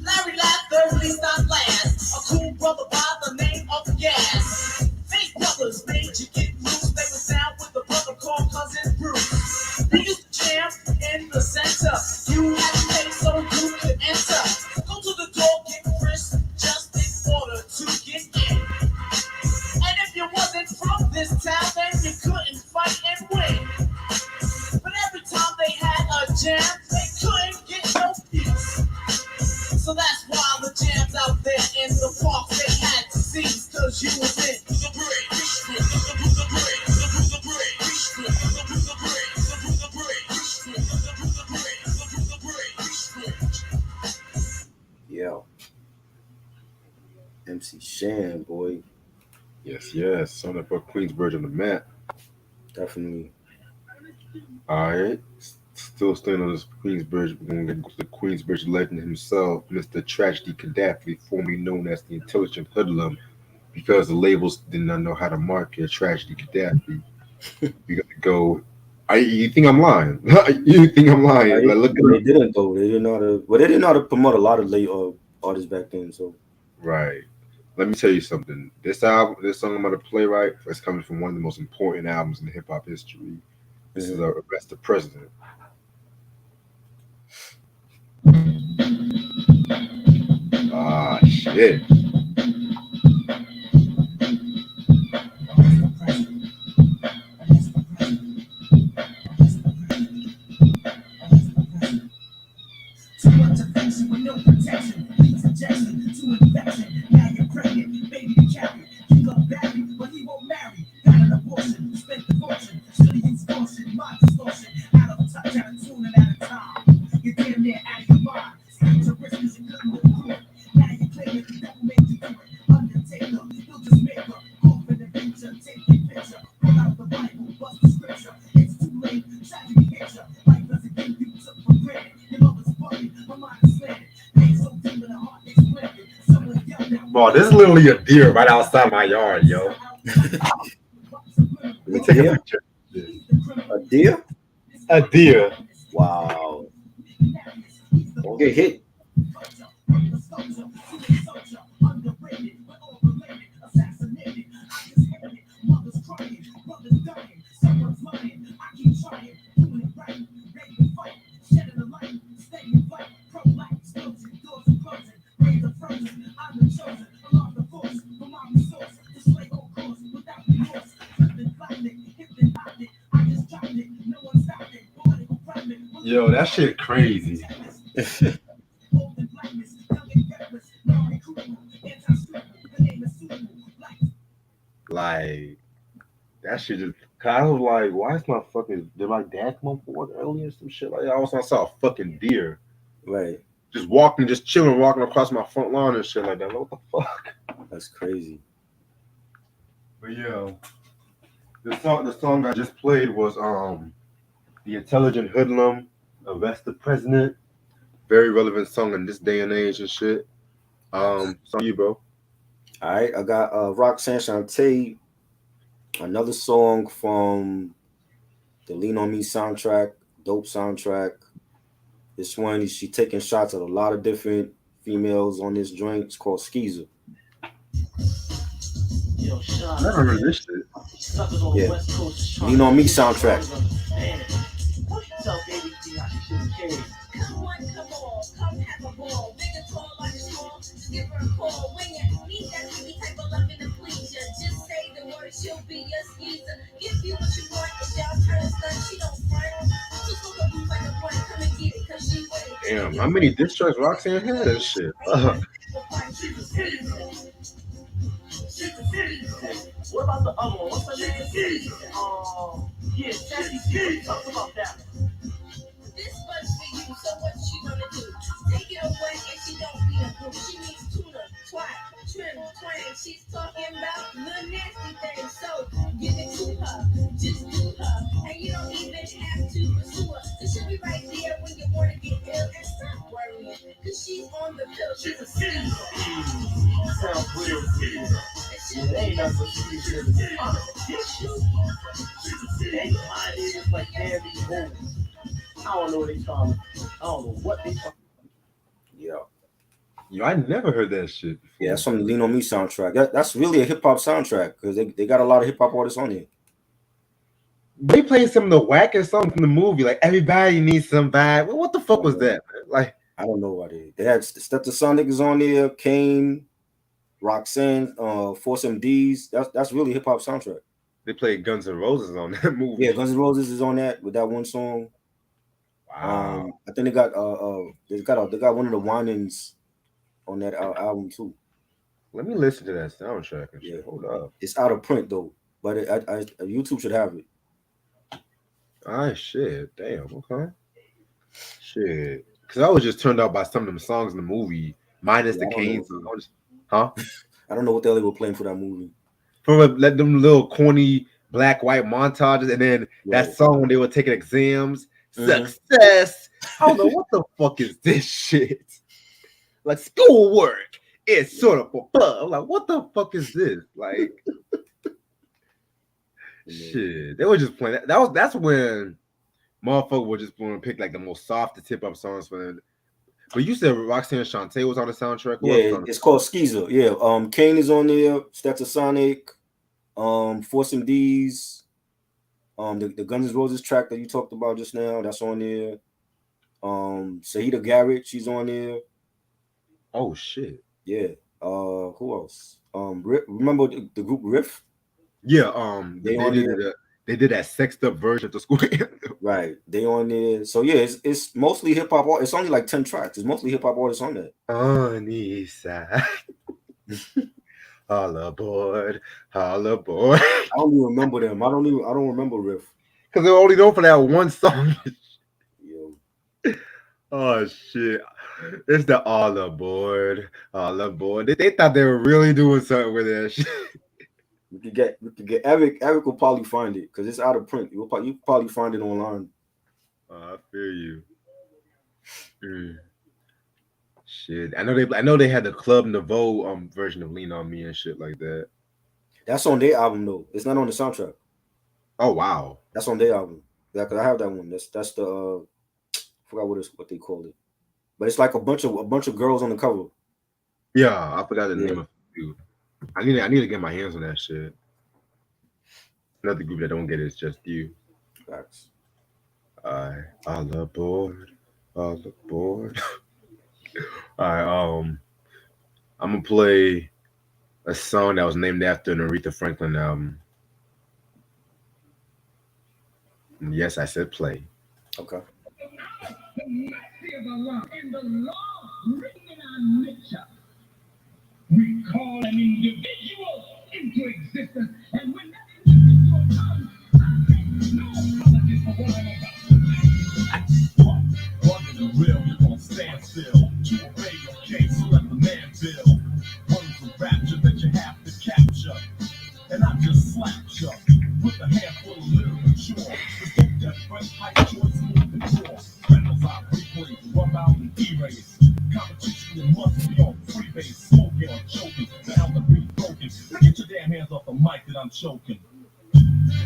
Larry Laugh, third least not last. A cool brother by the name of Gas. Fake brothers made you get loose. They was down with the brother called Cousin Bruce. They used to jam in the center. You had to pay so you could enter. Go to the door, get crisp, just in order to get in. And if you wasn't from this town, then you couldn't fight and win. But every time they had a jam, they couldn't get no peace. So that's why the jams out there in the park they had to cease, cause you was in the Yeah. MC Shan, boy. Yes. Son of a Queensbridge on the map. Definitely. Alright. Still staying on this Queensbridge. We're going to get to the Queensbridge legend himself, Mr. Tragedy Gaddafi, formerly known as the Intelligent Hoodlum, because the labels did not know how to market Tragedy Gaddafi. We got to go. You think I'm lying? You think I'm lying? Like, look They at didn't though. They didn't know how to. Well, they didn't know how to promote a lot of late artists back then. So Right. Let me tell you something. This album, this song I'm about to play, right, is coming from one of the most important albums in hip hop history. This is Arrest the President. Ah, shit. too much affection with no protection. Leads injection to infection. Now you're pregnant, baby to carry. You love Barry, but he won't marry. Got an abortion, spent the fortune. Should've used caution, mind distortion. Out of touch, out of tune, and out of time. You're damn near out of your mind. Scared to risk 'cause you couldn't move through it. Now you claim it, the devil made you do it. Undertaker, he'll just make her. Off in the picture, take your picture. Pull out the Bible, bust the scripture. It's too late, tragedy hit ya. Life doesn't give you took for granted. Your love is funny, my mind is slanted. Pain so deep in the heart, it's planted. Someone yelled out. Bro, this is literally a deer right outside my yard, yo. Let me take a picture. a deer? A deer. Wow. Don't get hit. Yo, that shit crazy. Like, that shit just. Cause I was like, why is my fucking. Did my dad come on board early or some shit like that? I saw a fucking deer Right. just walking, just chilling, walking across my front lawn and shit like that. Like, what the fuck? That's crazy. But yeah, the song I just played was The Intelligent Hoodlum, Arrest the President. Very relevant song in this day and age and shit. Song you, bro. All right, I got Roxanne Shante, another song from the Lean on Me soundtrack, dope soundtrack. This one, she taking shots at a lot of different females on this joint. It's called Skeezer. I never heard this shit. Yeah, Lean on Me soundtrack. Come on, come have a ball. Big and tall like a small, just give her a call. When you need that baby type of loving to please you, just say the word, she'll be Damn, how many diss tracks Roxanne had and shit? What about the other one? What's her name? Yeah, Sassy Sue. Talk about that. This much for you, so what she gonna do? Take it away and she don't be a boo. She needs tuna, twat, trim, twang. She's talking about the nasty things. So give it to her, just do her. And you don't even have to pursue her. So she'll be right there when you wanna get ill. And stop worrying, cause she's on the pill. She's a season. Sounds real sweet. And It ain't nothing but sweet shit. They mind is just like every move. I don't know what they trying to. I don't know what they trying. Yeah. Yo, I never heard that shit before. Yeah, that's from the Lean on Me soundtrack. That's really a hip hop soundtrack because they got a lot of hip hop artists on here. They played some of the wackest songs from the movie, like Everybody Needs Somebody. What the fuck was that, man? Like, I don't know what they had. Step to Sonic is on there. Kane, Roxanne, Force MDs. That's really hip hop soundtrack. they played Guns N' Roses on that movie. Yeah, Guns N' Roses is on that with that one song. Wow. I think they got one of the Winans on that album too. Let me listen to that soundtrack and shit. Yeah. Hold up. It's out of print though, but YouTube should have it. Ah, shit. Damn. Okay. Shit. Because I was just turned out by some of them songs in the movie, minus the Yeah, I don't Kane know. songs. Huh? I don't know what the hell they were playing for that movie. From let them little corny black white montages, and then that Right. song when they were taking exams, Mhm. success. I don't know what the fuck is this shit. Like schoolwork, it's sort of for fun. I'm like, what the fuck is this? Like, shit. They were just playing that. That's when motherfucker was just going to pick like the most softest hip hop songs for them. But you said Roxanne Shante was on the soundtrack. Who else was Yeah, on it's called Skeezer. Yeah, Kane is on there. Stetsasonic, Force MDs, the Guns N' Roses track that you talked about just now. That's on there. Sahita Garrett, she's on there. Oh shit. Yeah. Who else? Remember the group Riff? Yeah. They on there. They did that sexed up version of the school anthem. Right. They on there. So yeah, it's mostly hip hop. It's only like 10 tracks. It's mostly hip hop artists on there. On east side. All aboard. All aboard. I don't even remember them. I don't remember Riff. Because they're only known for that one song. Yo. Oh shit. It's the all aboard. All aboard. They thought they were really doing something with that shit. We could get Eric. Eric will probably find it because it's out of print. You probably find it online. I feel you. Shit. I know they had the Club Nouveau version of Lean on Me and shit like that. That's on their album though. It's not on the soundtrack. Oh wow. That's on their album. Yeah, cause I have that one. That's the I forgot what they called it. But it's like a bunch of girls on the cover. Yeah, I forgot the Yeah. name of it. Dude. I need to get my hands on that shit. Another group that don't get it is Just You. Facts. All aboard. All aboard. Alright, I'm gonna play a song that was named after an Aretha Franklin album. And yes, I said play. Okay. We call an individual into existence, and when that individual comes, no apologies for what I'm about to do. Under the real, you won't stand still. To obey your case, let the man bill. Words of rapture that you have to capture. And I just slapped you with a handful of literature. The book that first high choice move control. Rentals I replay, rub out and erase. Competition it must be on freebase. Smoking or choking, the hell the beat broken. Get your damn hands off the mic that I'm choking.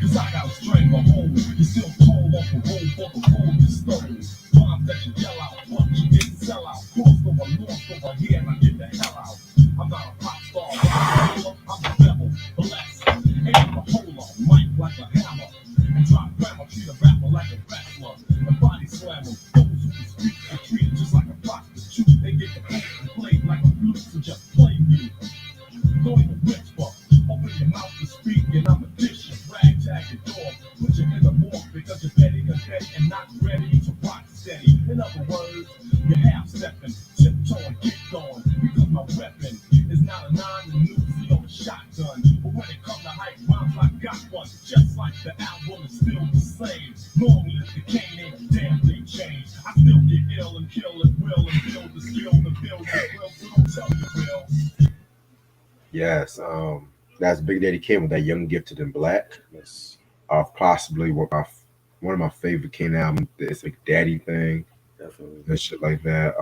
Cause I got a stranglehold. You still told off the road for the road you stole. Bombs that you yell out, but you didn't sell out. Crossed over, lost over here, and I get the hell out. I'm not a pop star, I'm the devil, blessed. Ain't a hole on mic like a hammer. And drop grammar, treat a rapper like a wrestler. And body slam them. Those who can speak are treated just like a prostitute. They get the beat and played like a flute, so just play you. Don't even whisper. Open your mouth to speak, and I'm a dish. Ragtag your dog. Put you in the morgue because you're petty and not ready to rock steady. In other words, You're half stepping, tiptoeing, kick going, because my weapon is not a 9 to Uzi or a shotgun. But when it comes to hype rhymes, I got one. Just like the album is still the same. Long live the cane, ain't a damn thing changed. I still get ill and kill at will and build the skill to build the will. So don't tell me will. Yes, that's Big Daddy Kane with that Young Gifted and Black. Yes, Possibly one of my favorite Kane albums. It's a Daddy thing definitely. and shit like that.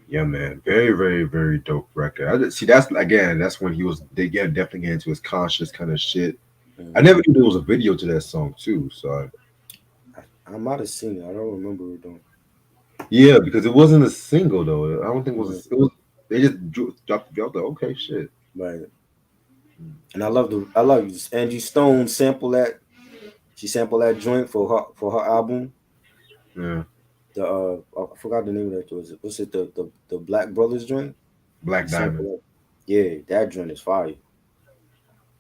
Yeah, man, very, very, very dope record. See, that's again, that's when they get definitely get into his conscious kind of shit. I Mhm. never knew there was a video to that song too. So I might have seen it. I don't remember it though. yeah, because it wasn't a single though. I don't think it was. Mhm. It was. They just dropped the video. Okay, shit. Right. And I love Angie Stone sample that. She sampled that joint for her album. Yeah, The I forgot the name of that. Was it the Black Brothers joint? She Black Diamond. sampled that. Yeah, that joint is fire.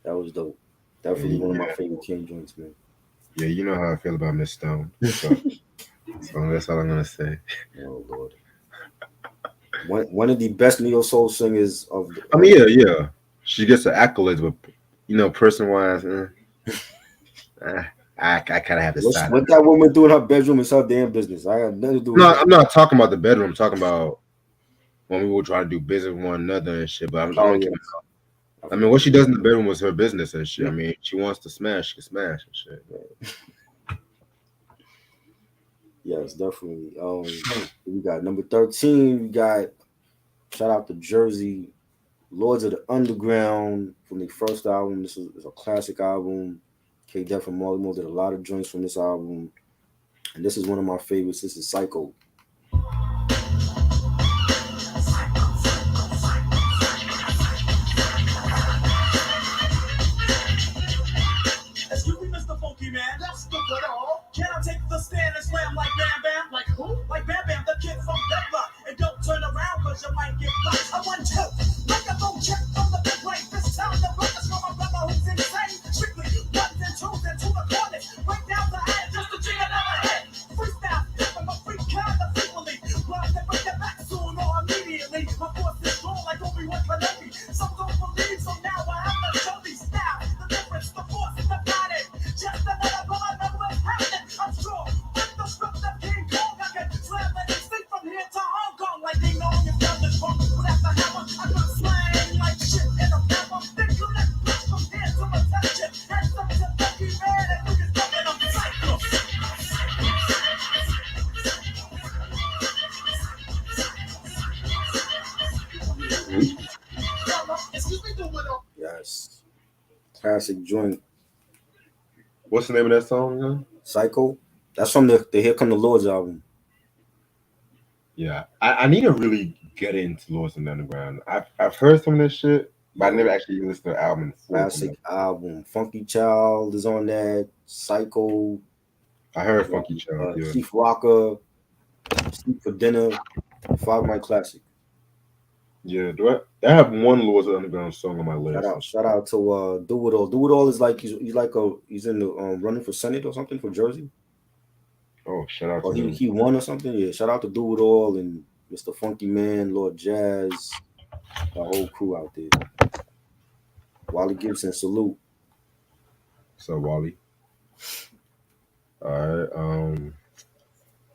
That was dope. Definitely one of my Yeah, favorite King joints, man. yeah. You know how I feel about Miss Stone. So that's all I'm gonna say. Oh Lord. One of the best neo soul singers I mean, yeah, yeah. She gets the accolades, but person wise, I kind of have to side. what that woman do in her bedroom is her damn business. I got nothing to do with No, that. I'm not talking about the bedroom. I'm talking about when we will try to do business with one another and shit. But I'm Oh gonna yeah, keep. I I mean, forgot. what she does in the bedroom was her business and shit. I mean, she wants to smash, she can smash and shit. Yes, definitely. We got number 13. We got shout out to Jersey Lords of the Underground from the first album. This is a classic album. K Def and Marley Marl did a lot of joints from this album, and this is one of my favorites. This is Psycho. Excuse me, Mr. Funky Man. That's the good all. Can I take the stand and slam like Bam Bam? Like who? Like Bam Bam, the kid from Denver. And don't turn around, cause you might get blocked. I want two. Microphone check from the big way. This time the records from my brother who's insane. Strictly ones and twos and to the corners. Break down the ad just to jig another head. Freestyle, from a freak kind of frequently. Rhymes that break your back soon or immediately. My force is strong like Obi-Wan Kenobi. Some don't believe, so now I have to show these now. The difference, the force, the pattern. Just another one I know what's happening. I'm sure with the script of King Kong, I can slam it and sleep from here to Hong Kong. Like Ding Dong is done this wrong. Without the hammer, I got slang like shit in a hammer. Then collect blocks from here to attention. And some to funky man and we just fucking I'm psycho. Excuse me, do it all. Yes, classic joint. What's the name of that song? Again? Psycho. That's from the Here Come the Lords album. Yeah, I need to really get into Lords of the Underground. I've heard some of this shit, but I never actually listened to the album in full. Classic album. Funky Child is on that. Psycho. I heard Funky Child. Yeah. Chief Rocker. Sleep for Dinner. Five Night Classic. Yeah, I have one Lords of the Underground song on my list. Shout out to Do It All. Do It All is like he's in the running for Senate or something for Jersey. Oh, shout out Or to him. he won or something. Yeah, shout out to Do It All and Mr. Funky Man, Lord Jazz, the whole crew out there. Wally Gibson, salute. So Wally. All right. I'm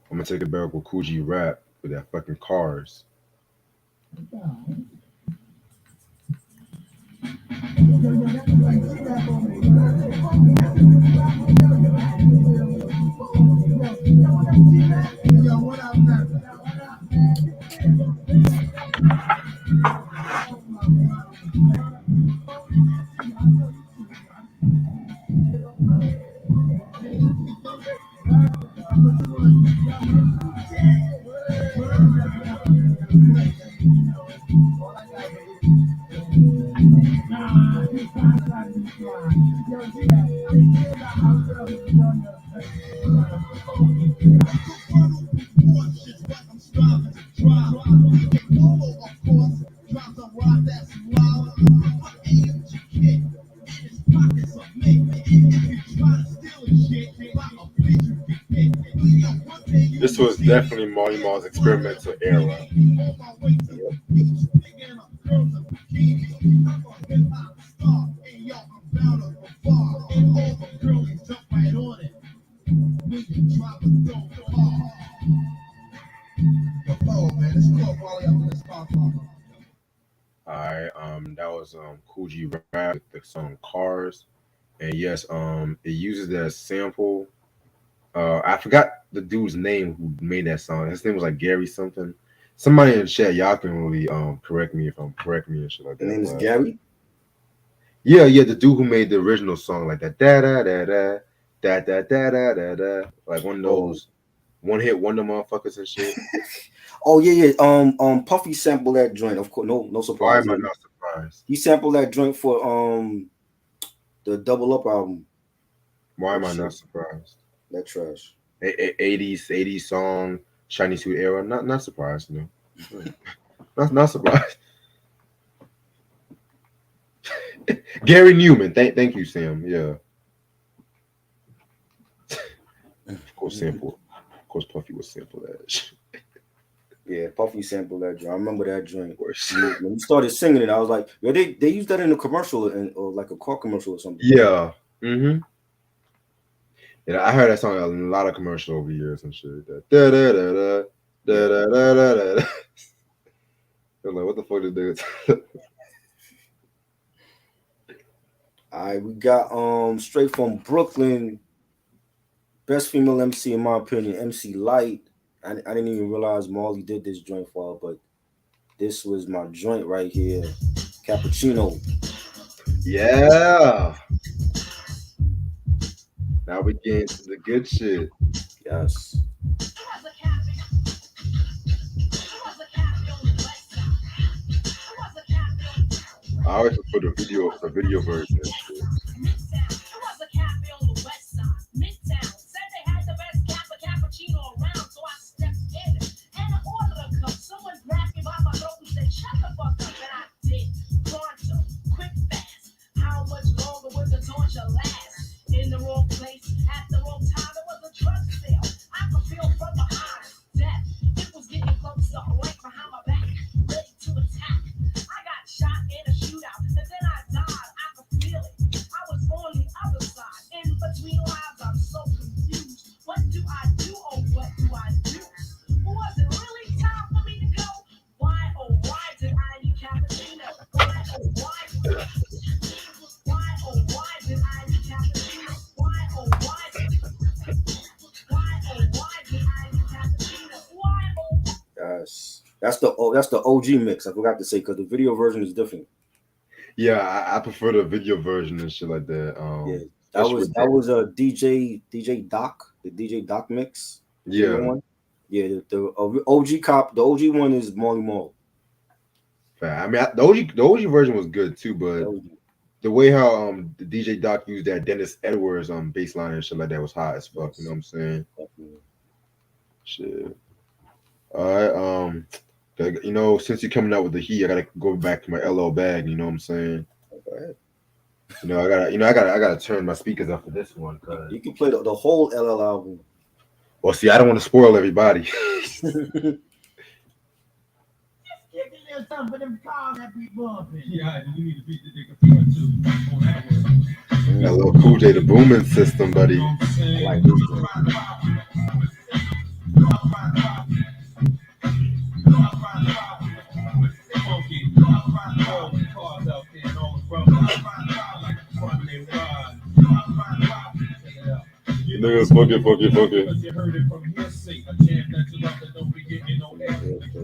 gonna take it back with Coogee Rap with that fucking Cars. This was definitely Marley Marl's experimental era. Yep. Alright, that was Cool G Rap with the song Cars. And yes, it uses that sample. I forgot the dude's name who made that song. His name was like Gary something. Somebody in the chat, y'all can really correct me if I'm correct me and shit like His that. name is But Gary. yeah, the dude who made the original song, like that da da da da like one of Oh, those one hit wonder motherfuckers and shit. oh yeah, yeah. Puffy sampled that joint. Of course, no Why surprise. am I Yeah, not surprised? he sampled that joint for the Double Up album. Why Oh am I shit, not surprised? that trash. 80s song, Chinese Suit era. Not surprised, no. Not surprised. Gary Newman. Thank you, Sam. Yeah, of course sample. Of course Puffy was sample that. Yeah, Puffy sampled that joint. I remember that Of joint. course. When he started singing it, I was like, yo, they used that in a commercial or like a car commercial or something. Yeah. Mm-hmm. Yeah, I heard that song in a lot of commercials over the years and shit. That da da da da da Yeah. da da da da. Da. I'm like, what the fuck is this? All right, we got straight from Brooklyn, best female MC in my opinion, MC Light. I didn't even realize Marley did this joint for her, but this was my joint right here, Cappuccino. Yeah. Now we get into the good shit. Yes. I always look for the video version and shit. Yes. That's the OG mix. I forgot to say because the video version is different. Yeah, I prefer the video version and shit like that. Yeah. Especially with That that. was a DJ Doc, the DJ Doc mix. The video Yeah, one. Yeah, the OG cop, the OG one is Marley Marl. I mean, the OG version was good too, The but OG. the way how the DJ Doc used that Dennis Edwards bass line and shit like that was hot as fuck. You know Yes, what I'm saying? definitely. Shit. All right. Since you're coming out with the heat, I gotta go back to my LL bag. You know what I'm saying? Go ahead. I gotta turn my speakers up for this one, cause You can play the whole LL album. well, see, I don't want to spoil everybody. Give me a little something for them cars that be bumping. Yeah, you need to beat the nigga front too on that one. That little Cool J, the booming system, buddy. I like this joint. Niggas fuck it. You heard it from hearsay, a jam that you love that don't be getting no air.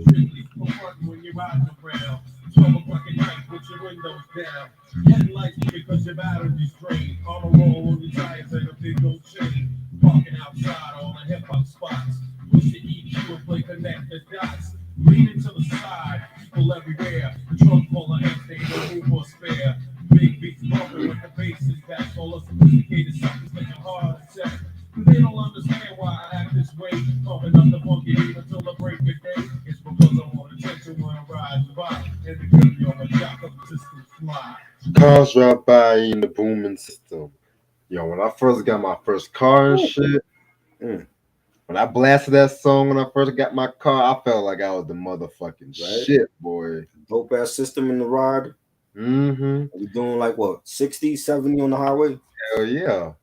Strictly for fun when you're riding around. 12 o'clock at night with your windows down. Headlights because your battery's drained. On a roll on your tires and a big old chain. Parking outside all the hip hop spots. Push the EQ and play connect the dots. Leaning to the side, people everywhere. The trunk full of empty, no room for spare. Big beats bumping with the bass is back. All the sophisticated suckers make it hard to check. They don't understand why I act this way. Pumping up the funky beat until the break of day. It's because I want attention when I'm riding by. And the baby on my jock up system fly. Cars drive by in the booming system. Yo, when I first got my first car and shit, Mm. When I blasted that song when I first got my car, I felt like I was the motherfucking Right? shit, boy. Dope ass system in the ride. Mm-hmm. We doing like what, 60, 70 on the highway? Hell yeah.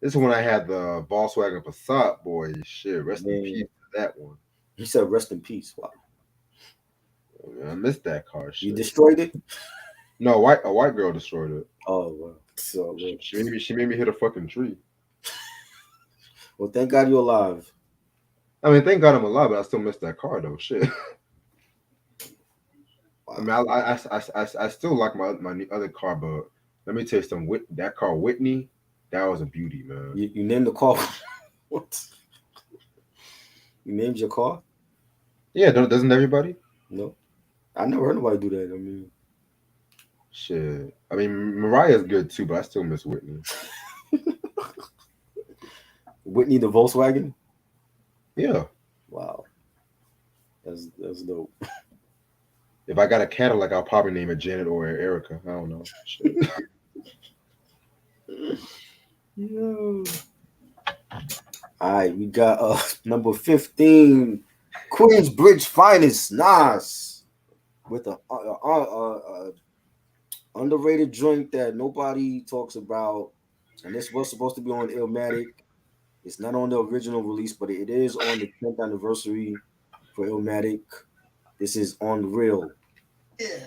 This is when I had the Volkswagen Passat, boy. Shit, rest in Man, peace to that one. he said rest in peace. Wow. I missed that car You shit. destroyed it? No, a white girl destroyed it. Oh wow. So She made me hit a fucking tree. well, thank God you're alive. I mean, thank God I'm alive, but I still missed that car though. Shit. I Wow. mean, I still like my other car, but let me tell you something. That car Whitney, that was a beauty, man. You named the car. What? You named your car? Yeah, doesn't everybody? No. I never heard nobody do that. I mean, Shit. I mean, Mariah's good too, but I still miss Whitney. Whitney the Volkswagen? Yeah. Wow. That's dope. If I got a Cadillac, I'll probably name it Janet or Erica. I don't know. Shit. Yo. All right, we got number 15, Queensbridge finest Nas with a underrated joint that nobody talks about, and this was supposed to be on Illmatic. It's not on the original release, but it is on the 10th anniversary for Illmatic. This is On the Real. Yeah,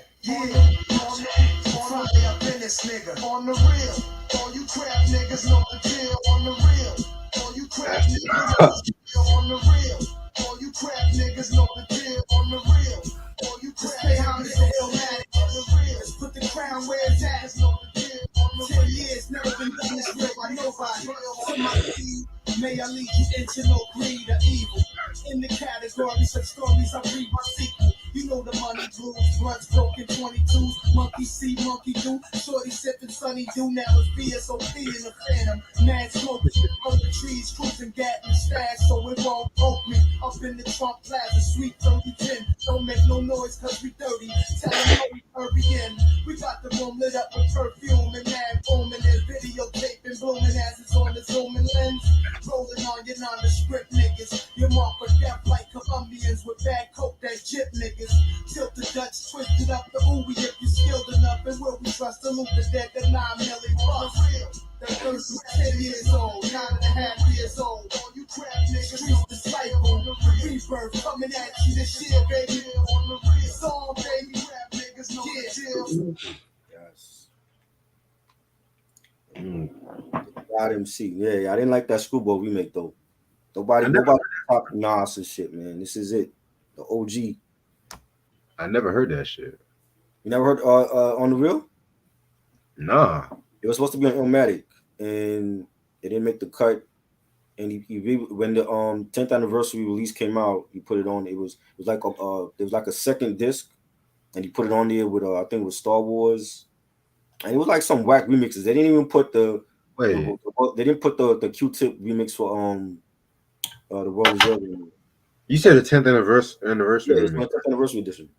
Friday up in this nigga. On the real. All you crap niggas know the deal. On the real. All you crap niggas know the deal. On the real. All you crap niggas know the deal. On the real. All you crap pay homage to Illmatic. On the real. Let's put the crown where it's at. Know the deal. On the 10 years, never been done this real by nobody. To my seed, may I lead you into no greed or evil. In the category, such stories, I read my sequel. You know the money blues, blunts broken 22s, monkey see, monkey do, shorty sipping sunny do, now it's VSOP in the phantom, mad smoke, under trees, cruising, gatting stash, so it won't poke me, up in the Trump Plaza, sweet 3010, don't make no noise cause we 30, tell them hurry in, we got the room lit up with perfume and mad boom, and there's videotaping, blooming as it's on the zooming lens, rolling on your nondescript niggas, you're marked for death like Colombians with bad coke that jip niggas. Tilt the Dutch, twisted up the ooey if you skilled enough. And will we trust the loop the deck of 9 million bucks? That first was 10 years old, 9.5 years old. All you crap niggas, street disciple. Rebirth coming at you this year, baby. On the real song, baby. Rap niggas know the deal. Yes. Mm. God MC. Yeah, I didn't like that Screwball remake though. I never, Nobody top Nas and shit, man. This is it. The OG. I never heard that shit. You never heard On the Real? Nah. It was supposed to be on Illmatic, and it didn't make the cut. And when the 10th anniversary release came out, he put it on. It was like there was like a second disc, and he put it on there with I think it was Star Wars, and it was like some whack remixes. They didn't even put Wait. they didn't put the Q-Tip remix for the World Reserve. You said the 10th anniversary Yeah, it's my remix. 10th anniversary edition.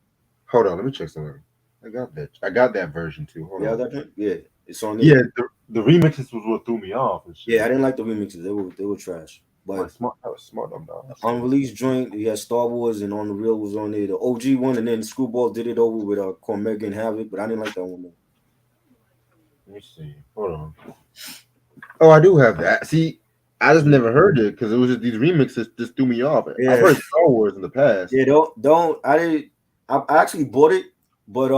Hold on, let me check something. I got that. I got that version too. Hold Yeah, on. yeah, it's on there. Yeah, the remixes was what threw me off. And shit. Yeah, I didn't like the remixes. They were trash. But I was smart on that. unreleased joint, he had Star Wars and On the Real was on there. The OG one, and then Screwball did it over with Cormega and Havoc, but I didn't like that one though. Let me see. Hold on. Oh, I do have that. See, I just never heard it because it was just these remixes just threw me off. Yeah. I've heard Star Wars in the past. Yeah, don't. I didn't. I actually bought it, but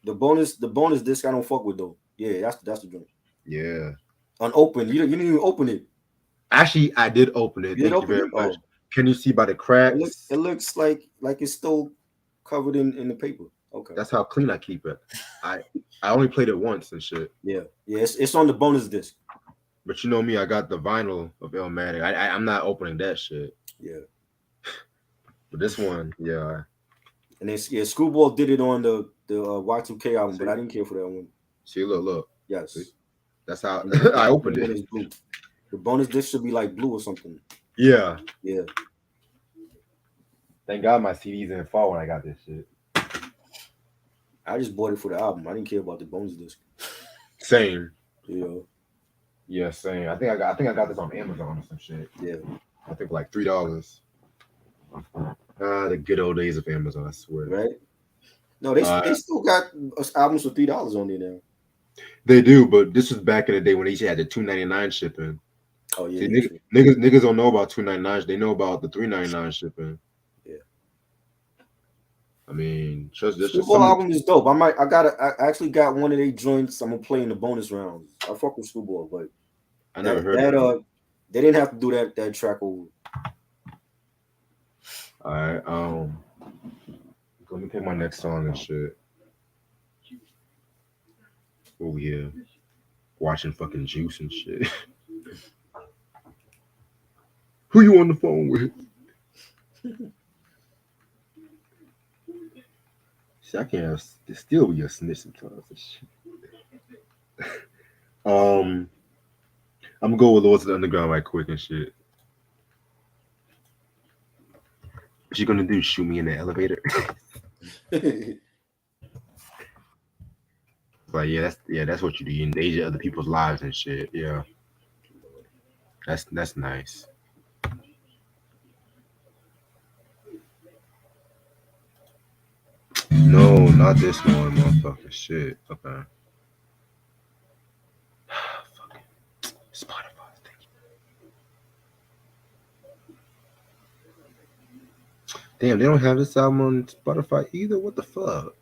the bonus disc I don't fuck with though. Yeah, that's the joint. Yeah. Unopened. You didn't even open it. Actually, I did open it. You did Thank you open very it? much. Oh. Can you see by the cracks? It looks like it's still covered in the paper. Okay. That's how clean I keep it. I only played it once and shit. Yeah. It's on the bonus disc. But you know me, I got the vinyl of Illmatic. I'm not opening that shit. Yeah. But this one, yeah. And then Screwball did it on the Y2K album, but I didn't care for that one. See, look. Yes. See? That's how I opened it. Is blue. The bonus disc should be like blue or something. Yeah. Yeah. Thank God my CDs didn't fall when I got this shit. I just bought it for the album. I didn't care about the bonus disc. Same. You know. Yeah, same. I think I got this on Amazon or some shit. Yeah. I think like $3. The good old days of Amazon, I swear. right? No, they Uh, they still got albums for $3 on there now. they do, but this was back in the day when they had the $2.99 shipping. Oh yeah, See, yeah, true. niggas don't know about $2.99. They know about the $3.99 shipping. Yeah. I mean, just Screwball some. album is dope. I actually got one of their joints. I'm gonna play in the bonus rounds. I fuck with Screwball, but I never that heard of that it. they didn't have to do that track over. All right, let me pick my next song and shit. Oh yeah, watching fucking Juice and shit. Who you on the phone with? See, I can't still be a snitch sometimes and shit. Um, I'm gonna go with Lords of the Underground right quick and shit. What you gonna do? Shoot me in the elevator? Like that's what you do. You endanger other people's lives and shit. Yeah, that's nice. No, not this one, motherfucker. Shit. Okay. Spotify. Thank you. Damn, they don't have this album on Spotify either. What the fuck?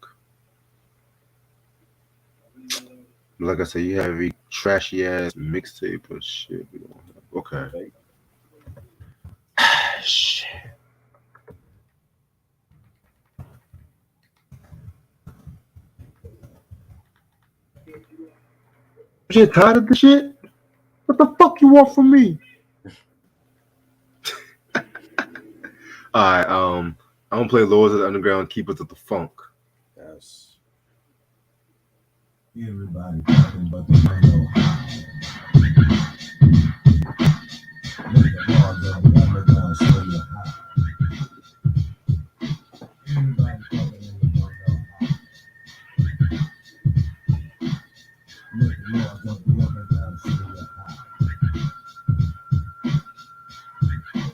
Like I said, you have a trashy ass mixtape or shit. We don't have. Okay. Right. Shit. Shit, tired of the shit? What the fuck you want from me? Alright, I'm gonna play Lords of the Underground, Keepers of the Funk. Yes. Everybody talking, but they don't know how. Make the laws of the underground show you how. Everybody talking, and they don't know how. Make the laws of the underground show you how.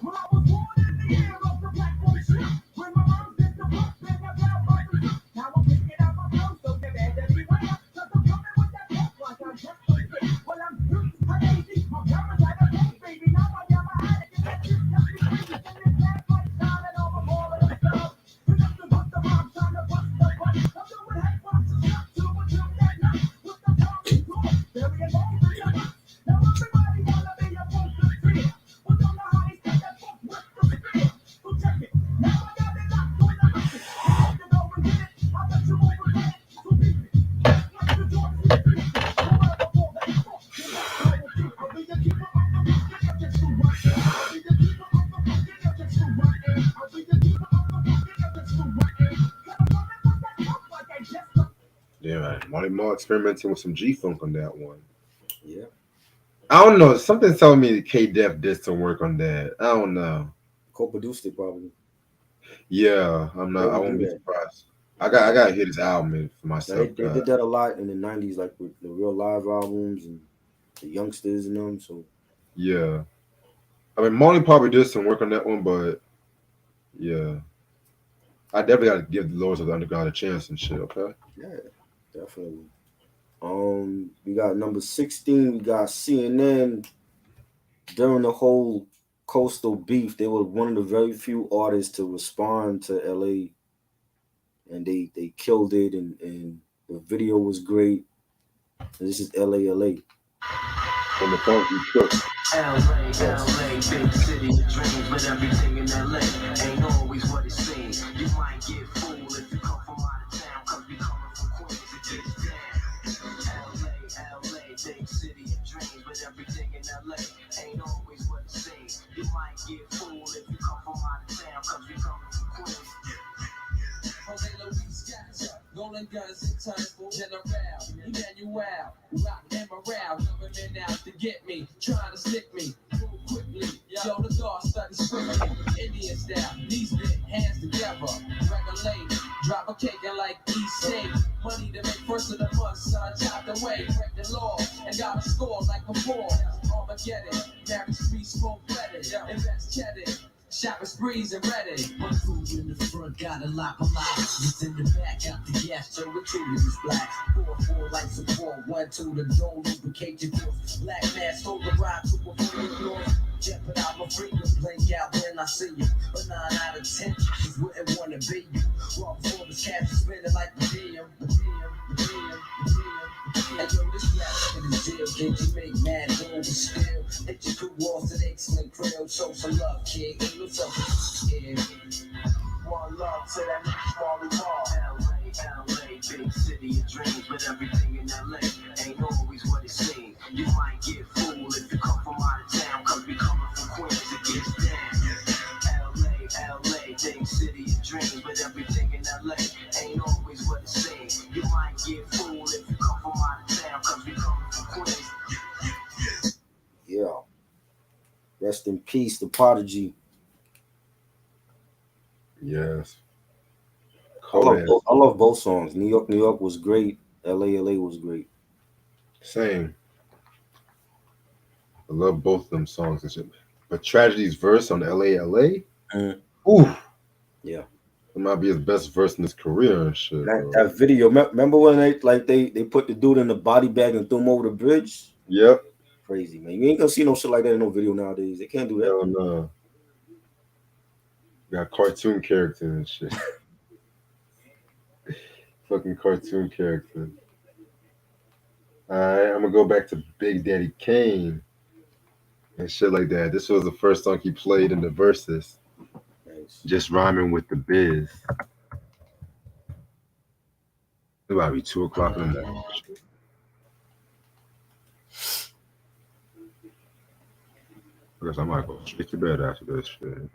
Well, I was born in the year of the Black Boy shit. When my mom did the book, then I got my foot. Now I'm picking out my phone, so you better beware. Cause I'm coming with that book like I'm just a kid. Well, I'm good, I'm easy, my parents had a book, baby. Now I got my addict, and that's just me crazy. In this bad fight, styling over all of them stuff. And up to bust the rhyme, trying to bust the butt. I'm doing head box and stuff to until that night. With the Tommy Door, very involved in the box. Now everybody wanna be a book to see. Well, don't know how they set that book with the spear. So check it. Now I got it locked on the bucket. You have to go and get it. I bet you won't regret it. So beat it. Like the door to the beat. Forever for that book. You got to keep. I'll be the keeper of the book. And I'll get you right in. I'll be the keeper of the book. And I'll get you right in. I'll be the keeper of the book. And I'll get you right in. Cause I'm coming with that book like I just a Yeah, man. Marley Marl experimenting with some G Funk on that one. Yeah. I don't know. Something's telling me K Def did some work on that. I don't know. Co-produced it probably. Yeah, I'm They not. I would do won't be that. surprised. I gotta hear this album for Now, they, myself. they did that a lot in the '90s, like with the real live albums and the youngsters and them. So Yeah. I mean, Marley probably did some work on that one, but yeah, I definitely got to give the Lords of the Underground a chance and shit. Okay. yeah, definitely. We got number 16. We got CNN. During the whole coastal beef, they were one of the very few artists to respond to LA, and they killed it, and the video was great. And this is LA. On the phone, you shook. LA, big city of dreams, but everything in LA ain't always what it seems. You might get fooled if you come from out of town, cause we coming from Queens, it gets down. LA, big city of dreams, but everything in LA ain't always what it seems. You might get fooled if you come from out of town, cause we coming from Queens. Jose Luis gotcha, golden guns and tons for General Emmanuel, rock and morale, government out to get me, trying to stick me, move quickly, yo, the thought study strictly, Indian style, knees bent, hands together, regulate, drop a cake and like East State, money to make first of the month, son, chopped away, break the law, and got a score like a ball, Armageddon, marriage street smoke better, invest check freezing ready. My crew in the front got a lot of lights. Just in the back, out the gas, turn the two is black. 4-4 like support, 1-2 the dome, lubricate your force. Black mask, hold the ride to a full floor. Jumping out my freedom, blink out when I see you. But 9 out of 10 just wouldn't wanna be you. Walk for the cash, spinning like the DM. And yo, this rap for the deal, can't you make mad over still? Hit your crew off to the excellent crew, show some love, kid. Give yourself a yeah. One love to that Marley Marl. LA, big city of dreams, but everything in LA ain't always what it seems. You might get fooled if you come from out of town, cause we coming from Queens, it gets down. LA, big city of dreams, but everything in LA ain't always what it seems. You might get fooled if you come from out of town, cause we coming from Queens. Yeah. Rest in peace, the prodigy. Yes. I love both songs. New York was great. LA was great. Same. I love both of them songs and shit. But Tragedy's verse on LA, ooh. Yeah. It might be his best verse in his career and shit. That video, remember when they put the dude in the body bag and threw him over the bridge? Yep. Crazy, man. You ain't gonna see no shit like that in no video nowadays. They can't do that. Hell no. Got cartoon characters and shit. Fucking cartoon characters. Alright, I'm gonna go back to Big Daddy Kane and shit like that. This was the first song he played in the verses. Nice. Just rhyming with the biz. It might be 2 o'clock in the morning. I guess I might go straight to bed after this shit.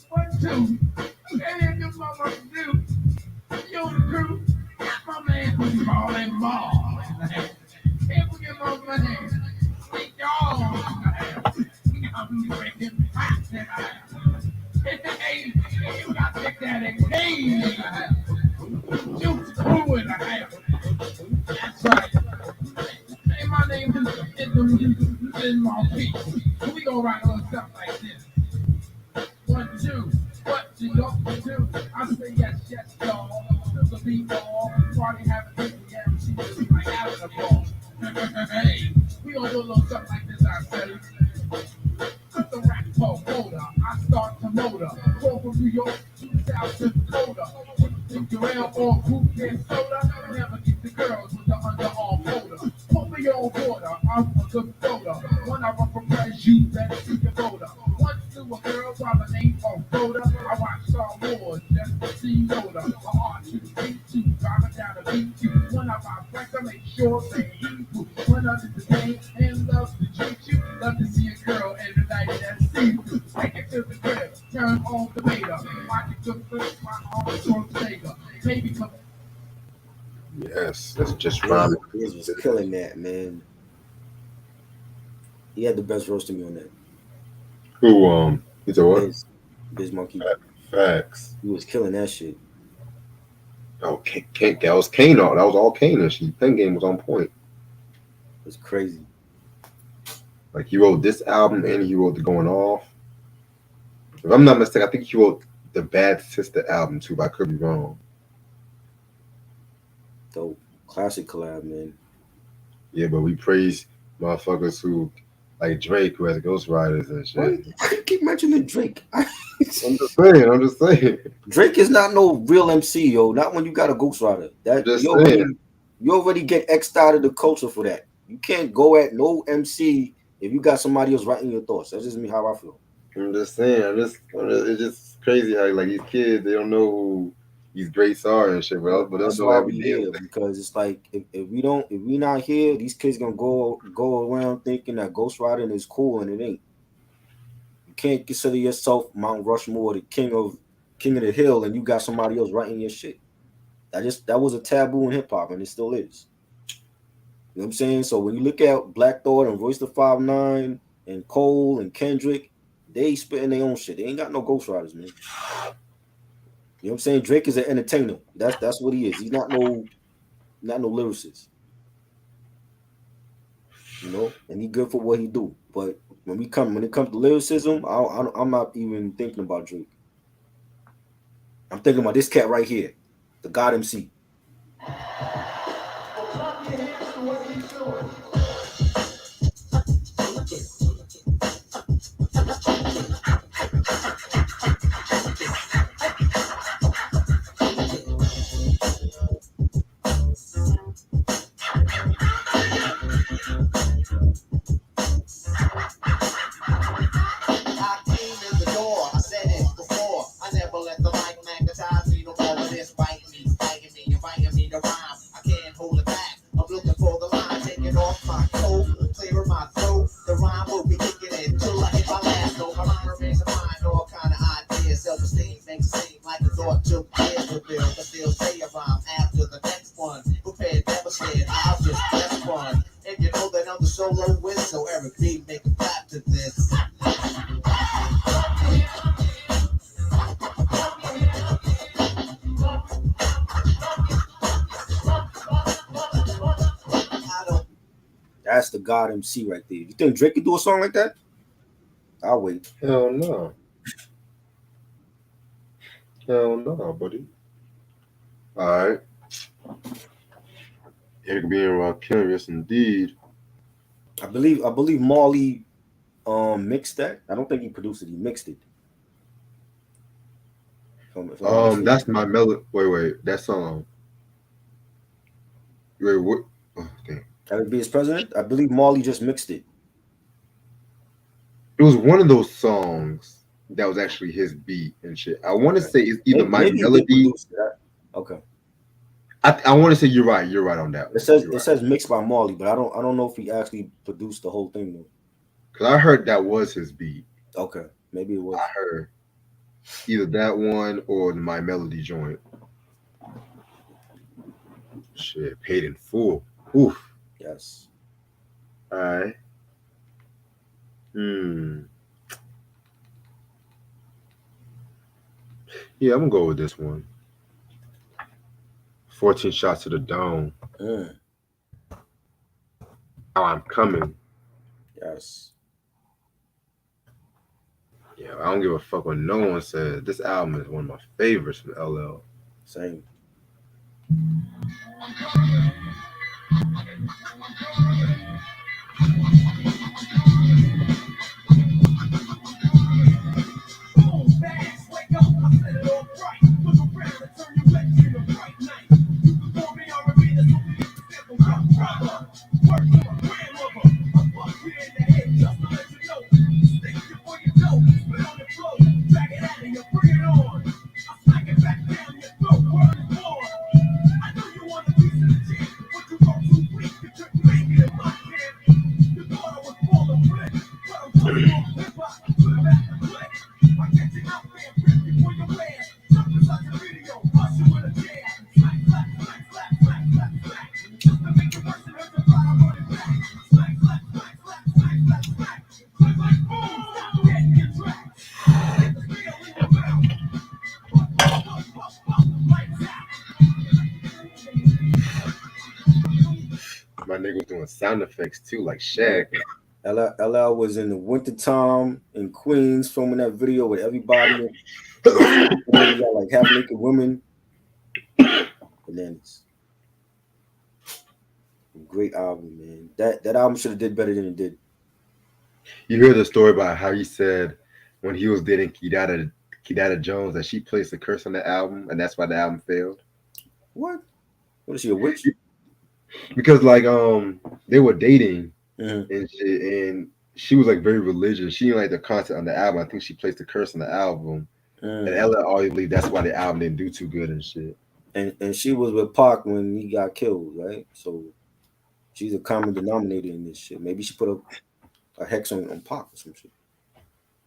One, two. And your mama do. Yo, the crew. My man was Marley Marl. Can't forget my man. Sweet dog. I'm drinking hot. Hey, you got Big Daddy Kane. Juice crew in the house. That's right. Hey, my name is Marley. We gonna write a little stuff like this. 1, 2, what you gonna do? I say yes, y'all. Still the beat ball. Party having a yeah, she just like having a ball. Hey, we gonna do a little something like this, I say. Put the rap called motor. I start to motor. Go from New York to South Dakota. Think your rail or group and soda. Never get the girls with the underarm folder. Pull me on water. I'm a good soda. When I run from press, you better see your voter. Once to a girl by the name of Rhoda. I watch Star Wars just to see Yoda. My heart shoots beat you, driving down the beat you. When I buy break, I make sure they eat you. When I did the game and love to treat you, love to see a girl every night that see you. Take it to the crib, turn on the meter. Watch it good flip, my arms on Sega. Baby, come. Yes, that's just Biz rhyming. was killing that, man. He had the best roast to me on that. Who he's a what? Biz Monkey. Facts. He was killing that shit. Oh, Kane, that was Kane. That was all Kane and shit. Pen game was on point. It was crazy. Like he wrote this album and he wrote the Going Off. If I'm not mistaken, I think he wrote the Bad Sister album too, but I could be wrong. Dope. Classic collab, man. Yeah, but we praise motherfuckers who like Drake, who has ghostwriters and shit. Why do you keep mentioning Drake? I'm just saying. Drake is not no real MC, yo. Not when you got a ghostwriter. That you already get X'd out of the culture for that. You can't go at no MC if you got somebody else writing your thoughts. That's just me how I feel. I'm just saying. It's just crazy how like these kids, they don't know who these greats are and shit. But that's why we here, because it's like if we not here, these kids gonna go around thinking that ghostwriting is cool and it ain't. You can't consider yourself Mount Rushmore, the king of the hill, and you got somebody else writing your shit. That was a taboo in hip hop, and it still is. You know what I'm saying? So when you look at Black Thought and Royce the 5'9" and Cole and Kendrick, they spitting their own shit. They ain't got no ghostwriters, man. You know what I'm saying? Drake is an entertainer. That's what he is. He's not no lyricist. You know, and he good for what he do. But when it comes to lyricism, I'm not even thinking about Drake. I'm thinking about this cat right here, the God MC. I came in the door, I said it before. I never let the mic magnetize me no more of this. Biting me, inviting me to rhyme. I can't hold it back. I'm looking for the line, taking off my coat, clearing my throat. The rhyme will be kicking in till I hit my last note. My rhyme remains a mind, all kind of ideas. Self-esteem makes it seem like the thought took years to build, but still say a rhyme after the next one. Prepared, never scared, I'll just have fun. And you know that I'm the solo win, so Eric B, make a clap to this. I don't. That's the God MC right there. You think Drake could do a song like that? I'll wait. Hell no. Hell no, buddy. All right. Eric B. and Rakim, yes indeed. I believe Marley mixed that. I don't think he produced it. He mixed it. If I'm not mistaken. That's my melody. Wait. That song. Wait, what? Oh, damn. That would be his president. I believe Marley just mixed it. It was one of those songs that was actually his beat and shit. I want to Okay. say it's either my Maybe he did melody. produce that. Okay. I want to say you're right. You're right on that It one. says You're it right. says mixed by Marley, but I don't know if he actually produced the whole thing though. Because I heard that was his beat. Okay. Maybe it was. I heard either that one or the My Melody joint. Shit, paid in full. Oof. Yes. All right. Hmm. Yeah, I'm gonna go with this one. 14 shots to the dome. Mm, How I'm coming. yes. Yeah, I don't give a fuck what no one says. This album is one of my favorites from LL. Same. My nigga was doing sound effects too, like Shaq. LL was in the wintertime in Queens filming that video with everybody and then he got like half naked women. And then it's a great album, man. That album should have did better than it did. You hear the story about how he said when he was dating Kidada Jones that she placed a curse on the album and that's why the album failed. What? What is she, a witch? Because like they were dating Mm-hmm. and shit, and she was like very religious. She didn't like the content on the album. I think she placed a curse on the album. And Ella always believed that's why the album didn't do too good and shit. And she was with Pac when he got killed, right? So she's a common denominator in this shit. Maybe she put a hex on Pac or some shit.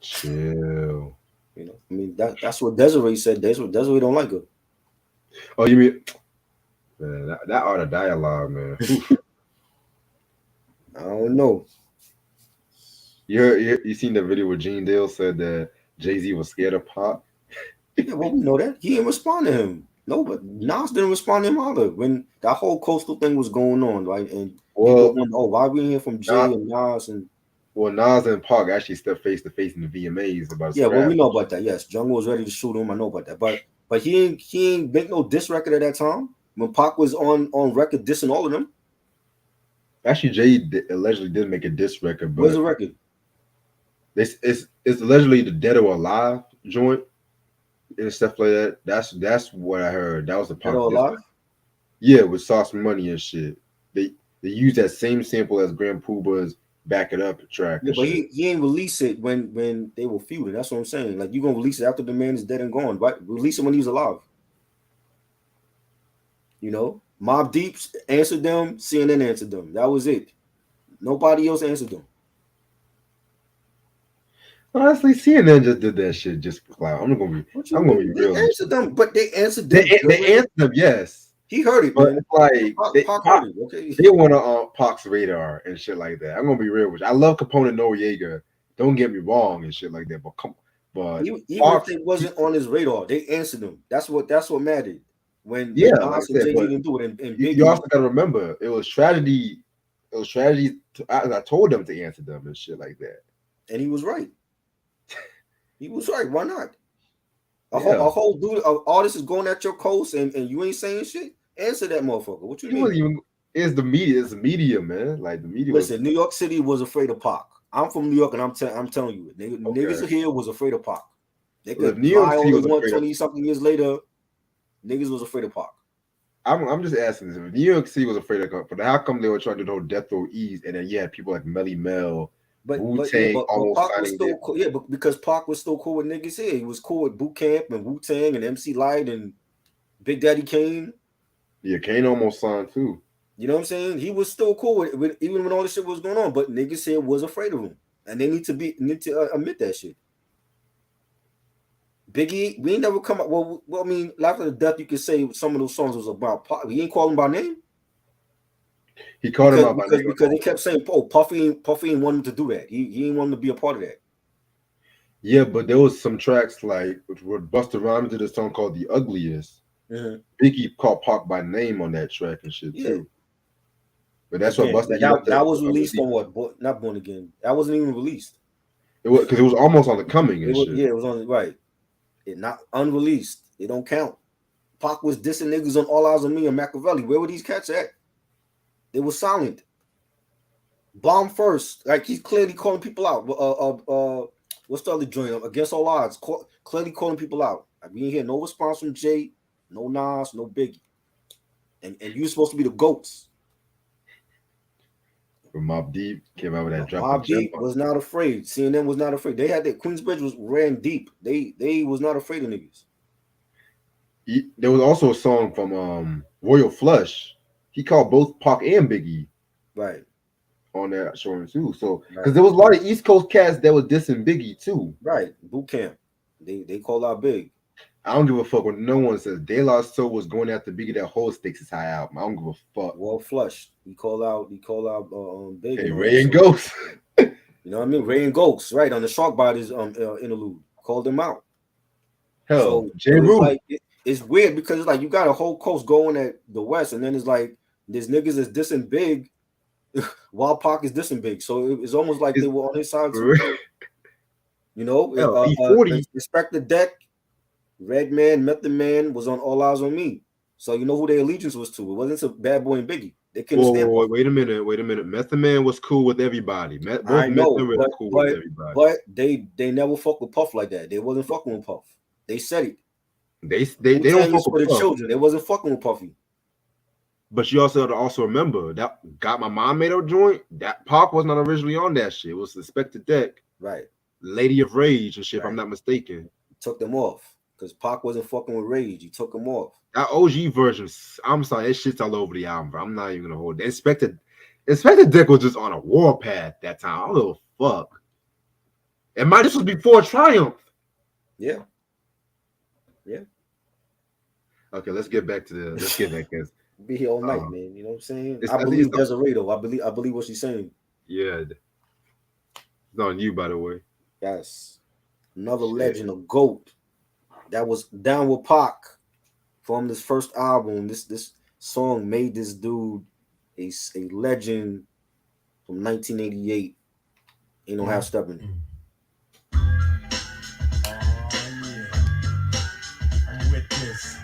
Chill. You know, I mean that's what Desiree said. Desiree don't like her. Oh, you mean man, that art of dialogue, man. I don't know. You seen the video where Gene Dale said that Jay-Z was scared of Pac? Yeah, well, we know that. He didn't respond to him. No, but Nas didn't respond to him either. When that whole coastal thing was going on, right? And people Well, wonder, oh, why we hear from Jay not and Nas and well, Nas and Pac actually stepped face to face in the VMAs about a yeah, well, we scrap. know about that. Yes, Jungle was ready to shoot him. I know about that. But he ain't make no diss record at that time when Pac was on record dissing all of them. Actually, allegedly did make a diss record, Where's but the record? it's allegedly the Dead or Alive joint and stuff like that. That's what I heard. That was the Dead Pac or diss. Alive? Yeah, with Sauce Money and shit. They use that same sample as Grand Puba's Back It Up track Yeah, and but shit. he ain't release it when they were feuding. That's what I'm saying. Like you gonna release it after the man is dead and gone, right? Release it when he was alive. You know, Mob Deep answered them, CNN answered them. That was it. Nobody else answered them. Honestly, CNN just did that shit just for clout. What you I'm gonna be mean? They real and answered shit. them, but they answered them They good. answered them, yes, He heard it, but man. it's like Pac heard it. Okay. they want to Pac's radar and shit like that. I'm gonna be real with you. I love Capone Noriega. Don't get me wrong and shit like that. But Even if Pac's, they wasn't on his radar, they answered them. That's what mattered. yeah, When like Nas I and said. Jay Z But didn't do it, and you Biggie, also gotta remember, it was tragedy. It was tragedy. I told them to answer them and shit like that. and he was right. He was right. Why not? Yeah, A whole dude, a artist is going at your coast, and you ain't saying shit. Answer that motherfucker. What you he wasn't mean? even. It's the media. It's the media, man. Like the media was Listen, New York City was afraid of Pac. I'm from New York, and I'm telling you, okay. niggas here was afraid of Pac. They Well, if could New York lie City all they was want. afraid of, 20 something years later, niggas was afraid of Pac. I'm just asking this: if New York City was afraid of, but how come they were trying to do the whole Death Row East, and then you had people like Melly Mel, Wu But yeah, Tang but almost Pac was signing their. still cool. Yeah, but because Pac was still cool with niggas here. He was cool with Boot Camp and Wu Tang and MC Light and Big Daddy Kane. Yeah, Kane almost signed too. You know what I'm saying? He was still cool with even when all this shit was going on. But niggas here was afraid of him, and they need to admit that shit. Biggie, we ain't never come up. I mean, after the death, you could say some of those songs was about Pac. We ain't call him by name He called him out by name. because they kept saying, "Oh, Puffy ain't want him to do that. He ain't want him to be a part of that." Yeah, but there was some tracks like where Busta Rhymes did a song called "The Ugliest." Mhm. Biggie called Pac by name on that track and shit Yeah. too. But that's what Again, Busta he left that that was released unreleased. on what? Not Born Again. That wasn't even released. It was because it was almost on the coming It and was shit. yeah, it was on right. It not unreleased. It don't count. Pac was dissing niggas on All Eyes on Me and Machiavelli. Where were these cats at? They were silent. Bomb first. Like he's clearly calling people out. What's the other joint? Against All Odds. Clearly calling people out. Like, we ain't hear no response from Jay, no Nas, no Biggie. And you supposed to be the goats. But Mobb Deep came out with that drop the Mob gem. Deep was not afraid. CNN was not afraid. They had that Queensbridge was ran deep. They was not afraid of niggas. There was also a song from Royal Flush. He called both Pac and Biggie Right, on that showing too. So because right, there was a lot of East Coast cats that was dissing Biggie too. right. Boot camp. They call out big. I don't give a fuck when no one says De La Soul was going after Biggie that whole Stakes is High album. I don't give a fuck. Well flushed. He called out big. Hey, And Ray and so, Ghost. you know what I mean? Ray and Ghosts, right, on the Shark Bodies interlude. Called them out. Hell, So J. it's Rule. like it's weird because it's like you got a whole coast going at the west, and then it's like there's niggas that's dissing big while Pac is dissing big. So it's almost like they were on his side too. You know, Hell, E40. Respect the Deck, Redman, Method Man was on All Eyes on Me. So you know who their allegiance was to. It wasn't to Bad Boy and Biggie. They couldn't stand Puff. Wait a minute. Wait a minute. Method Man was cool with everybody. Both I Method know, Man were cool with everybody. but they never fuck with Puff like that. They wasn't fucking with Puff. They said it. They don't Wu-Tang fuck is for with the Puff. children. They wasn't fucking with Puffy. But you also have to also remember that Got My Mom Made Up joint. That Pac was not originally on that shit. It was Suspected Deck, Right. Lady of Rage and shit. If I'm Right. not mistaken. Took them off because Pac wasn't fucking with Rage. He took them off. That OG version, I'm sorry, it shit's all over the album, bro. I'm not even gonna hold it. Inspected Deck was just on a warpath that time. I don't know fuck. It might just was before Triumph. Yeah. Okay, let's get back to this. Be here all night, man. You know what I'm saying? I I think believe it's Desiree though. I believe what she's saying. yeah. on you, by the way. Yes, another Shit. legend, a goat that was down with Pac from this first album. This song made this dude a legend from 1988. Ain't no half stepping it. Yeah, I'm with this.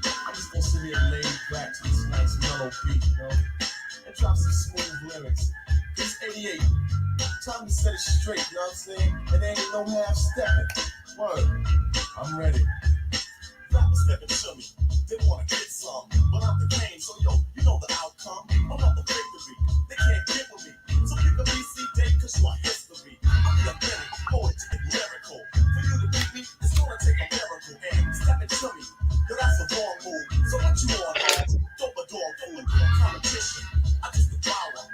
I'm just gonna sit here laid back to this nice mellow beat, and drop some smooth lyrics. It's 88. Time to set it straight, you know what I'm saying? And there ain't no half stepping. Word. I'm ready. Rappers stepping to me. They wanna get some, but I'm the game, so yo, you know the outcome. I'm not the victory. They can't get with me. So pick a BC date, cause you are history. I'm the authentic, poetic, lyrical. For you to beat me, it's gonna take a miracle. And stepping to me, yo, that's a wrong move. So what you want, man? Dope a dog, don't competition. I just devour.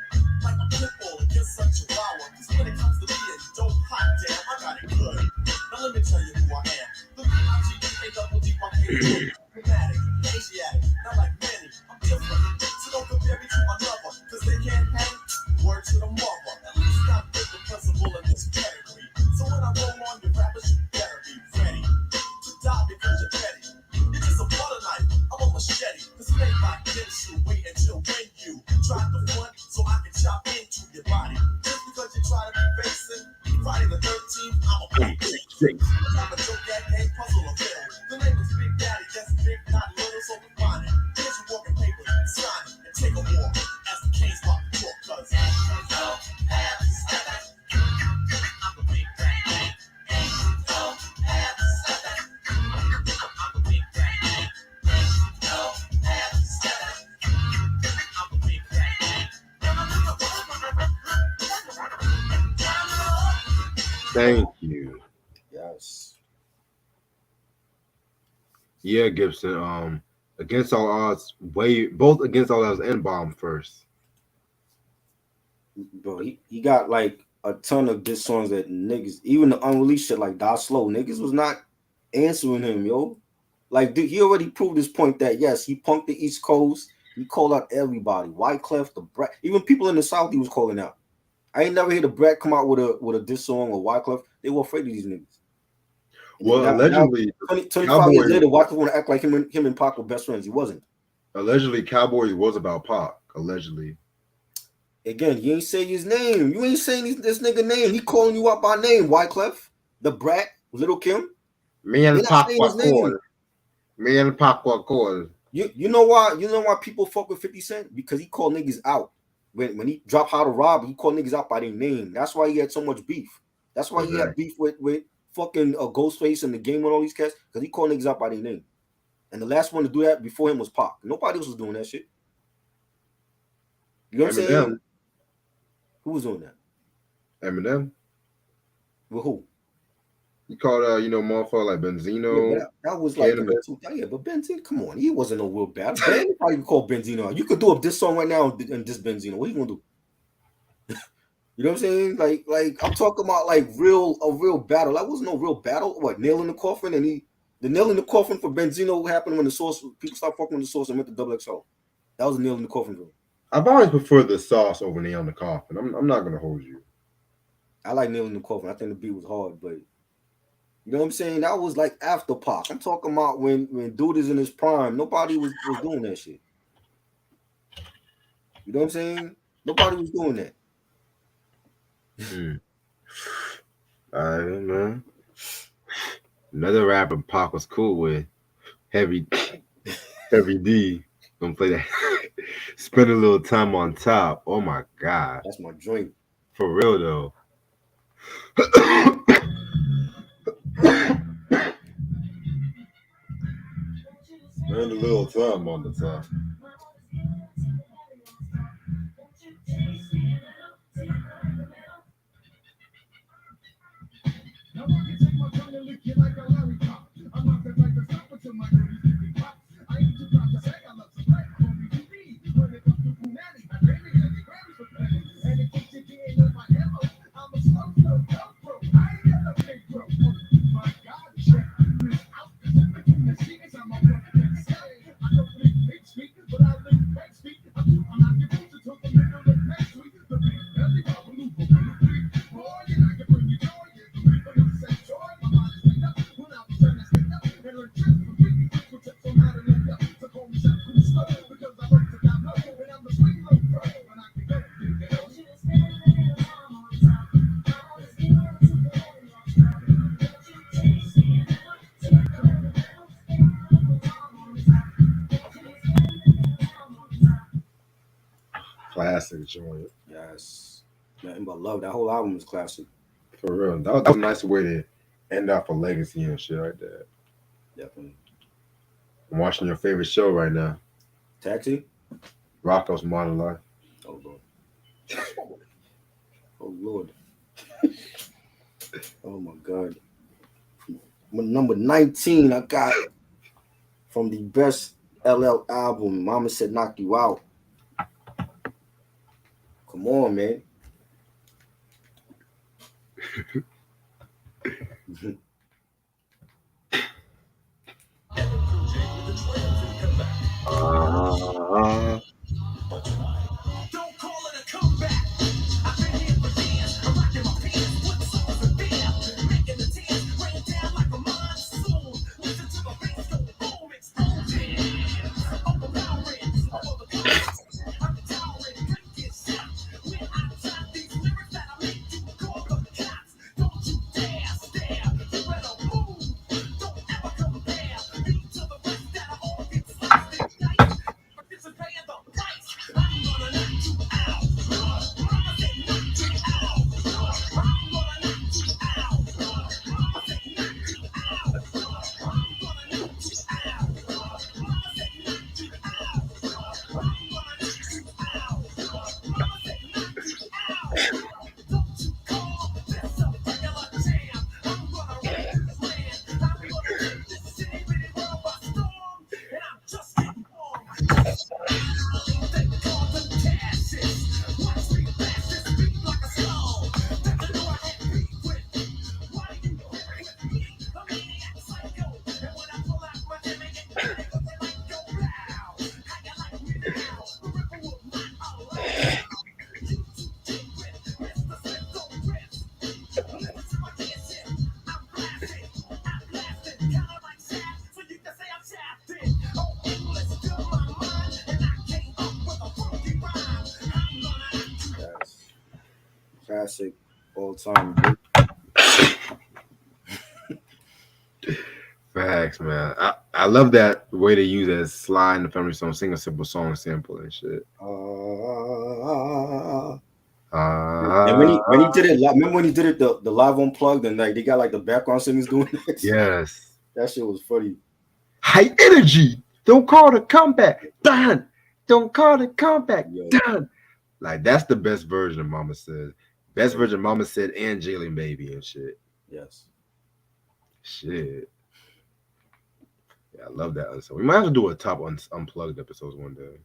Like a pit bull against some chihuahua. Cause when it comes to being dope, hot damn, I got it good. Now let me tell you who I am. The B-I-G-D-A-double-D-Y-K-O. Dramatic, Asiatic, not like many. I'm different. So don't compare me to another. Cause they can't hang. Word to the mother. At least I'm with the principle in this category. So when I roll on your rappers, you better be ready to die because you're petty. You're just a butter knife. I'm a machete. This made by Dentsu. Wait until when you try to front so I can chop into your body. Just because you try to be basic. Friday the 13th, I'm a big I'm a joke that ain't puzzle or riddle. The name is Big Daddy, that's big, not little, so we find it. Here's your walking papers, sign it, and take a walk. As the K's pop the talk, cause ain't no half stepping. I'm a big daddy. Ain't no half stepping. I'm a big daddy. Ain't no half stepping. I'm a big daddy. Thank you. Yes. Yeah, Gibson. Against all odds, both against all odds and bomb first. Bro, he got like a ton of diss songs that niggas, even the unreleased shit like Die Slow, niggas was not answering him, yo. Like, dude, he already proved his point that yes, he punked the East Coast. He called out everybody. Wyclef, the Brat, even people in the South, he was calling out. I ain't never heard the Brat come out with a diss song or Wyclef. They were afraid of these niggas. And then Well, now allegedly, 25 years Cowboys later, Wyclef want to act like him and Pac were best friends. He wasn't. Cowboys was about Pac. Allegedly, Again, you ain't say his name. You ain't saying this nigga name. He calling you out by name, Wyclef, the Brat, Little Kim. me They and not Pac saying were his cool. name. Me and Pac were cool. You know why? You know why people fuck with 50 Cent? Because he called niggas out. When he dropped How to Rob, he called niggas out by their name. That's why he had so much beef. That's why he had Exactly. beef with fucking Ghostface and the game with all these cats. Because he called niggas out by their name. And the last one to do that before him was Pac. Nobody else was doing that shit. You know what I'm saying? Eminem. Who was doing that? Eminem. With who? He called motherfucker like Yeah, but Benzino, that was like in the Cannabis. yeah, but Benzino, come on, he wasn't no real bad. Anybody can call Benzino out. You could do up this song right now and this Benzino. What are you gonna do? You know what I'm saying? Like I'm talking about like a real battle. That wasn't no real battle. What, nail in the coffin? And the nail in the coffin for Benzino happened when the source people stopped fucking with the source and went to double XL. That was a nail in the coffin for him. I've always preferred the sauce over nail in the coffin. I'm not gonna hold you. I like nail in the coffin. I think the beat was hard, but you know what I'm saying? That was like after Pac. I'm talking about when dude is in his prime. Nobody was doing that shit. You know what I'm saying? Nobody was doing that. I don't know. Another rapper Pac was cool with, Heavy D. Gonna play that. Spend a little time on top. Oh my god. That's my joint. For real though. Spend a little time on the top. Now I can take my tongue and lick you like a lollipop. I'm not the type to stop until my dirty dick pop. I ain't too proud to say I love to play. Only to me when it comes to Punani. I really get the Grammys for play. And in case you didn't know my MO, I'm a slow pro. I ain't got a big bro. My God, check this out. The shit is on my fucking side. I don't live big speak, but I live back speak. I'm not your boots until the middle of next week. The big belly bubble, boy, you like classic joint. Yes. Nothing but love. That whole album is classic. For real. That was a nice way to end off a legacy and shit like that. Definitely. I'm watching your favorite show right now, Taxi? Rocco's Modern Life. Oh Lord. Oh Lord. Oh my God. Number 19, I got from the best LL album, Mama Said Knock You Out. Come on, man. Uh, Don't call it a comeback. I've been here for years. I'm rocking my pants, put sauce and beer, making the tears rain down like a monsoon. Listen to the bass go boom, explosion. Overpowering, over the comments. I'm towering, cut get shot. When I drop these lyrics that I make you call the cops. Don't you dare stare. You better move. Don't ever compare me to the rest that I all get sliced and diced. Participate in the price. I'm gonna knock you out. Mama said knock you out. I'm gonna knock you out. Mama said knock you out. I'm gonna knock you out. Mama said knock you out. I'm gonna knock you out. Mama said knock you out. Don't you call this a regular jam. I'm gonna rock this land. I'm gonna take this city really world by storm. And I'm just getting warm. They call them tashes. Watch me blast this beat like a stone. That you know I had beef with. Why do you with me? A maniac psycho. And when I pull out my jam and get ready, they like go loud. How you like me now? The ripper will not allow. You too deep with Mr. Smith, don't rip. Listen to my dancing. I'm blasting. Kinda like shaft, so you can say I'm shafted. Oh, English still my mind, and I came up with a funky rhyme. I'm gonna Yes. Classic, all time. facts, man. I love that way they use it as Sly in the Family Stone, sing a simple song sample and shit. And when he did it, remember when he did it the live unplugged and like they got like the background singers doing it? Yes. That shit was funny. High energy. Don't call the comeback. Done. Don't call the comeback. Yo. Done. Like that's the best version of Mama Said. Best version of Mama Said and Jalen Baby and shit. Yes. Shit. Yeah, I love that. So we might have to do a top unplugged episodes one day.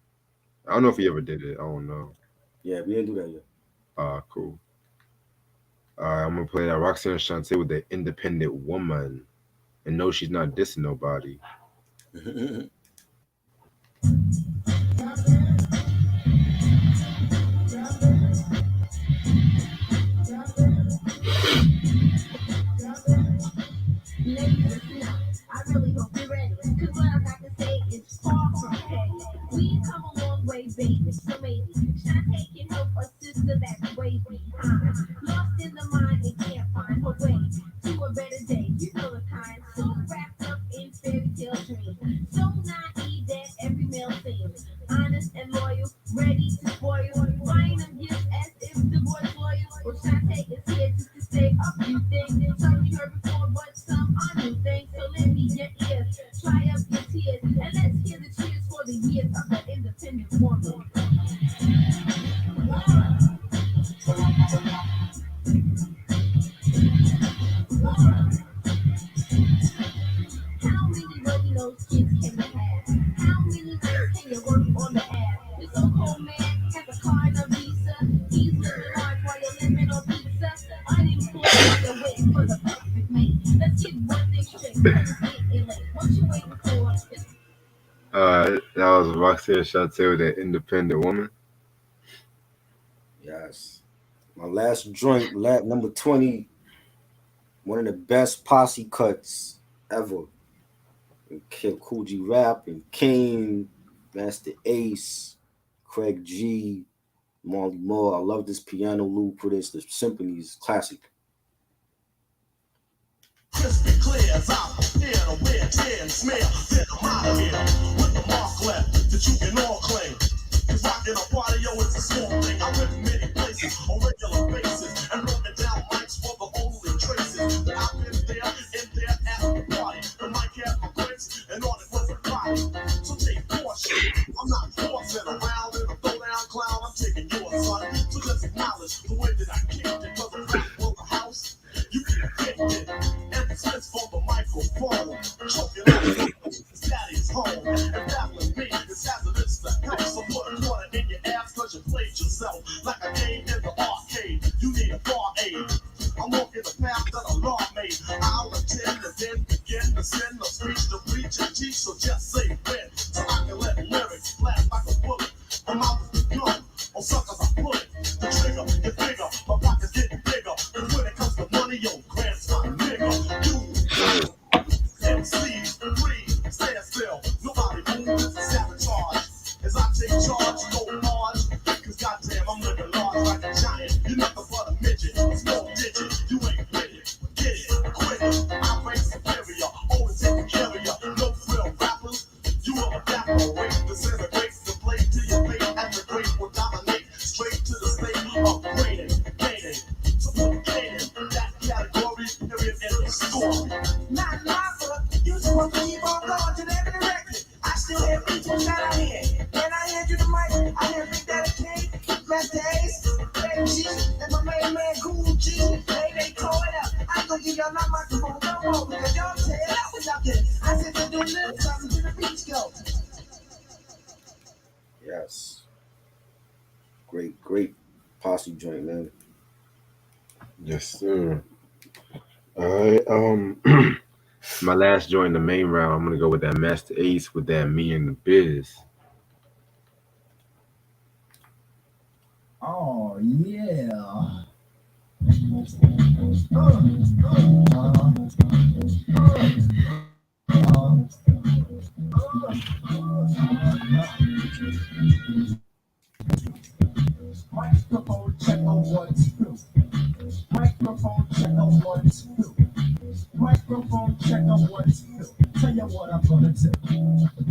I don't know if he ever did it. I don't know. Yeah, we didn't do that yet. Cool. All right, I'm gonna play that Roxanne Shante with the Independent Woman, and no, she's not dissing nobody. Ladies, listen up. I really hope you're ready. Cause what I got to say is far from petty. We come a long way, baby. So maybe Shantae can help a sister that's way behind. Lost in the mind and can't find her way to a better day. You know the kind. So wrapped up in fairy tale dreams. So naive that every male seems honest and loyal, ready to spoil. Buying them gifts as if the boy's loyal. Well, Shantae is here just to say a few things. Some you heard before, but some are new things. So lend me your ears, try up your tears, and let's hear the cheers for the years of the independent woman. How many really those kids can you have? How many nights can you work on the app? This so-called man has a car and a visa. He's living large while you're living on pizza. Unemployed while you're waiting for the perfect mate. Let's get one thing straight. It's getting late. What you waiting for? That was Roxanne Shante with the Independent Woman. Yes. My last joint, number 20, one of the best posse cuts ever. Kid Cool G Rap and Kane, Master Ace, Craig G, Marley Marl. I love this piano loop for this. The symphony is classic. just be clear as I'm here to wear, tear and smear. Then I'm out here with the mark left that you can all claim. Cause rocking a party, yo, it's a small thing. I went many places on regular basis and wrote it down mics for the only traces. I've been there, in there at the party. The mic had my grits and all it was a body. So take caution. I'm not forcing around in a throwdown clown. I'm taking yours, son. So just acknowledge the way that I kicked it. Cause the rap was the house. You can get it. Emphasis for the microphone. Choking out his daddy's home. And battling me is hazardous to health. So put a quarter in your ass cause you played yourself. Like a game in the arcade. You need a far aid. I'm walking the path that a law made. I'll attend and then begin to send a speech to preach and teach. So just say when. So I can let lyrics blast like a bullet. My mouth is the gun. On suckers I pull it. The trigger get bigger. My pockets getting bigger. And when it comes to money, yo, grants my nigga. You MCs, breathe, stand still. Nobody move, it's a sabotage. As I take charge, go large. Cause goddamn, I'm living large like a giant. You're nothing but a midget, a small digit. You ain't with it. Get it, quit it. I reign superior, always taking care of ya. No frill rappers, you will evaporate. Disintegrate the blade to your fate. And the great will dominate. Straight to the state of gaining. So put gaining that category, period, in the story. Not my fault. You supposed to keep on going to every record. I still hear people shout out here. When I hand you the mic, I hear Big Daddy King, Master Ace, Baby G, and my main man Cool G. They tore it up. I ain't gonna give y'all my microphone no more because y'all tear it up when y'all get it. I said to do little something to the beach go. Yes. Great posse joint, man. Yes, sir. All right. My last joint in the main round, I'm gonna go with that Master Ace with that Me and the Biz. Oh, yeah. Microphone check on 1, 2. Microphone check on 1, 2. Microphone check on 1, 2. Tell you what I'm gonna do.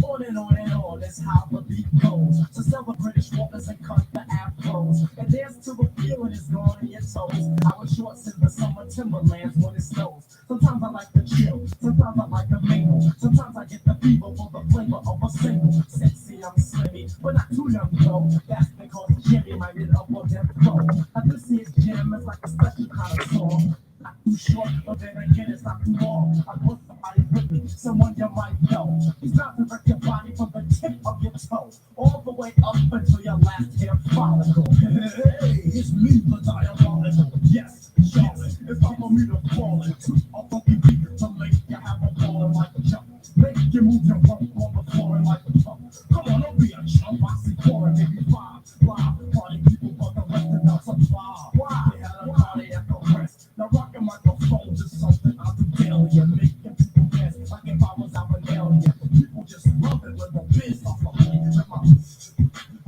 On and on, that's how the beat goes. So several British walkers and cut the afros. And dance to the feeling is gone in your toes. I was shorts in the summer timberlands when it snows. Sometimes I like to chill, sometimes I like to mingle. Sometimes I get the fever for the flavor of a single. Sexy, I'm slimmy, but not too young though. That's because Jimmy might get up on them flow. Now this year's jam is like a special kind of song. Not too short, but then again it's not too long. I want somebody with me, someone you might know. He's not to wreck your body from the tip of your toe, all the way up until your last hair follicle. Hey, it's me, the diabolical. Yes, Charlotte, it's time for me to fall into a funky beat to make you have a ball like a jump. Make you move your rump on the floor like a pump. Come on, don't be a chump. I see 4 and maybe 5. Live party people, but the rest of us are why? They had a cardiac arrest. Now rocking microphones is something I do daily. Making people dance like if I was out in alien. People just love it when the biz off of me.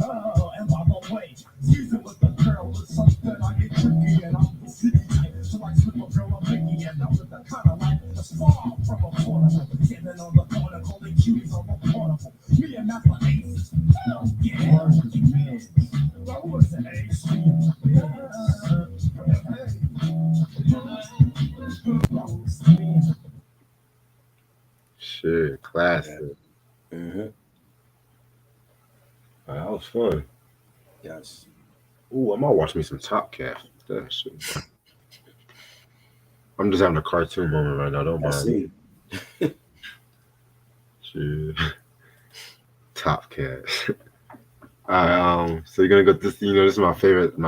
Oh, and by the way, season with the girl is something I get tricky and I'm the city type. So I slip a girl a biggie and I'm with the kind of life that's far from affordable. Standing on the corner calling cuties on the portable. Me and Master Ace, hell yeah. That was an ace. Shit, classic. Mm-hmm. That was fun. Yes. Ooh, I might watch me some Top Cat. That shit. I'm just having a cartoon moment right now. Don't I mind me. see. Shit. Top Cat. Alright, so you're gonna go this. This is my favorite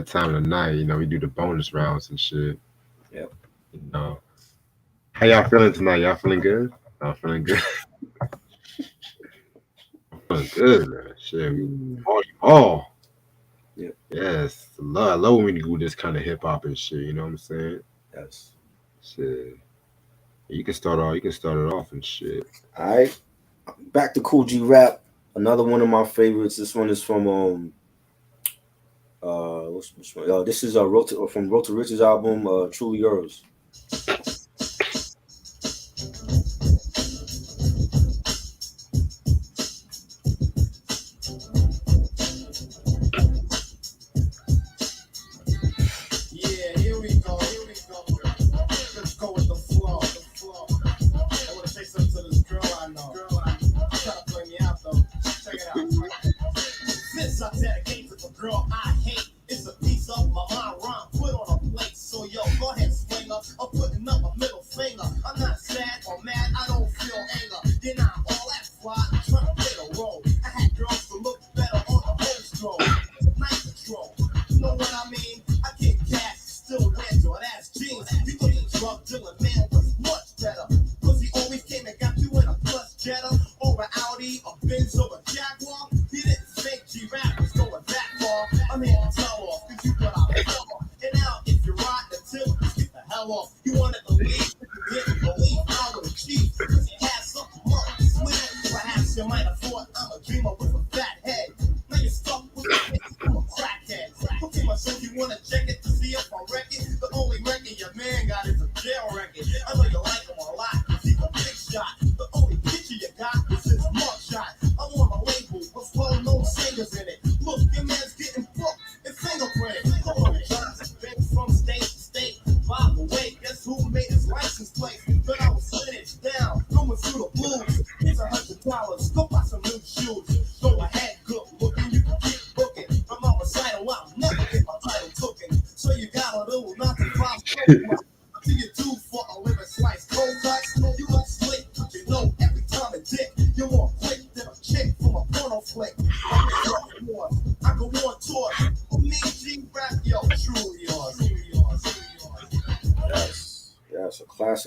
time of the night. We do the bonus rounds and shit. Yep. How y'all feeling tonight? Y'all feeling good? Y'all feeling good? I'm feeling good, man. Shit. Oh. Yep. Yes. I love when we do this kind of hip hop and shit. You know what I'm saying? Yes. Shit. You can start it off and shit. All right. Back to Cool G Rap. Another one of my favorites. This one is from which one? This is from Road to Riches album, Truly Yours.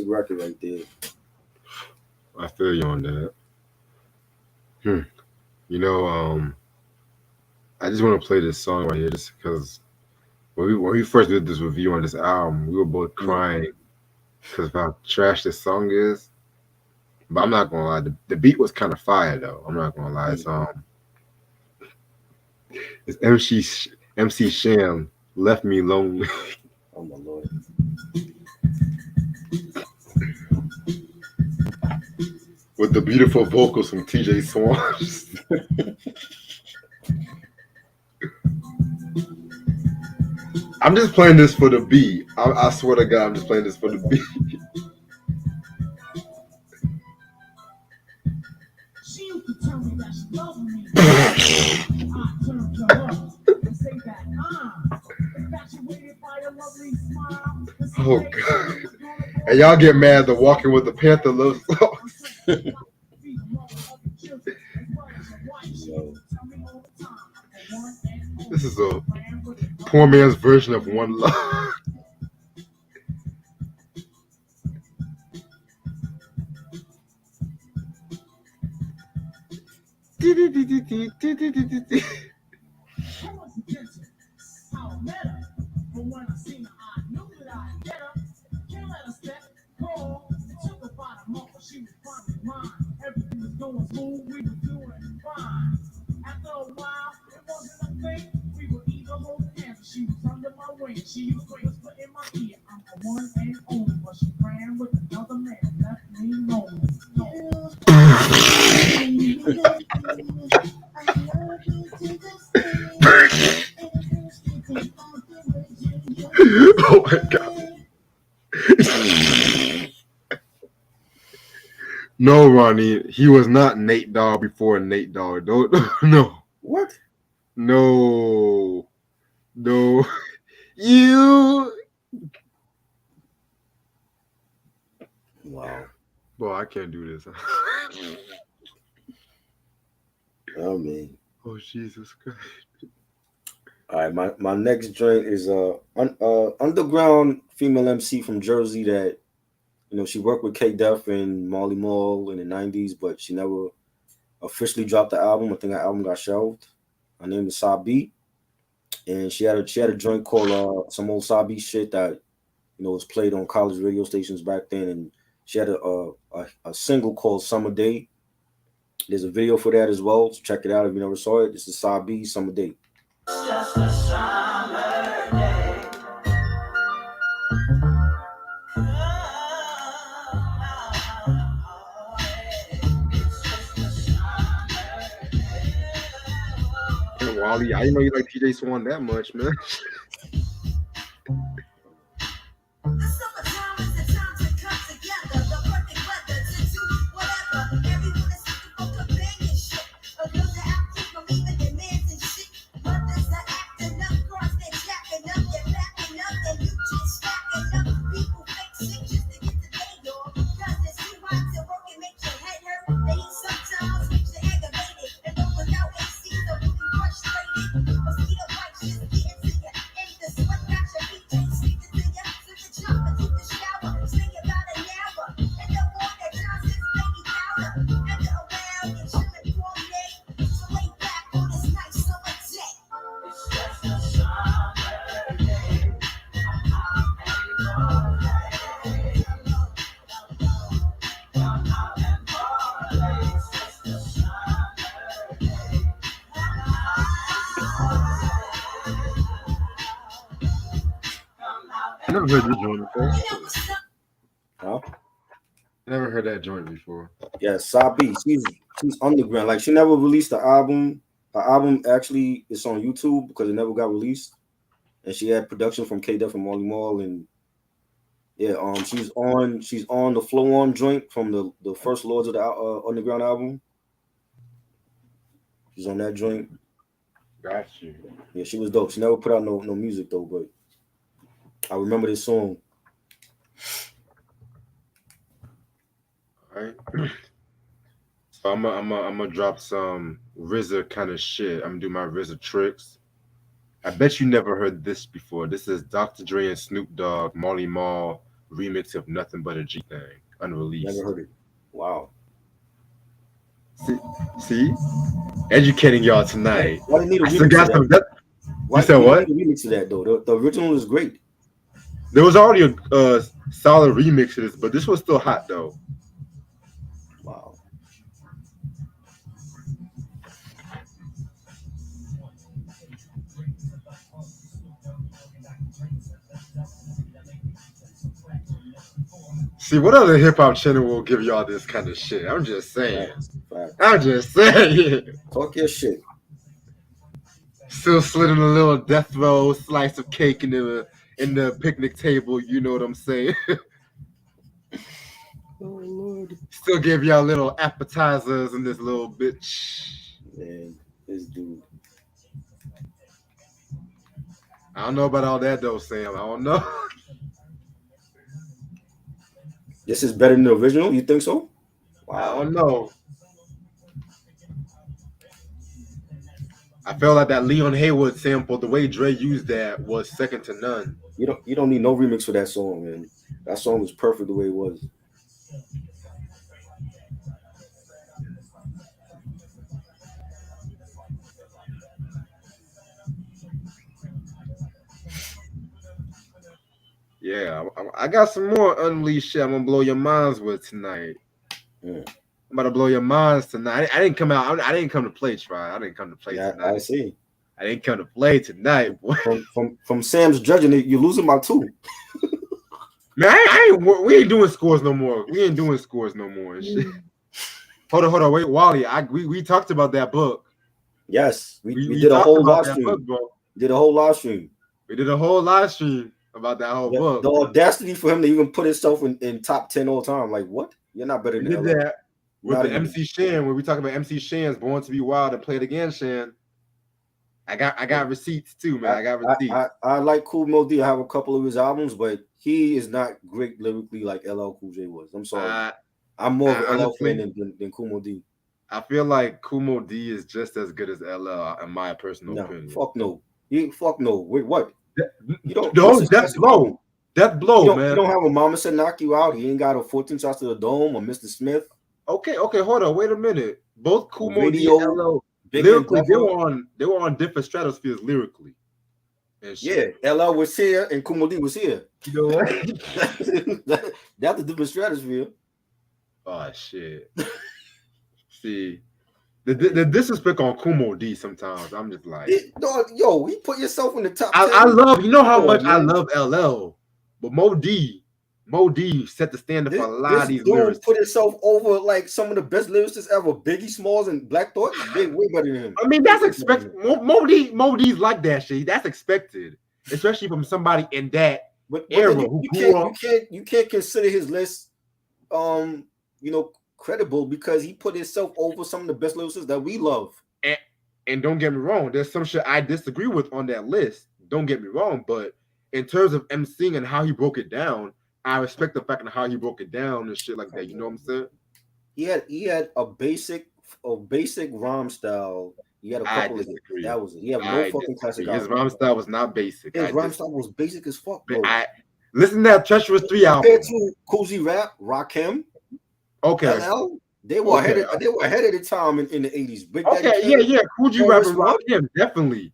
classic record right there. I feel you on that. Hmm. You know, I just want to play this song right here just because when we first did this review on this album, we were both Mm. crying because of how trash this song is. But I'm not gonna lie, the beat was kind of fire though. I'm not gonna lie. Mm. It's MC Sham left me lonely Oh my lord. with the beautiful vocals from TJ Swan. I'm just playing this for the beat. I swear to God, I'm just playing this for the beat. She used to tell me that she loved me. I turned to her and say that I'm infatuated by a lovely smile. Oh God! And y'all get mad the Walking with the Panther love song. Yo. This is a poor man's version of One Love. How I met her, but when I seen her, I knew that I'd get her. Can't let her step, call. It took about a month, but she was finally mine. Everything was going smooth, we were doing fine. After a while, it wasn't a thing. We would either hold hands, or she was under my wing. She used to whisper in my ear, I'm the one and only. But she ran with another man, left me lonely. Oh my God! No, Ronnie, he was not Nate Dogg before Nate Dogg. Don't, no, What? no, no. You, Wow. boy, I can't do this. Oh man. Oh Jesus Christ! All right, my next joint is underground female MC from Jersey that she worked with K Def and Marley Marl in the '90s, but she never officially dropped the album. I think her album got shelved. Her name is Sabi, and she had a joint called some old Sabi shit that was played on college radio stations back then, and she had a single called Summer Day. There's a video for that as well, so check it out if you never saw it. This is Sabi Summer Day. Just a summer day. And Wally, I didn't know you like TJ Swan that much, man. The summertime is the time to come together. The perfect weather to do whatever. Everyone is looking for companionship. A girl to outkeep from even demands and shit. Mothers are acting up, cross they jacking up, they're backing up, and you just stacking up. People fake sick just to get the day off. Cause it's too hot to work and make your head hurt. They sometimes makes you aggravated. And those without AC are really frustrated. Mosquito bites just get into you. And the sweat got your feet chasing to you. Jump into the shower, stay about an hour, and the water Johnson's baby powder. After a while, you're chilling all day, so lay back on this nice summer day. It's just a summer day. Come out and party. Come out and party. It's just a summer day. Come out I never and heard this joint before. You know what's up? Huh? I never heard that joint before. Yeah, Sabi. She's underground. Like she never released the album. Her album actually is on YouTube because it never got released. And she had production from K Def and Marley Marl, and yeah, she's on the Flow On joint from the first Lords of the Underground album. She's on that joint. Got you. Yeah, she was dope. She never put out no music though, but I remember this song. All right. So I'm gonna drop some RZA kind of shit. I'm gonna do my RZA tricks. I bet you never heard this before. This is Dr. Dre and Snoop Dogg, Marley Marl, remix of Nothing But a G Thing, Never unreleased. heard it. Wow. See, see, educating y'all tonight. Why they need a I still remix of got that? some. You Why said they what? need a remix of that though? The original is great. There was already a solid remix of this, but this was still hot though. Wow. See, what other hip hop channel will give y'all this kind of shit? I'm just saying. Facts. Facts. I'm just saying. Talk your shit. Still slitting a little death row slice of cake in the picnic table. You know what I'm saying? Oh Lord. Still give y'all little appetizers in this little bitch. Man, this dude. I don't know about all that though, Sam. I don't know. This is better than the original. You think so? I Wow. don't know. I felt like that Leon Haywood sample, the way Dre used that was second to none. You don't need no remix for that song, man. That song was perfect the way it was. Yeah, I got some more unleashed shit I'm gonna blow your minds with tonight. Mm. I'm about to blow your minds tonight. I didn't come out. I didn't come to play, Try. I didn't come to play Yeah, tonight. I see. I didn't come to play tonight, boy. From Sam's judging it, you're losing by 2. Man, we ain't doing scores no more. We ain't doing scores no more and shit. Hold on, wait, Wally. We talked about that book. Yes, we We did a talked whole about live that stream. book, bro. Did a whole live stream. We did a whole live stream about that whole book. The audacity for him to even put himself in top 10 all time. Like, what? You're not better We than did LL. that with Not the even. MC Shan, where we talk about MC Shan's Born to Be Wild and Play It Again, Shan. I got receipts too, man. I got receipts. I like Kool Moe Dee. I have a couple of his albums, but he is not great lyrically like LL Cool J was. I'm sorry. I'm more of an LL fan than Kool Moe Dee. I feel like Kool Moe Dee is just as good as LL, in my personal opinion. Fuck no. Fuck no. Wait, what? You don't. Death Blow. Death Blow, man. You don't have a Mama Said Knock You Out. He ain't got a 14 Shots to the Dome or Mr. Smith. Okay, hold on. Wait a minute. Both Kool Moe Dee and LL Big lyrically, they were on different stratospheres lyrically. Yeah, LL was here and Kool Moe Dee was here. You know what? That's a different stratosphere. Oh shit. See, the disrespect on Kool Moe Dee sometimes. I'm just like, yo, you put yourself in the top 10. I love, you know how much I love LL, but Mo D set the standard for a lot of these lyrics. Put himself over like some of the best lyricists ever. Biggie Smalls and Black Thought, they way better than him. I mean, that's expected. Mo D's like that shit. That's expected, especially from somebody in that era who grew up. You can't consider his list, credible because he put himself over some of the best lyricists that we love. And don't get me wrong, there's some shit I disagree with on that list. Don't get me wrong, but in terms of MCing and how he broke it down, I respect the fact of how he broke it down and shit like that. You know what I'm saying? He had a basic rhyme style. He had a couple of that was it. He had no fucking classic. His rhyme style was not basic. His rhyme style was basic as fuck, bro. Listen to that Treacherous 3 album. Compared to Cozy Rap, Rakim, LL, they were ahead of the time in the 80s. Yeah. Coogee Rap and Rakim, definitely.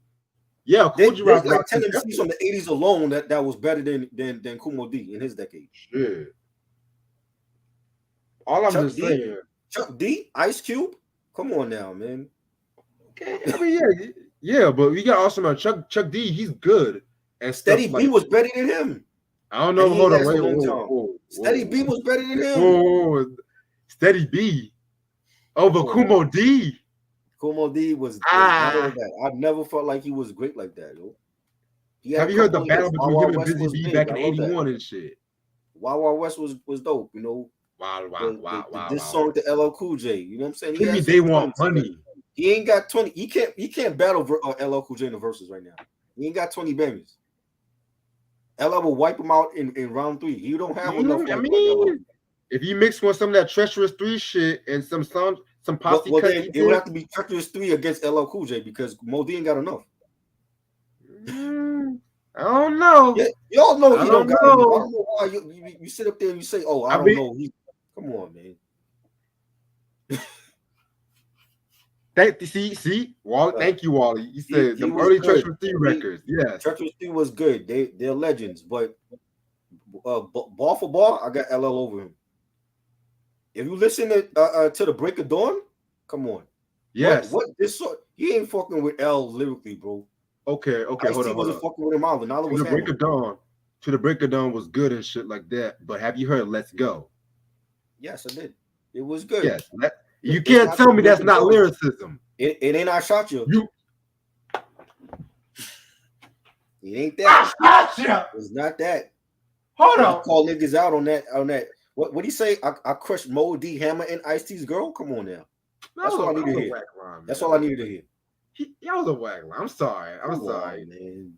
Yeah, Coogee Rap. There's like 10 MCs from the 80s alone that was better than Kool Moe Dee in his decade. Shit. All I'm just saying. Chuck D, Ice Cube, come on now, man. Okay, I mean, yeah, but we got also about Chuck D. He's good, and Steady B was better than him. I don't know. Hold on, wait. Steady B was better than him. Whoa. Steady B over Kool Moe Dee. Kool Moe Dee was better than that. I never felt like he was great like that, yo. Have you heard the battle between him and Busy B back in '81 and shit? Wild Wild West was dope, you know. Wow. This song to LL Cool J, you know what I'm saying? Give me They Want Money. He ain't got 20. He can't battle LL Cool J in the verses right now. He ain't got 20 bangers. LL will wipe him out in round 3. You don't have enough. I mean, if you mix with some of that Treacherous 3 shit and some posse well then it would have to be Treacherous 3 against LL Cool J because Mo D ain't got enough. I don't know. Yeah, y'all know I he don't don't got it. I know. don't know why you sit up there and you say, "Oh, I I don't mean, know." Come on, man. see, Wally. Uh, Thank you, Wally. You said he them was early good. Treacherous 3 records. Yes. Treacherous 3 was good. They're legends, but ball for ball, I got LL over him. If you listen to the Break of Dawn, come on. Yes. What this sort? He ain't fucking with L lyrically, bro. Okay. Ice Hold T on. Hold wasn't on. fucking with him either. Nala To was the Break hammering. of Dawn. To the Break of Dawn was good and shit like that. But have you heard Let's Go? Yes, I did. It was good. Yes. You It's can't not the tell me Break that's of not Dawn. lyricism. It ain't I shot you. You. It ain't that. Gotcha. It's not that. Hold He on. called niggas out on that. What he say? I crushed Mo D Hammer and Ice T's girl. Come on now. That's all I need to hear. Whack line, That's man. all I needed to hear. That was a whack line. I'm sorry. Come on, man.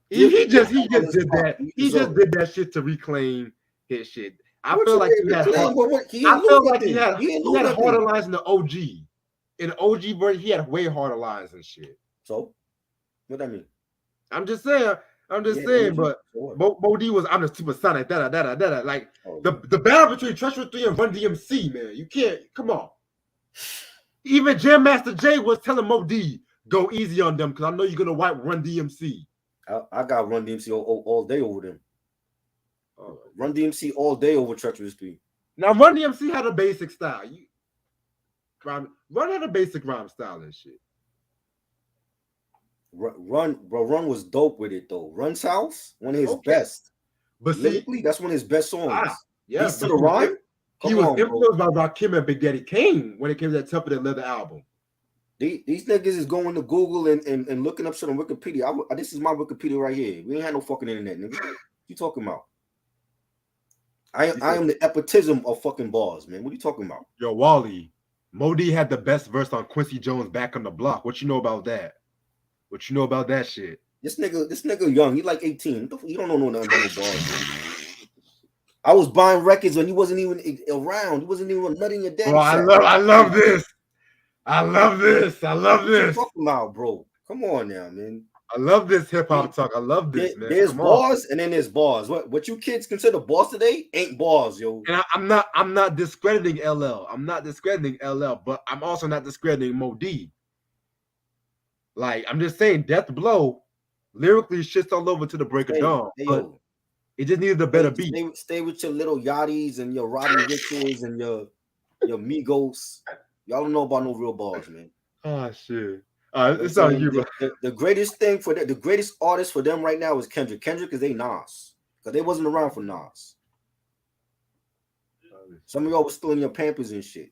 He just Give did his props. that. He He just deserved it. did that shit to reclaim his shit. I What feel you like mean he had reclaim? hard, What? He I ain't lose feel like nothing. He ain't he lose had nothing. harder lines in the OG. In the OG version, he had way harder lines and shit. So, what that mean? I'm just saying, but Mo D was I'm the supersonic, da. Like the battle between Treacherous 3 and Run DMC, man. You can't come on. Even Jam Master Jay was telling Mo D, go easy on them because I know you're gonna wipe Run DMC. I got Run DMC all day over them. Oh. Run DMC all day over Treacherous 3. Now Run DMC had a basic style. Run had a basic rhyme style and shit. Run was dope with it though. Run's House, one of his best. But lyrically, that's one of his best songs. Yeah, Beats to the Rhyme. He was influenced by Rakim and Big Daddy Kane when it came to that Tougher Than Leather album. These niggas is going to Google and looking up shit on Wikipedia. This is my Wikipedia right here. We ain't had no fucking internet, nigga. What you talking about? I am the epitome of fucking bars, man. What are you talking about? Yo, Wally, Modi had the best verse on Quincy Jones' Back on the Block. What you know about that? What you know about that shit? This nigga young. He like 18. You don't know nothing about no bars, man. I was buying records when he wasn't even around. He wasn't even nutting your daddy. Bro, I love this. I love this. What you talking about, bro? Come on now, man. I love this hip hop talk. I love this, man. There's bars and then there's bars. What you kids consider bars today ain't bars, yo. And I'm not discrediting LL. I'm not discrediting LL, but I'm also not discrediting Mo D. Like, I'm just saying, Death Blow lyrically shits all over to the break of dawn. But it just needed a better beat. Stay with your little Yachties and your Roddy Ricches and your Migos. Y'all don't know about no real bars, man. Oh shit. It's on you, bro. The greatest thing for the greatest artist for them right now is Kendrick. Kendrick is they Nas. Because they wasn't around for Nas. Some of y'all was still in your Pampers and shit.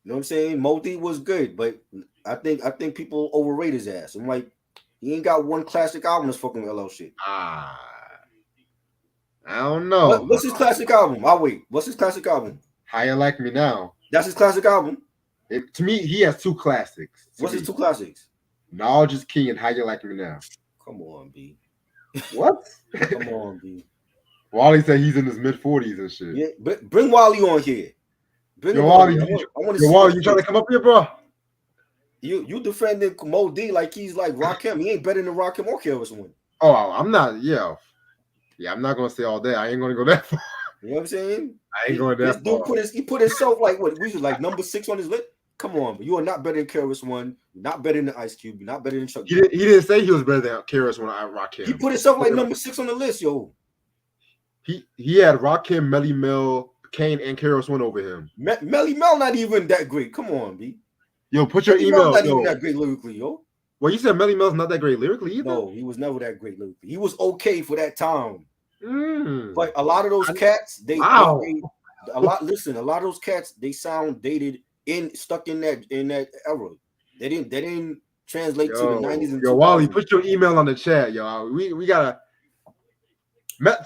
You know what I'm saying? Modi was good, but I think people overrate his ass. I'm like, he ain't got one classic album that's fucking LL shit. I don't know. What's his classic album? I'll wait. What's his classic album? How You Like Me Now. That's his classic album. To me, he has two classics. What's his two classics? Knowledge is King and How You Like Me Now. Come on, B. What? Come on, B. Wally said he's in his mid-40s and shit. Yeah, but bring Wally on here. Yo, Wally, Wally, you trying to come up here, bro? You defending Mo D like he's like Rakim. He ain't better than Rakim or KRS-One. Oh, I'm not. Yeah, I'm not gonna say all that. I ain't gonna go that far. You know what I'm saying? I ain't going that far. He put himself like what? We was like number 6 on his list. Come on, but you are not better than KRS-One. You're not better than Ice Cube. You're not better than Chuck. He didn't say he was better than KRS-One. Rakim. He put himself like number 6 on the list, yo. He had Rakim, Melly Mel, Kane, and KRS-One over him. Melly Mel not even that great. Come on, B. Yo, put your email. Not even that great lyrically, yo. Well, you said Melly Mel's not that great lyrically either. No, he was never that great lyrically. He was okay for that time. But a lot of those cats, a lot of those cats, they sound dated stuck in that era. They didn't translate to the 90s and 2000s. Yo, Wally, put your email on the chat, y'all. We gotta.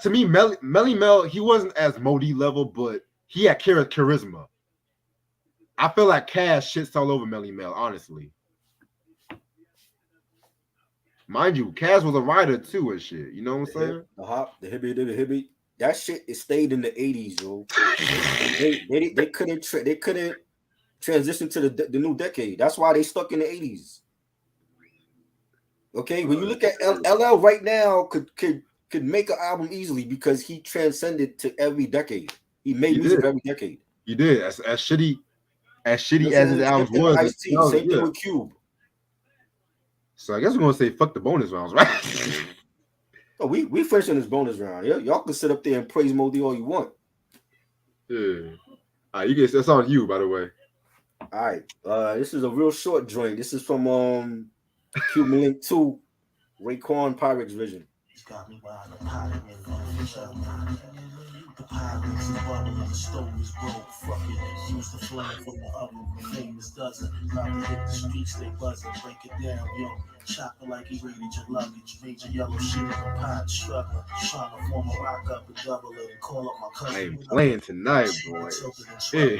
To me, Melly Mel, he wasn't as Modi level, but he had charisma. I feel like Cash shits all over Melly Mel, honestly. Mind you, Cash was a writer too and shit. You know what I'm saying? The hop, the hibby. That shit it stayed in the 80s, yo. They couldn't transition to the new decade. That's why they stuck in the 80s. Okay, when you look at LL right now, could make an album easily because he transcended to every decade. He made He music did. for every decade. He did. As shitty You know what as I'm his saying? Same albums thing with was, Ice T. Same thing yeah. with Cube. So I guess we're gonna say fuck the bonus rounds, right? Oh, we finishing this bonus round. Y'all can sit up there and praise Modi all you want. Yeah. All right, you guys, that's on you, by the way. All right. This is a real short joint. This is from Cuban Link 2, Raekwon Pyrex Vision. He's got me wild, the pilot the pirates is bubbling, the stove is broke, fuck it. Use the flame from the oven, the famous dozen. About to hit the streets, they buzzing, break it down, yo. Chopper like he raided your luggage, major yellow shit in the pot, struggling. Trying to form a rock up and double it and call up my cousin. I ain't playing tonight, boy. Yeah.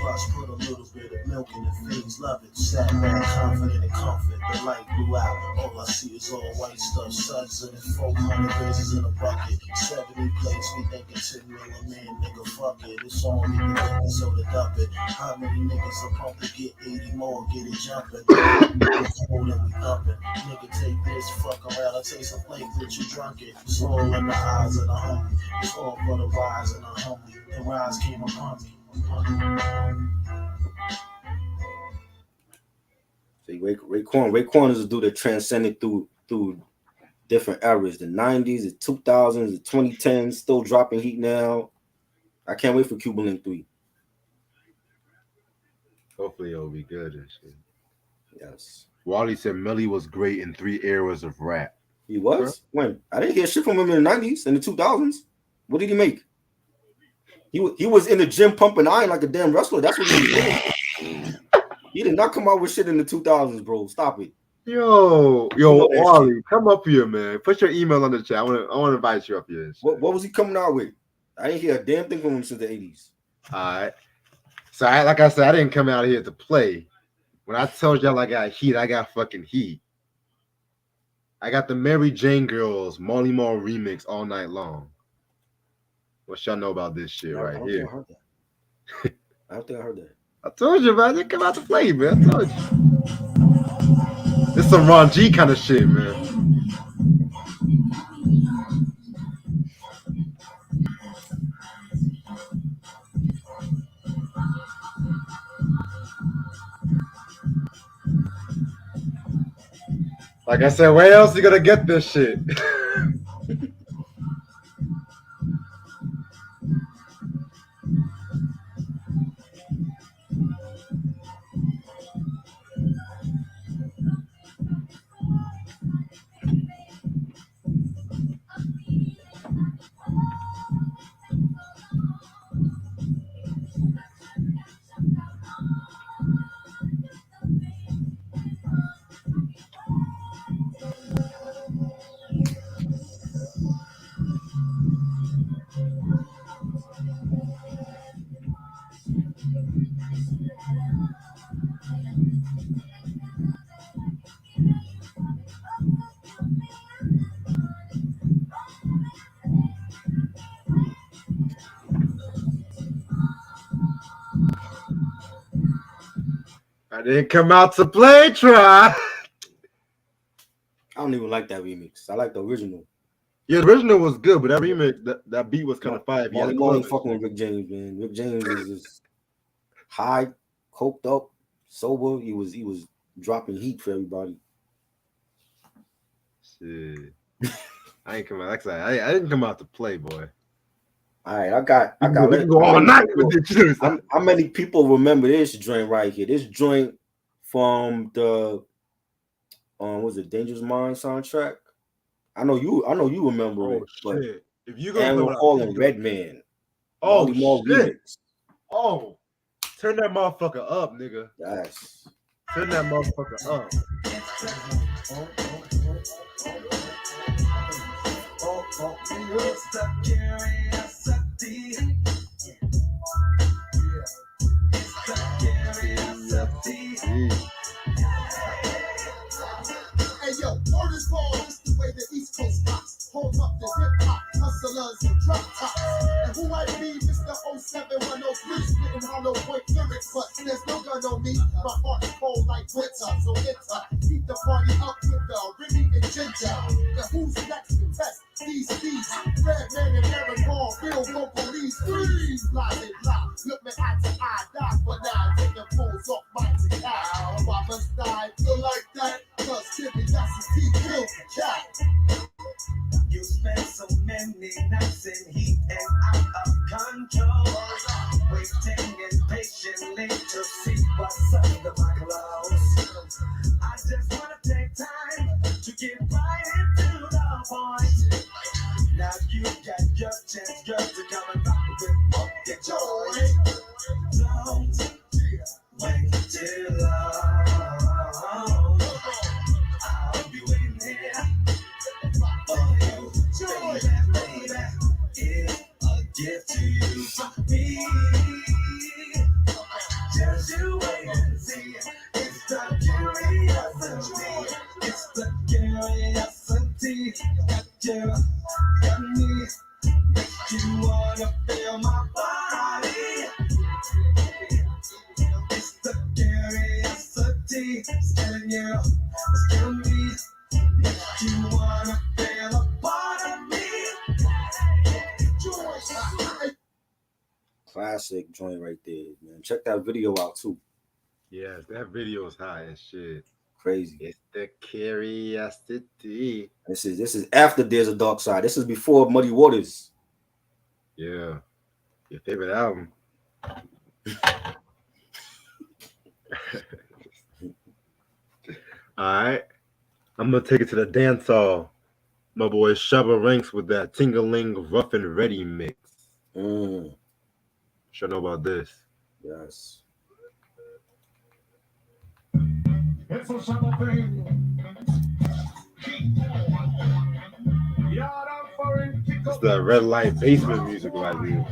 Plus, put a little bit of milk in the things, love it. Sat back, confident and comfort, the light blew out. All I see is all white stuff, suds in it, 400 razors in a bucket. 70 plates, we thinking 10 million man, nigga, fuck it. It's on me, nigga, so to dump it. How many niggas are pumping, get 80 more, get it jumping. It's more than we thumping. Nigga, take this, fuck around, I taste some flake that you drunk it. It's all in the eyes of the homie. It's all for the rise and the homie. The rise came upon me. See, Raekwon is a dude that transcended through different eras, the 90s, the 2000s, the 2010s, still dropping heat now. I can't wait for Cuban Link 3. Hopefully it'll be good and shit. Yes. Wally said Millie was great in 3 eras of rap. He was? When? I didn't hear shit from him in the 90s and the 2000s. What did he make? He was in the gym pumping iron like a damn wrestler. That's what he was doing. He did not come out with shit in the 2000s, bro. Stop it. Yo, Wally, come up here, man. Put your email on the chat. I want to invite you up here. What was he coming out with? I didn't hear a damn thing from him since the 80s. All right. So, like I said, I didn't come out here to play. When I told y'all I got heat, I got fucking heat. I got the Mary Jane Girls Marley Marl remix all night long. What y'all know about this shit right here? I don't think I heard that. I told you, man. I didn't come out to play, man. I told you. This some Ron G kind of shit, man. Like I said, where else you gonna get this shit? I didn't come out to play, try. I don't even like that remix. I like the original. Yeah, the original was good, but that remix, that beat was kind of fire. Marley Marl ain't fucking with Rick James, man. Rick James is just high, coked up, sober. He was dropping heat for everybody. Shit. I ain't come out. Like I said, I didn't come out to play, boy. All right, I got. We can go all night with this. How many people remember this joint right here? This joint from the was it Dangerous Mind soundtrack? I know you remember it. But shit! If you go Animal Hall and Redman. Oh shit! Remix. Oh, turn that motherfucker up, nigga. Yes. Turn that motherfucker up. Hey yo, word is born, it's the way the East Coast rocks. Hold up the hip hop, hustlers and drop tops. And who I be, Mr. 07103, spitting hollow point lyrics, but there's no gun on me. My heart's cold like winter, so enter. Keep the party up with the waiting impatiently to see what's under my clothes. I just wanna take time to get right into the point. Now you got your chance, girl, to come and rock with funky joy. Don't wait too long. I'll be waiting here for you. Joy, baby, it's a gift to you from me. Just you wait and see. It's the curiosity. It's the curiosity. Got you, got me. Make you wanna feel my body. It's the curiosity. It's killing you. It's killing me. Make you wanna feel a part of me. Classic joint right there, man. Check that video out too. Yes, that video is hot and shit. Crazy. It's the curiosity. This is after There's a Dark Side. This is before Muddy Waters. Yeah. Your favorite album. Alright. I'm gonna take it to the dance hall. My boy Shabba Ranks with that Tingling Rough and Ready mix. Should know about this. Yes. It's a summer thing. It's the red light basement music right here.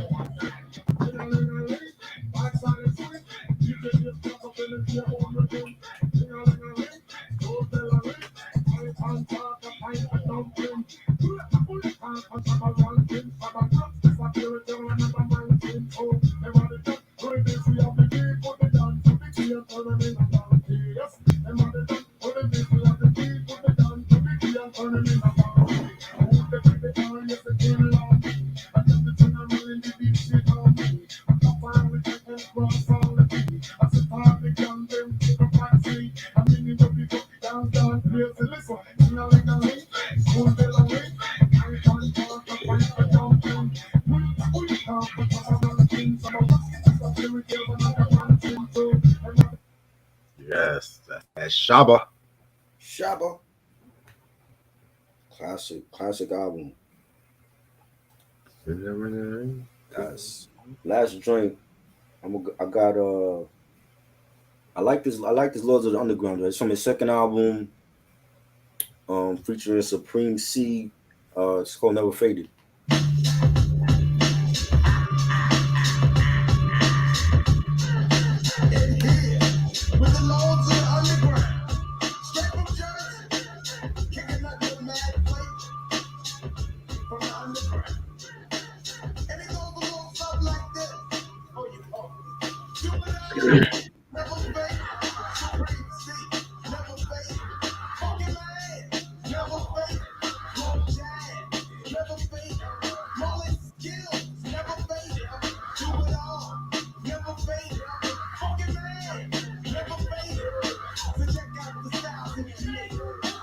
Yes, that's Shabba. Shabba. Classic album. Yes. Last joint. I got I like this Lords of the Underground. It's from his second album, featuring Supreme C. It's called Never Faded. With the Lords of the Underground, straight from Jersey, kicking up your mad plate from the underground. And it goes a little something like this. Oh, you oh. Juvenile, never fade, Supreme C, never fade, funky man, never fade, Long Jazz, never fade, Marley skills, never fade, Juvenile, never fade, funky man, never fade. So check out the styles in the air.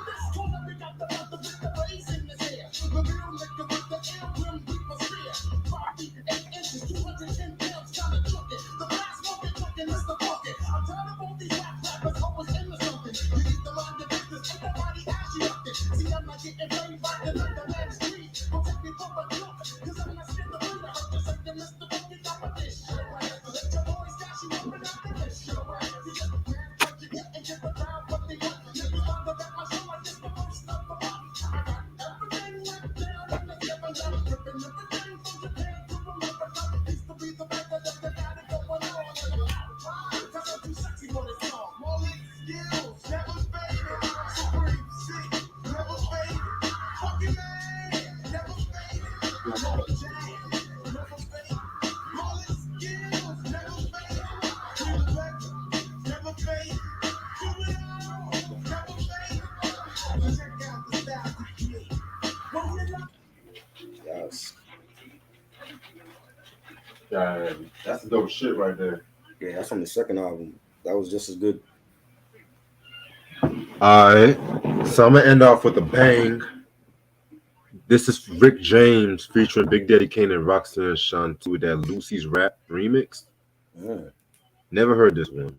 This corner we got the mother with the bass in his hair. The real nigga with the air rim with my spear. 5 feet 8 inches, 210 pounds, kinda choking. The blast smoking, fucking Mr. Bucket. I'm tired of all these rap rappers always into something. You need to mind your business, ain't nobody ask you nothing. See, I'm not getting paid by the man street. Don't take me for a joke, cause I'm not scared to bring the hurt. Just like the Mr. Bucket got my dish. Right? So let your boys got you up and out the dish. Right? You get the man, what you get, and get the crowd what they want. If you want to bet my show, I just the most stuff about. I got everything locked down in the seven down, tripping everything from Japan to America. Used to be the better that they got it going on. Cause I'm too sexy for this song. Marley skills, never faded. Supreme C, never faded. Funky man, never faded. Long Jazz, never faded. Marley skills, never faded. Feel the record, never faded. Do it all, never faded. So check out the style we create. Yes. Yeah, that's the dope shit right there. Yeah, that's from the second album. That was just as good. Alright. So I'm gonna end off with a bang. This is Rick James featuring Big Daddy Kane and Roxanne Shanti with that Lucy's Rap remix. Mm. Never heard this one.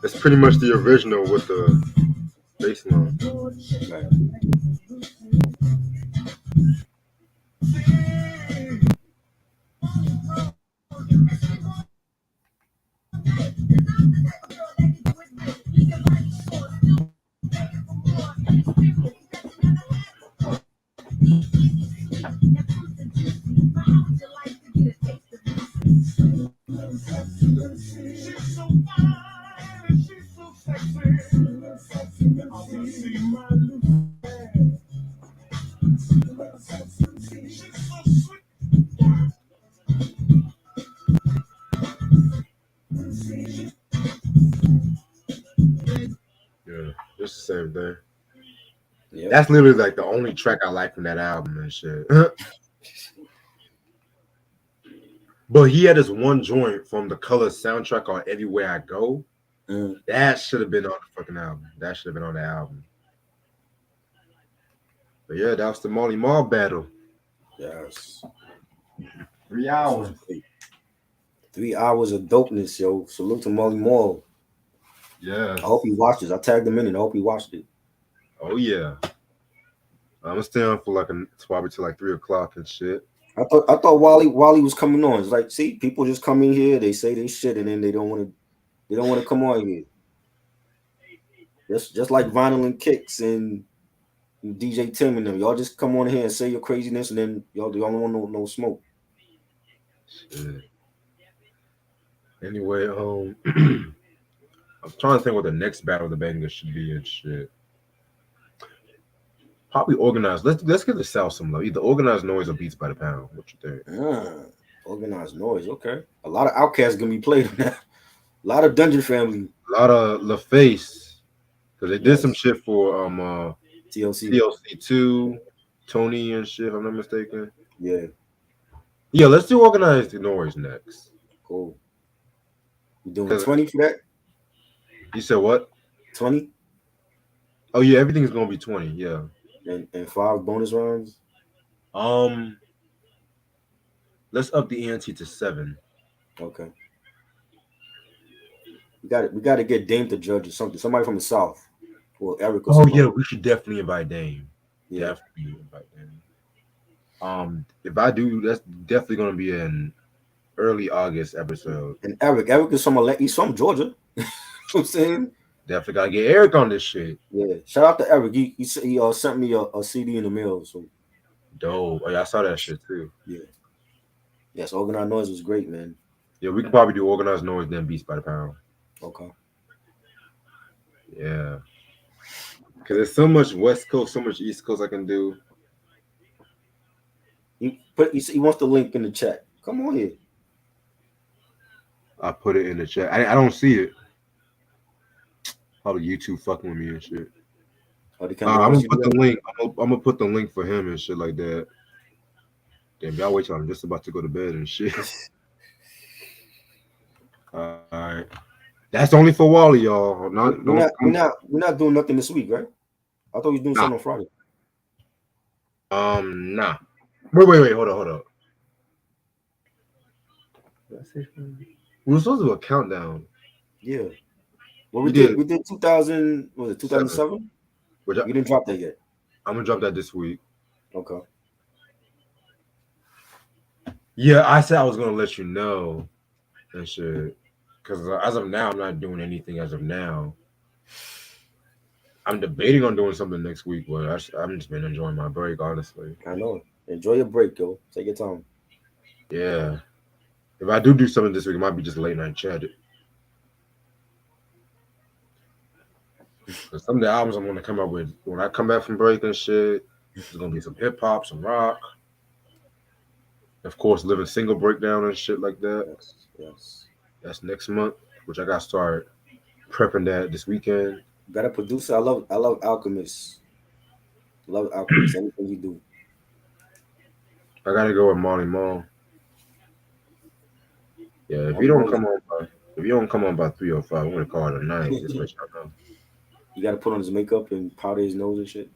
It's pretty much the original with the bass line. Right. Yeah, it's the same thing. Yep. That's literally like the only track I like from that album and shit. But he had this one joint from the Color soundtrack on Everywhere I Go. Mm. That should have been on the fucking album. That should have been on the album. But yeah, that was the Marley Marl battle. Yes. 3 hours. 3 hours of dopeness, yo. Salute to Marley Marl. Yes. I hope he watched this. I tagged him in it. I hope he watched it. Oh yeah. I'm gonna stay on for like probably till like 3 o'clock and shit. I thought Wally was coming on. It's like, see, people just come in here, they say they shit, and then they don't want to come on here. Just like Vinyl and Kicks and DJ Tim and them. Y'all just come on here and say your craziness, and then y'all don't want no smoke. Shit. Anyway, I'm trying to think what the next battle of the banger should be and shit. Probably organized. Let's get the South some love. Either organized noise or beats by the pound. What you think? Organized noise, okay. A lot of Outcasts gonna be played on that. A lot of Dungeon Family. A lot of LaFace. Because they did some Yes. shit for TLC. TLC2, Tony and shit, if I'm not mistaken. Yeah, Yeah, let's do organized noise next. cool. You doing 'Cause 20 for that? you said what? 20 Oh yeah, everything's gonna be 20, yeah. and 5 bonus rounds. Um let's up the ante to 7. Okay. We got to get Dame to judge or something. Somebody from the South. Or Eric or Oh somebody. yeah, we should definitely invite Dame. Yeah. Definitely invite Dame. If I do, that's definitely gonna be an early August episode. And Eric is he's from Georgia. You know what I'm saying? Definitely gotta get Eric on this shit. Yeah. Shout out to Eric. He sent me a CD in the mail. So Dope. Oh yeah, I saw that shit too. yeah. Yes, Organized Noise was great, man. Yeah, we could probably do organized noise then beats by the pound. Okay. Yeah. Cause there's so much West Coast, so much East Coast I can do. He wants the link in the chat. Come on here. I put it in the chat. I don't see it. Probably YouTube fucking with me and shit. Oh, they I'm gonna you put do the that? link. I'm gonna put the link for him and shit like that. Damn, y'all wait till I'm just about to go to bed and shit. All right, that's only for Wally, y'all. We're not doing nothing this week, right? I thought we was doing Nah. something on Friday. Nah. Wait. Hold on. Did I say Friday? We were supposed to do a countdown. Yeah. Well, We we did. did. We did 2000. Was it 2007? Which You didn't drop that yet. I'm gonna drop that this week. Okay. Yeah, I said I was gonna let you know and shit. Because as of now, I'm not doing anything as of now. I'm debating on doing something next week, but I'm just been enjoying my break, honestly. I know. Enjoy your break, yo. Take your time. Yeah. If I do something this week, it might be just late night chat. Because some of the albums I'm gonna come up with when I come back from break and shit, there's gonna be some hip hop, some rock. Of course, Living Single breakdown and shit like that. Yes. That's next month. which I got started prepping that this weekend. Got a producer. I love Alchemist. Love Alchemist. Anything he do. I gotta go with Marley Marl. Yeah, Marley Marl is- if you don't come on by 3:05, I'm gonna call it a night. Just let y'all know. He got to put on his makeup and powder his nose and shit.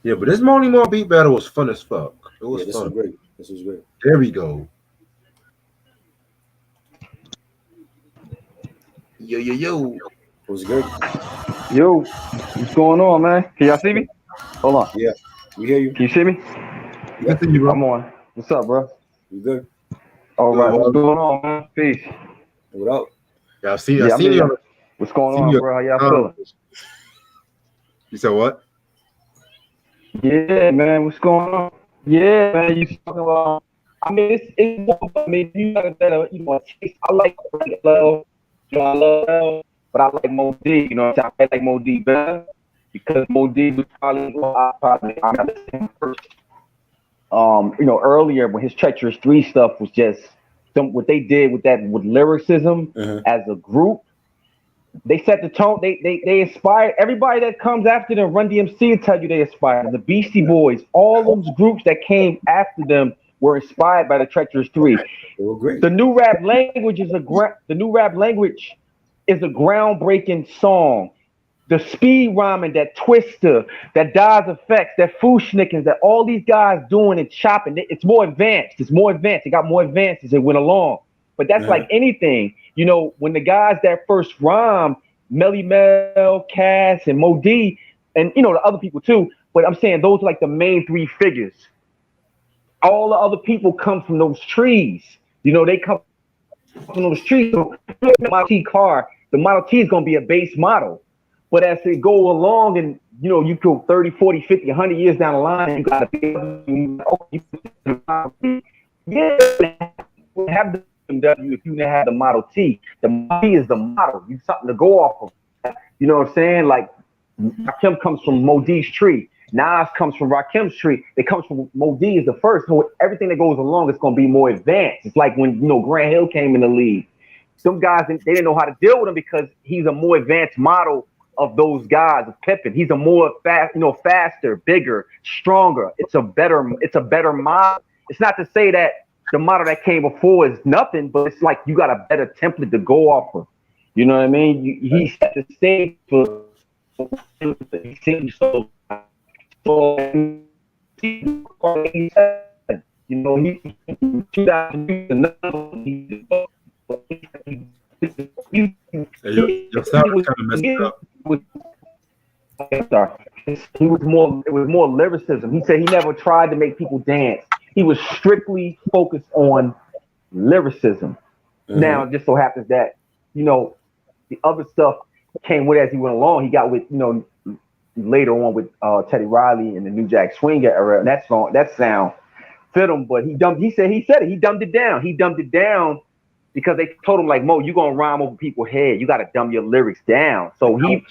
Yeah, but this Marley Marl beat battle was fun as fuck. It was Yeah, this was fun. great. This was great. There we go. Yo yo yo. It was good. Yo, what's going on, man? Can y'all see me? Hold on. Yeah, we hear you. Can you see me? Yeah, Good to you, I'm bro. on. What's up, bro? you good. All right, Good. what's going on, man? Peace. What up? Yeah, I Yeah, seen you. what's going Seen on, you. bro? How y'all feeling? You said what? Yeah, man, what's going on? Yeah, man, you talking about? I mean, you got a better, taste. I like love, I love love, but I like Mo D. You know what I'm saying? I like Mo D better because Mo D was probably, I'm not the same person. Earlier when his Treacherous 3 stuff was just what they did with lyricism Uh-huh. as a group. They set the tone. They inspired everybody that comes after them. Run DMC will tell you they inspired the Beastie Boys. All those groups that came after them were inspired by the Treacherous 3. They were great. The new rap language is a groundbreaking song. The speed rhyming, that Twister, that Daz effects, that Fushnickens, that all these guys doing and chopping, it's more advanced. It's more advanced. It got more advanced as it went along. But that's Uh-huh. like anything. When the guys that first rhymed, Melly Mel, Cass, and Mo D, and the other people too. But I'm saying those are like the main three figures. All the other people come from those trees. They come from those trees. So the Model T car, the Model T is gonna be a base model. But as they go along and you go 30, 40, 50, 100 years down the line, you gotta be yeah, have the BMW if you didn't have the Model T. The Model T is the model. You something to go off of. You know what I'm saying? Like Rakim comes from Mo D's tree. Nas comes from Rakim's tree. It comes from Mo D is the first. So everything that goes along is gonna be more advanced. It's like when Grant Hill came in the league. Some guys they didn't know how to deal with him because he's a more advanced model of those guys of Pippen. He's a more faster, bigger, stronger. It's a better model. It's not to say that the model that came before is nothing, but it's like you got a better template to go off of. You know what I mean? He set the stage for he seems so he 2000 Hey, your sound is kind of messed up. It was more lyricism. He said he never tried to make people dance. He was strictly focused on lyricism. Uh-huh. Now, it just so happens that, the other stuff came with as he went along. He got with, later on with Teddy Riley and the New Jack Swing era. And that sound fit him, but he said it. He dumbed it down. He dumbed it down because they told him like, Mo, you gonna rhyme over people's head. You gotta dumb your lyrics down. So when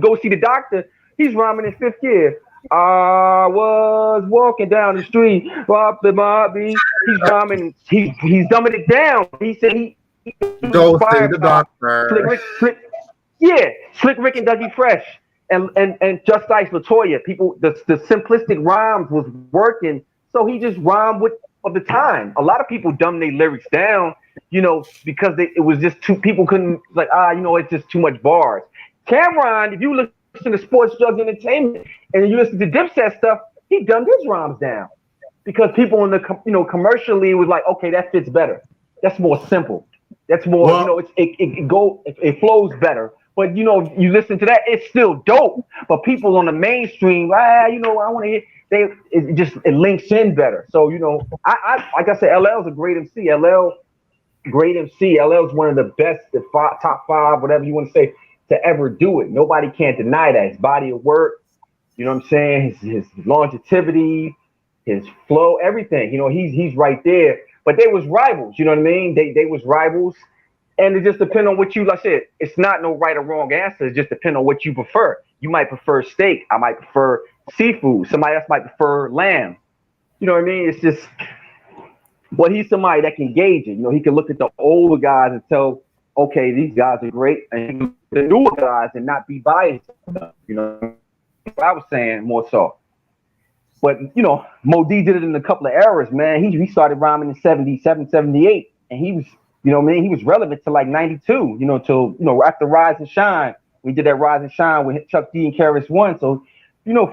go see the doctor, he's rhyming in fifth gear. I was walking down the street, he's rhyming. He's dumbing it down. He said he Go see the doctor. Slick Rick and Dougie Fresh and Just Ice Latoya. People, the simplistic rhymes was working, so he just rhymed with of the time. A lot of people dumb their lyrics down, because it was just too. People couldn't it's just too much bars. Cameron, if you listen to Sports, Drugs, Entertainment, and you listen to Dipset stuff, he dumbed his rhymes down because people in the commercially was like, okay, that fits better. That's more simple. That's more, it flows better. But you listen to that, it's still dope. But people on the mainstream, I want to hear. It links in better. So I like I said, LL's a great MC. Great MC. LL's one of the best, top five, whatever you want to say, to ever do it. Nobody can't deny that. His body of work, you know what I'm saying? His longevity, his flow, everything. He's right there. But they was rivals. You know what I mean? They was rivals. And it just depends on what you, like I said, it's not no right or wrong answer. It just depends on what you prefer. You might prefer steak. I might prefer seafood. Somebody else might prefer lamb. You know what I mean? It's just, but he's somebody that can gauge it. You know, he can look at the older guys and tell, okay, these guys are great, and the newer guys and not be biased. You know, what I was saying more so. But you know, Mo D did it in a couple of eras, man. He started rhyming in 77, 78, and he was, you know, man, he was relevant to like 92. You know, till you know after Rise and Shine, we did that Rise and Shine with Chuck D and Karis One. So, you know,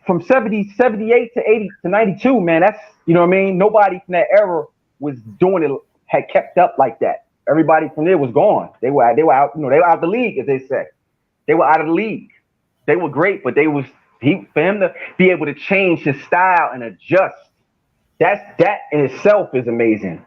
from 70, 78 to 80 to 92, man, that's you know what I mean. Nobody from that era was doing it, had kept up like that. Everybody from there was gone. They were out, you know, they were out the league, as they say. They were out of the league. They were great, but they was he for him to be able to change his style and adjust. That in itself is amazing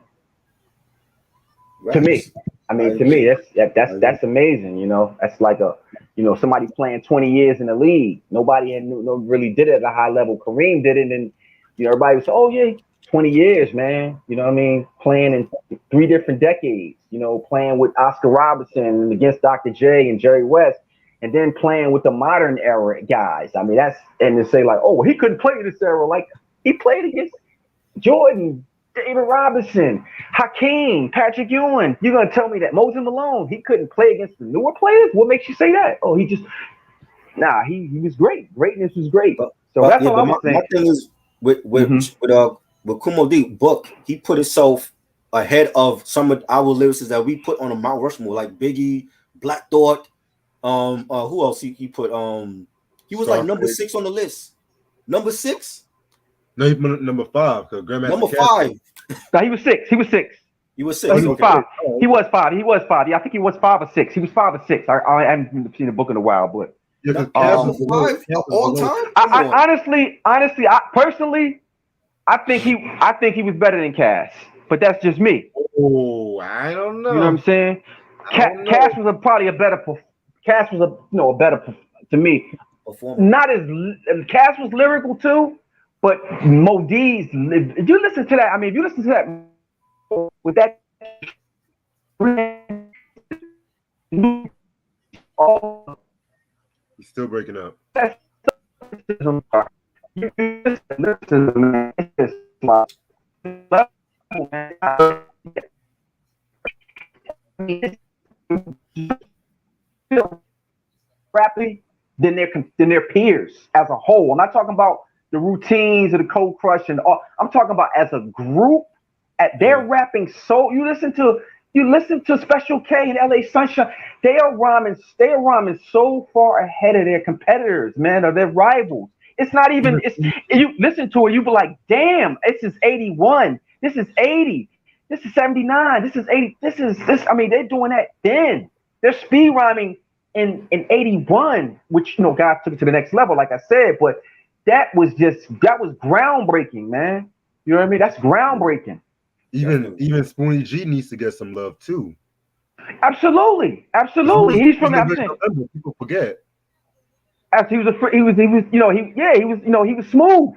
to me. Right. I I mean, to me, agree. that's amazing. You know, that's like a you know somebody playing 20 years in the league. Nobody had no really did it at a high level. Kareem did it, and you know everybody was oh yeah, 20 years, man. You know what I mean? Playing in three different decades. You know, playing with Oscar Robertson and against Dr. J and Jerry West. And then playing with the modern era guys. I mean, that's and to say like, oh, he couldn't play this era. Like he played against Jordan, David Robinson, Hakeem, Patrick Ewing. You're gonna tell me that Moses Malone he couldn't play against the newer players? What makes you say that? Oh, he just he was great. Greatness was great. So But that's yeah, all I but was my saying. thing is Mm-hmm. with Kumo D book, he put himself ahead of some of our lyricists that we put on a Mount Rushmore, like Biggie, Black Thought, who else he put he was like number Scarface. 6 on the list. Number 6? No, he's number 5 because Number Grandmaster Caz. 5. No, he was six. He was six. He was No, he 6. was He Okay. five. six. Oh, He okay. was five. He was five. Yeah, I think he was 5 or 6. He was 5 or 6. I haven't seen the book in a while, but Yeah, because Caz Number was below. 5 Caz was all below. time? Come I on. honestly, I personally, I think he was better than Cass, but that's just me. Oh, I don't You know what I'm know. saying? I don't Cass know. was probably a better. Cass was a a better to me. Performer. Not as Cass was lyrical too, but Mo D's. If you listen to that, I mean, if you listen to that with that, all He's still breaking up. that you listen, man, it's just like level, man. I mean, rapping than their peers as a whole. I'm not talking about the routines of the Cold Crush and all. I'm talking about as a group. At they're rapping so you listen to Special K and LA Sunshine. They are rhyming so far ahead of their competitors, man, or their rivals. It's not even Even it's you listen to it, you be like, damn, this is 81, this is 80, this is 79, this is 80, this I mean, they're doing that then. They're speed rhyming in 81, which God took it to the next level, like I said, but that was groundbreaking, man. You know what I mean? That's groundbreaking. Definitely. even Spoonie G needs to get some love too. Absolutely, 'Cause absolutely. He's he from was I'm the saying original member. People forget. as he was he was he was smooth.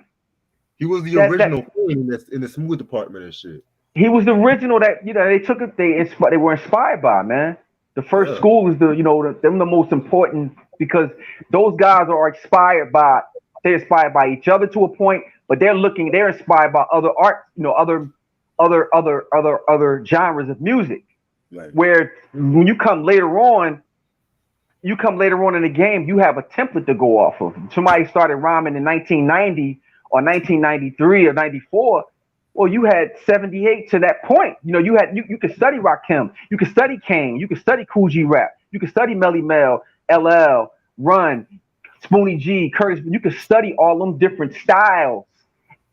He was the That original queen in the smooth department and shit. he was the original that they took it they were inspired by, man. The first Yeah. school is them the most important because those guys are inspired by they're inspired by each other to a point, but they're inspired by other art, other genres of music. Right. Where when you come later on in the game, you have a template to go off of. Somebody started rhyming in 1990 or 1993 or 94. Well, you had 78 to that point. You could study Rakim, you could study Kane, you could study Cool G Rap, you could study Melly Mel, LL, Run, Spoonie G, Curtis. You could study all them different styles.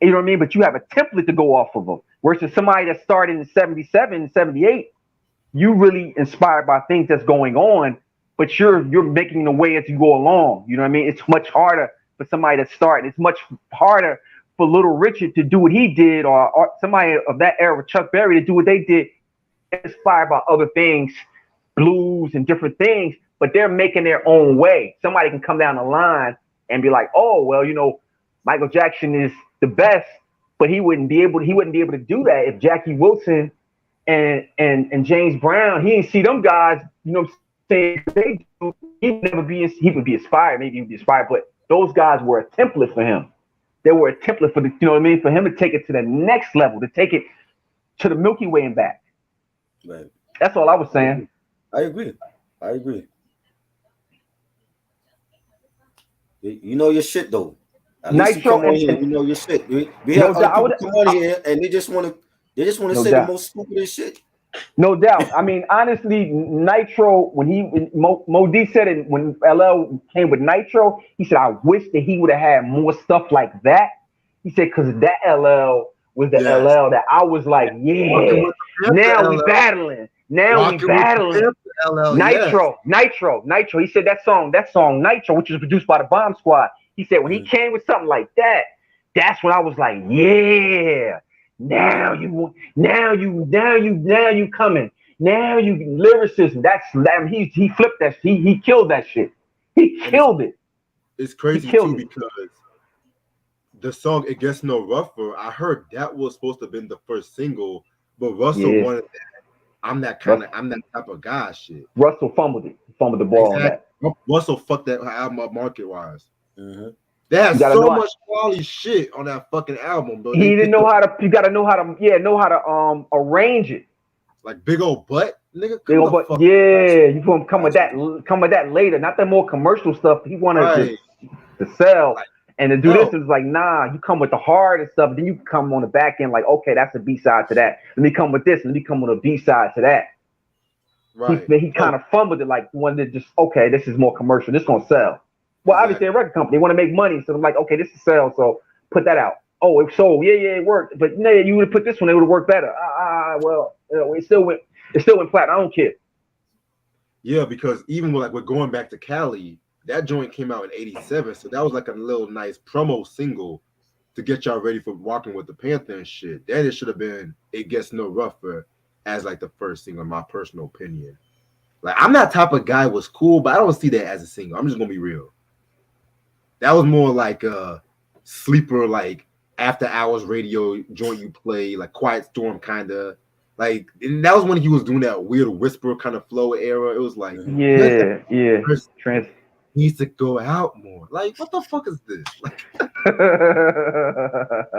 You know what I mean? But you have a template to go off of them. Versus somebody that started in 77, 78, you really inspired by things that's going on, but you're making the way as you go along. You know what I mean? It's much harder for somebody to start. It's much harder for Little Richard to do what he did, or somebody of that era, Chuck Berry, to do what they did, inspired by other things, blues and different things, but they're making their own way. Somebody can come down the line and be like, oh, well, Michael Jackson is the best, but he wouldn't be able to do that if Jackie Wilson and James Brown, he didn't see them guys, what I'm saying, they do, he would be inspired, maybe he'd be inspired, but those guys were a template for him. They were a template for the, you know what I mean, for him to take it to the next level, to take it to the Milky Way and back. Right. That's all I was saying. I agree. I agree. You know your shit though. At least you Nitro come on here, and you know your shit. We no have other doubt, people come on here and they just want to no say the doubt. most stupidest shit. No doubt. I mean, honestly, Nitro, when Mo D said it, when LL came with Nitro, he said, I wish that he would have had more stuff like that. He said, because that LL was the Yes. LL that I was like, Walking yeah, with the now Panther we LL. battling. Now we Walking with the battling. Panther LL. Yes. Nitro. He said that song Nitro, which was produced by the Bomb Squad. He said when he came with something like that, that's when I was like, yeah. Now you coming. Now you lyricism. He flipped that. He killed that shit. He And killed it. it's He crazy killed too it. because the song "It Gets No Rougher," I heard that was supposed to have been the first single, but Russell Yeah. wanted that. I'm that type of guy. Shit. Russell fumbled it. He fumbled the ball on that. Exactly. Russell fucked that album up market wise. Mm-hmm. They had You gotta so know much quality shit on that fucking album, though. he They didn't picked know up how to. You gotta know how to arrange it. like big old butt, nigga. They Come go, the but fuck. yeah, you gonna come with That's that later, not the more commercial stuff. He wanted Right. to sell Like, and to do no. this. It was like, nah, you come with the hard and stuff. Then you come on the back end, like, okay, that's a B side to that. Let me come with this. Let me come with a B side to that. Right. He kind of fumbled it, like wanted to just, okay, this is more commercial. This gonna sell. Well, obviously, a record company, they want to make money, so I'm like, okay, this is sell, so put that out. Oh, it sold. Yeah, it worked. But no, you would have put this one, it would have worked better. Well, it still went flat. I don't care. Yeah, because even with going back to Cali, that joint came out in '87, so that was like a little nice promo single to get y'all ready for Walking with the Panther and shit. That it should have been "It Gets No Rougher" as like the first single, in my personal opinion. Like I'm that type of guy was cool, but I don't see that as a single. I'm just gonna be real. That was more like a sleeper, like after hours radio joint you play, like Quiet Storm kind of. Like and that was when he was doing that weird whisper kind of flow era. It was like, Yeah. Trans needs to go out more. Like, what the fuck is this?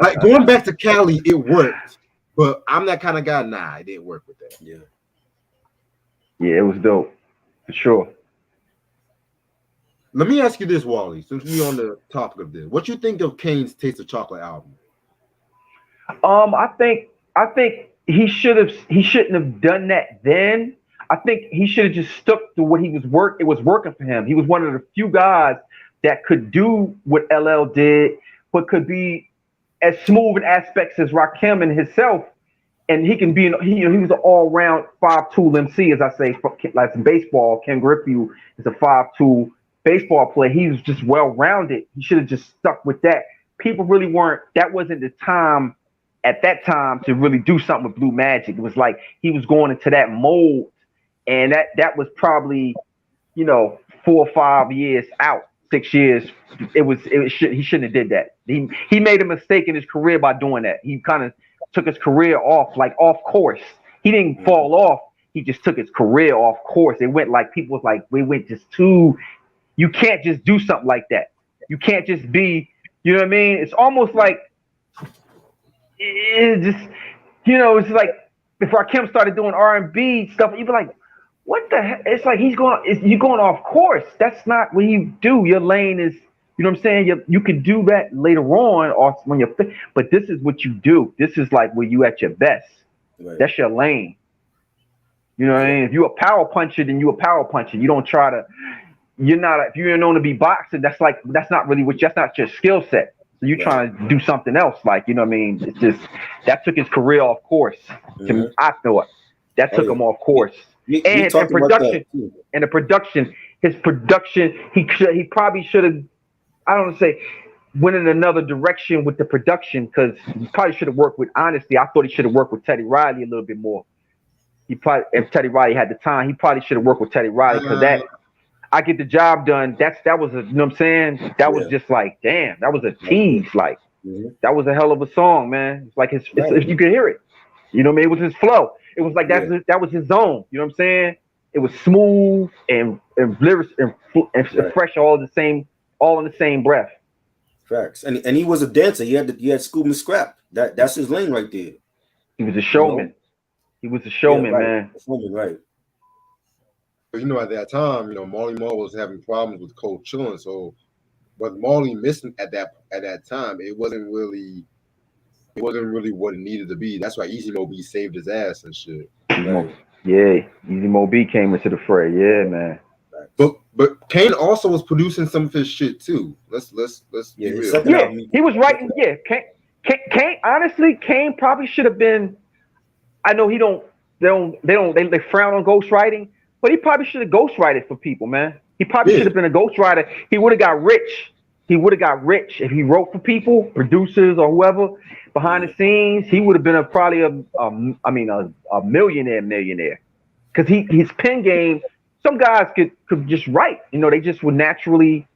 Like going back to Cali, it worked, but I'm that kind of guy. Nah, it didn't work with that. Yeah. Yeah, it was dope for sure. Let me ask you this, Wally, since we on the topic of this. What you think of Kane's Taste of Chocolate album? I think he shouldn't have done that then. I think he should have just stuck to what it was working for him. He was one of the few guys that could do what LL did, but could be as smooth in aspects as Rakim and himself. And he can be, he was an all-round 5-tool MC, as I say, like in baseball. Ken Griffey is a 5-tool baseball player. He was just well-rounded. He should have just stuck with that. People really weren't. That wasn't the time at that time to really do something with Blue Magic. It was like he was going into that mold, and that was probably 4 or 5 years out, 6 years. He shouldn't have did that. He made a mistake in his career by doing that. He kind of took his career off course. He didn't fall off. He just took his career off course. It went like people was like, we went just too. You can't just do something like that. You can't just be. You know what I mean? It's almost like it just. It's like if Rakim started doing R&B stuff, you'd be like, what the heck? It's like you're going off course. That's not what you do. Your lane is. You know what I'm saying? You can do that later on, or when you're. But this is what you do. This is like where you at your best. Right. That's your lane. You know what I mean? If you a power puncher, then you a power puncher. You don't try to. You're not. If you're known to be boxing, that's not really that's not your skill set. So you're trying to do something else. Like what I mean? It's just that took his career off course. I thought that took him off course. And production, his production, he probably should have. I don't want to say went in another direction with the production because he probably should have worked with. Honestly, I thought he should have worked with Teddy Riley a little bit more. If Teddy Riley had the time, he probably should have worked with Teddy Riley because I Get the Job Done. That was you know what I'm saying? That was just like, damn, that was a tease. Like that was a hell of a song, man. It's like if you could hear it. You know what I mean? It was his flow. It was like that was his zone. You know what I'm saying? It was smooth and lyrics and fresh, all in the same breath. Facts. And he was a dancer. He had Scoop and Scrap. That's his lane right there. He was a You know? showman. He was a Yeah, showman, right. man. Performing, right. But at that time, Marley Marl was having problems with Cold Chillin', so what Marley missing at that time, it wasn't really what it needed to be. That's why Easy Mo B saved his ass and shit. Right. Yeah, Easy Mo B came into the fray. Yeah, man. Facts. But Kane also was producing some of his shit too. Let's Yeah, be his real. second Yeah, album. he was writing. Yeah, Kane. Honestly, Kane probably should have been. I know he don't. They frown on ghostwriting, but he probably should have ghostwrited for people, man. He probably Yeah, should have been a ghostwriter. He would have got rich. He would have got rich if he wrote for people, producers or whoever behind Yeah. the scenes. He would have been probably a millionaire because his pen game. Some guys could just write. They just would naturally.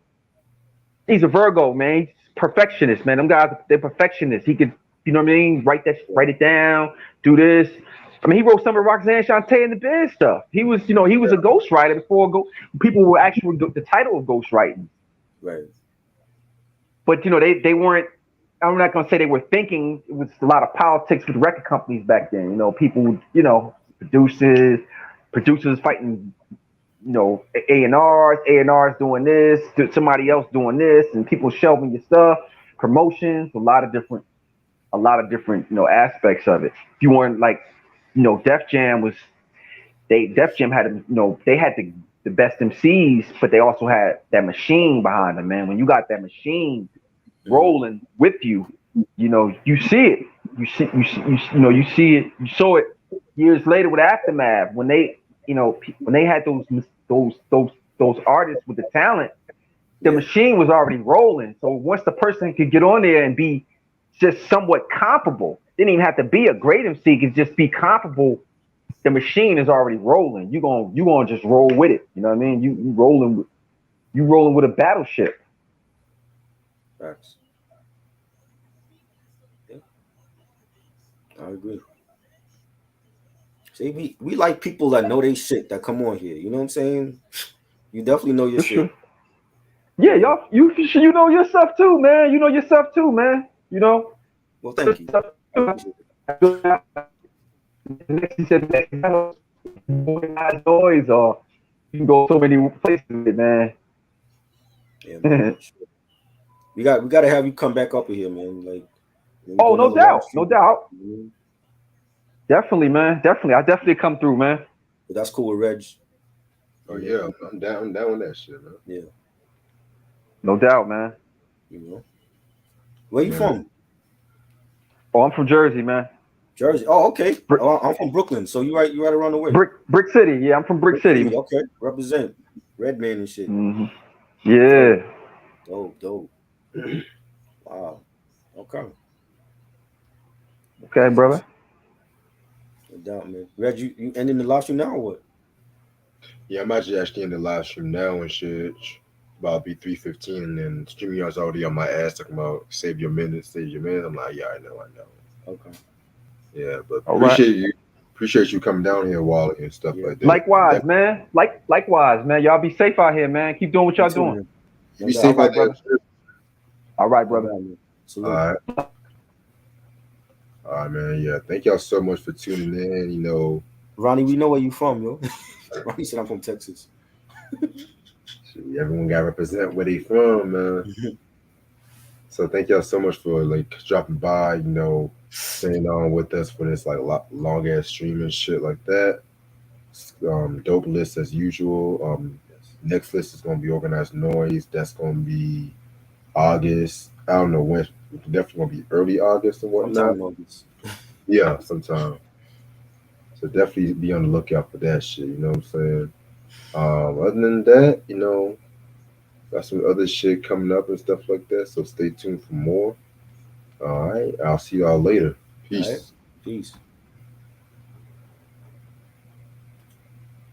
He's a Virgo, man. He's perfectionist, man. Them guys, they're perfectionists. He could, what I mean, write it down, do this. I mean, he wrote some of Roxanne Shante and the Biz stuff. He was a ghostwriter before people were actually the title of ghostwriting. Right. But they weren't. I'm not gonna say they were thinking. It was a lot of politics with record companies back then. People, producers fighting A&Rs doing this, somebody else doing this, and people shelving your stuff, promotions, a lot of different, aspects of it. If you weren't like, Def Jam Def Jam had, they had the best MCs, but they also had that machine behind them, man. When you got that machine rolling with you, you see it. You see it. You saw it years later with Aftermath when they had those artists with the talent. The machine was already rolling. So once the person could get on there and be just somewhat comparable, didn't even have to be a great MC, could just be comparable. The machine is already rolling. You gonna just roll with it. You know what I mean? You rolling with a battleship. Facts. Yeah, I agree. See, we like people that know they shit that come on here. You know what I'm saying? You definitely know your For sure. shit. Yeah, y'all, you know your stuff too, man. You know your stuff too, man. Well, thank you. I appreciate it. Next, he said, next noise, or you can go so many places with it, man. Yeah, man. Sure. We gotta have you come back up here, man. Like when we Oh, do no another live doubt, no stream. doubt. Mhm. Definitely, man. Definitely, I definitely come through, man. But that's cool with Reg. Oh You know. yeah, I'm down with that shit, man. Yeah. No doubt, man. You know. Where you Yeah. from? Oh, I'm from Jersey, man. Jersey. Oh, okay. Brick, Oh, I'm from Brooklyn, so you right around the way. Brick City. Yeah, I'm from Brick Brick City. City. Okay. Represent. Red man and shit. Yeah. Dope. Dope. Wow. Okay. Okay, That's what's brother. no doubt, man. Reg, you ending the live stream now or what? Yeah, I'm actually in the live stream now and shit. About be 3:15, and then StreamYard's already on my ass talking about save your minutes, save your minutes. I'm like, yeah, I know. Okay. Yeah, but All right. appreciate you coming down here, Wally, and stuff Yeah. like that. Likewise, man. Likewise, man. Y'all be safe out here, man. Keep doing what You y'all too, doing. man. No Be doubt. safe All out right, there. brother. All right, No brother. doubt, man. All Salute. right. All right, man. Yeah, thank y'all so much for tuning in. Ronnie, we know where you from, yo. Ronnie said I'm from Texas. Everyone got to represent where they from, man. So thank y'all so much for like dropping by, staying on with us for this like long ass stream and shit like that. Dope list as usual. Next list is gonna be organized noise. That's gonna be August. I don't know when. Definitely gonna be early August and whatnot. Sometime in August. Yeah, sometime. So definitely be on the lookout for that shit. You know what I'm saying? Other than that, got some other shit coming up and stuff like that. So stay tuned for more. All right. I'll see y'all later. All right. Peace. Peace.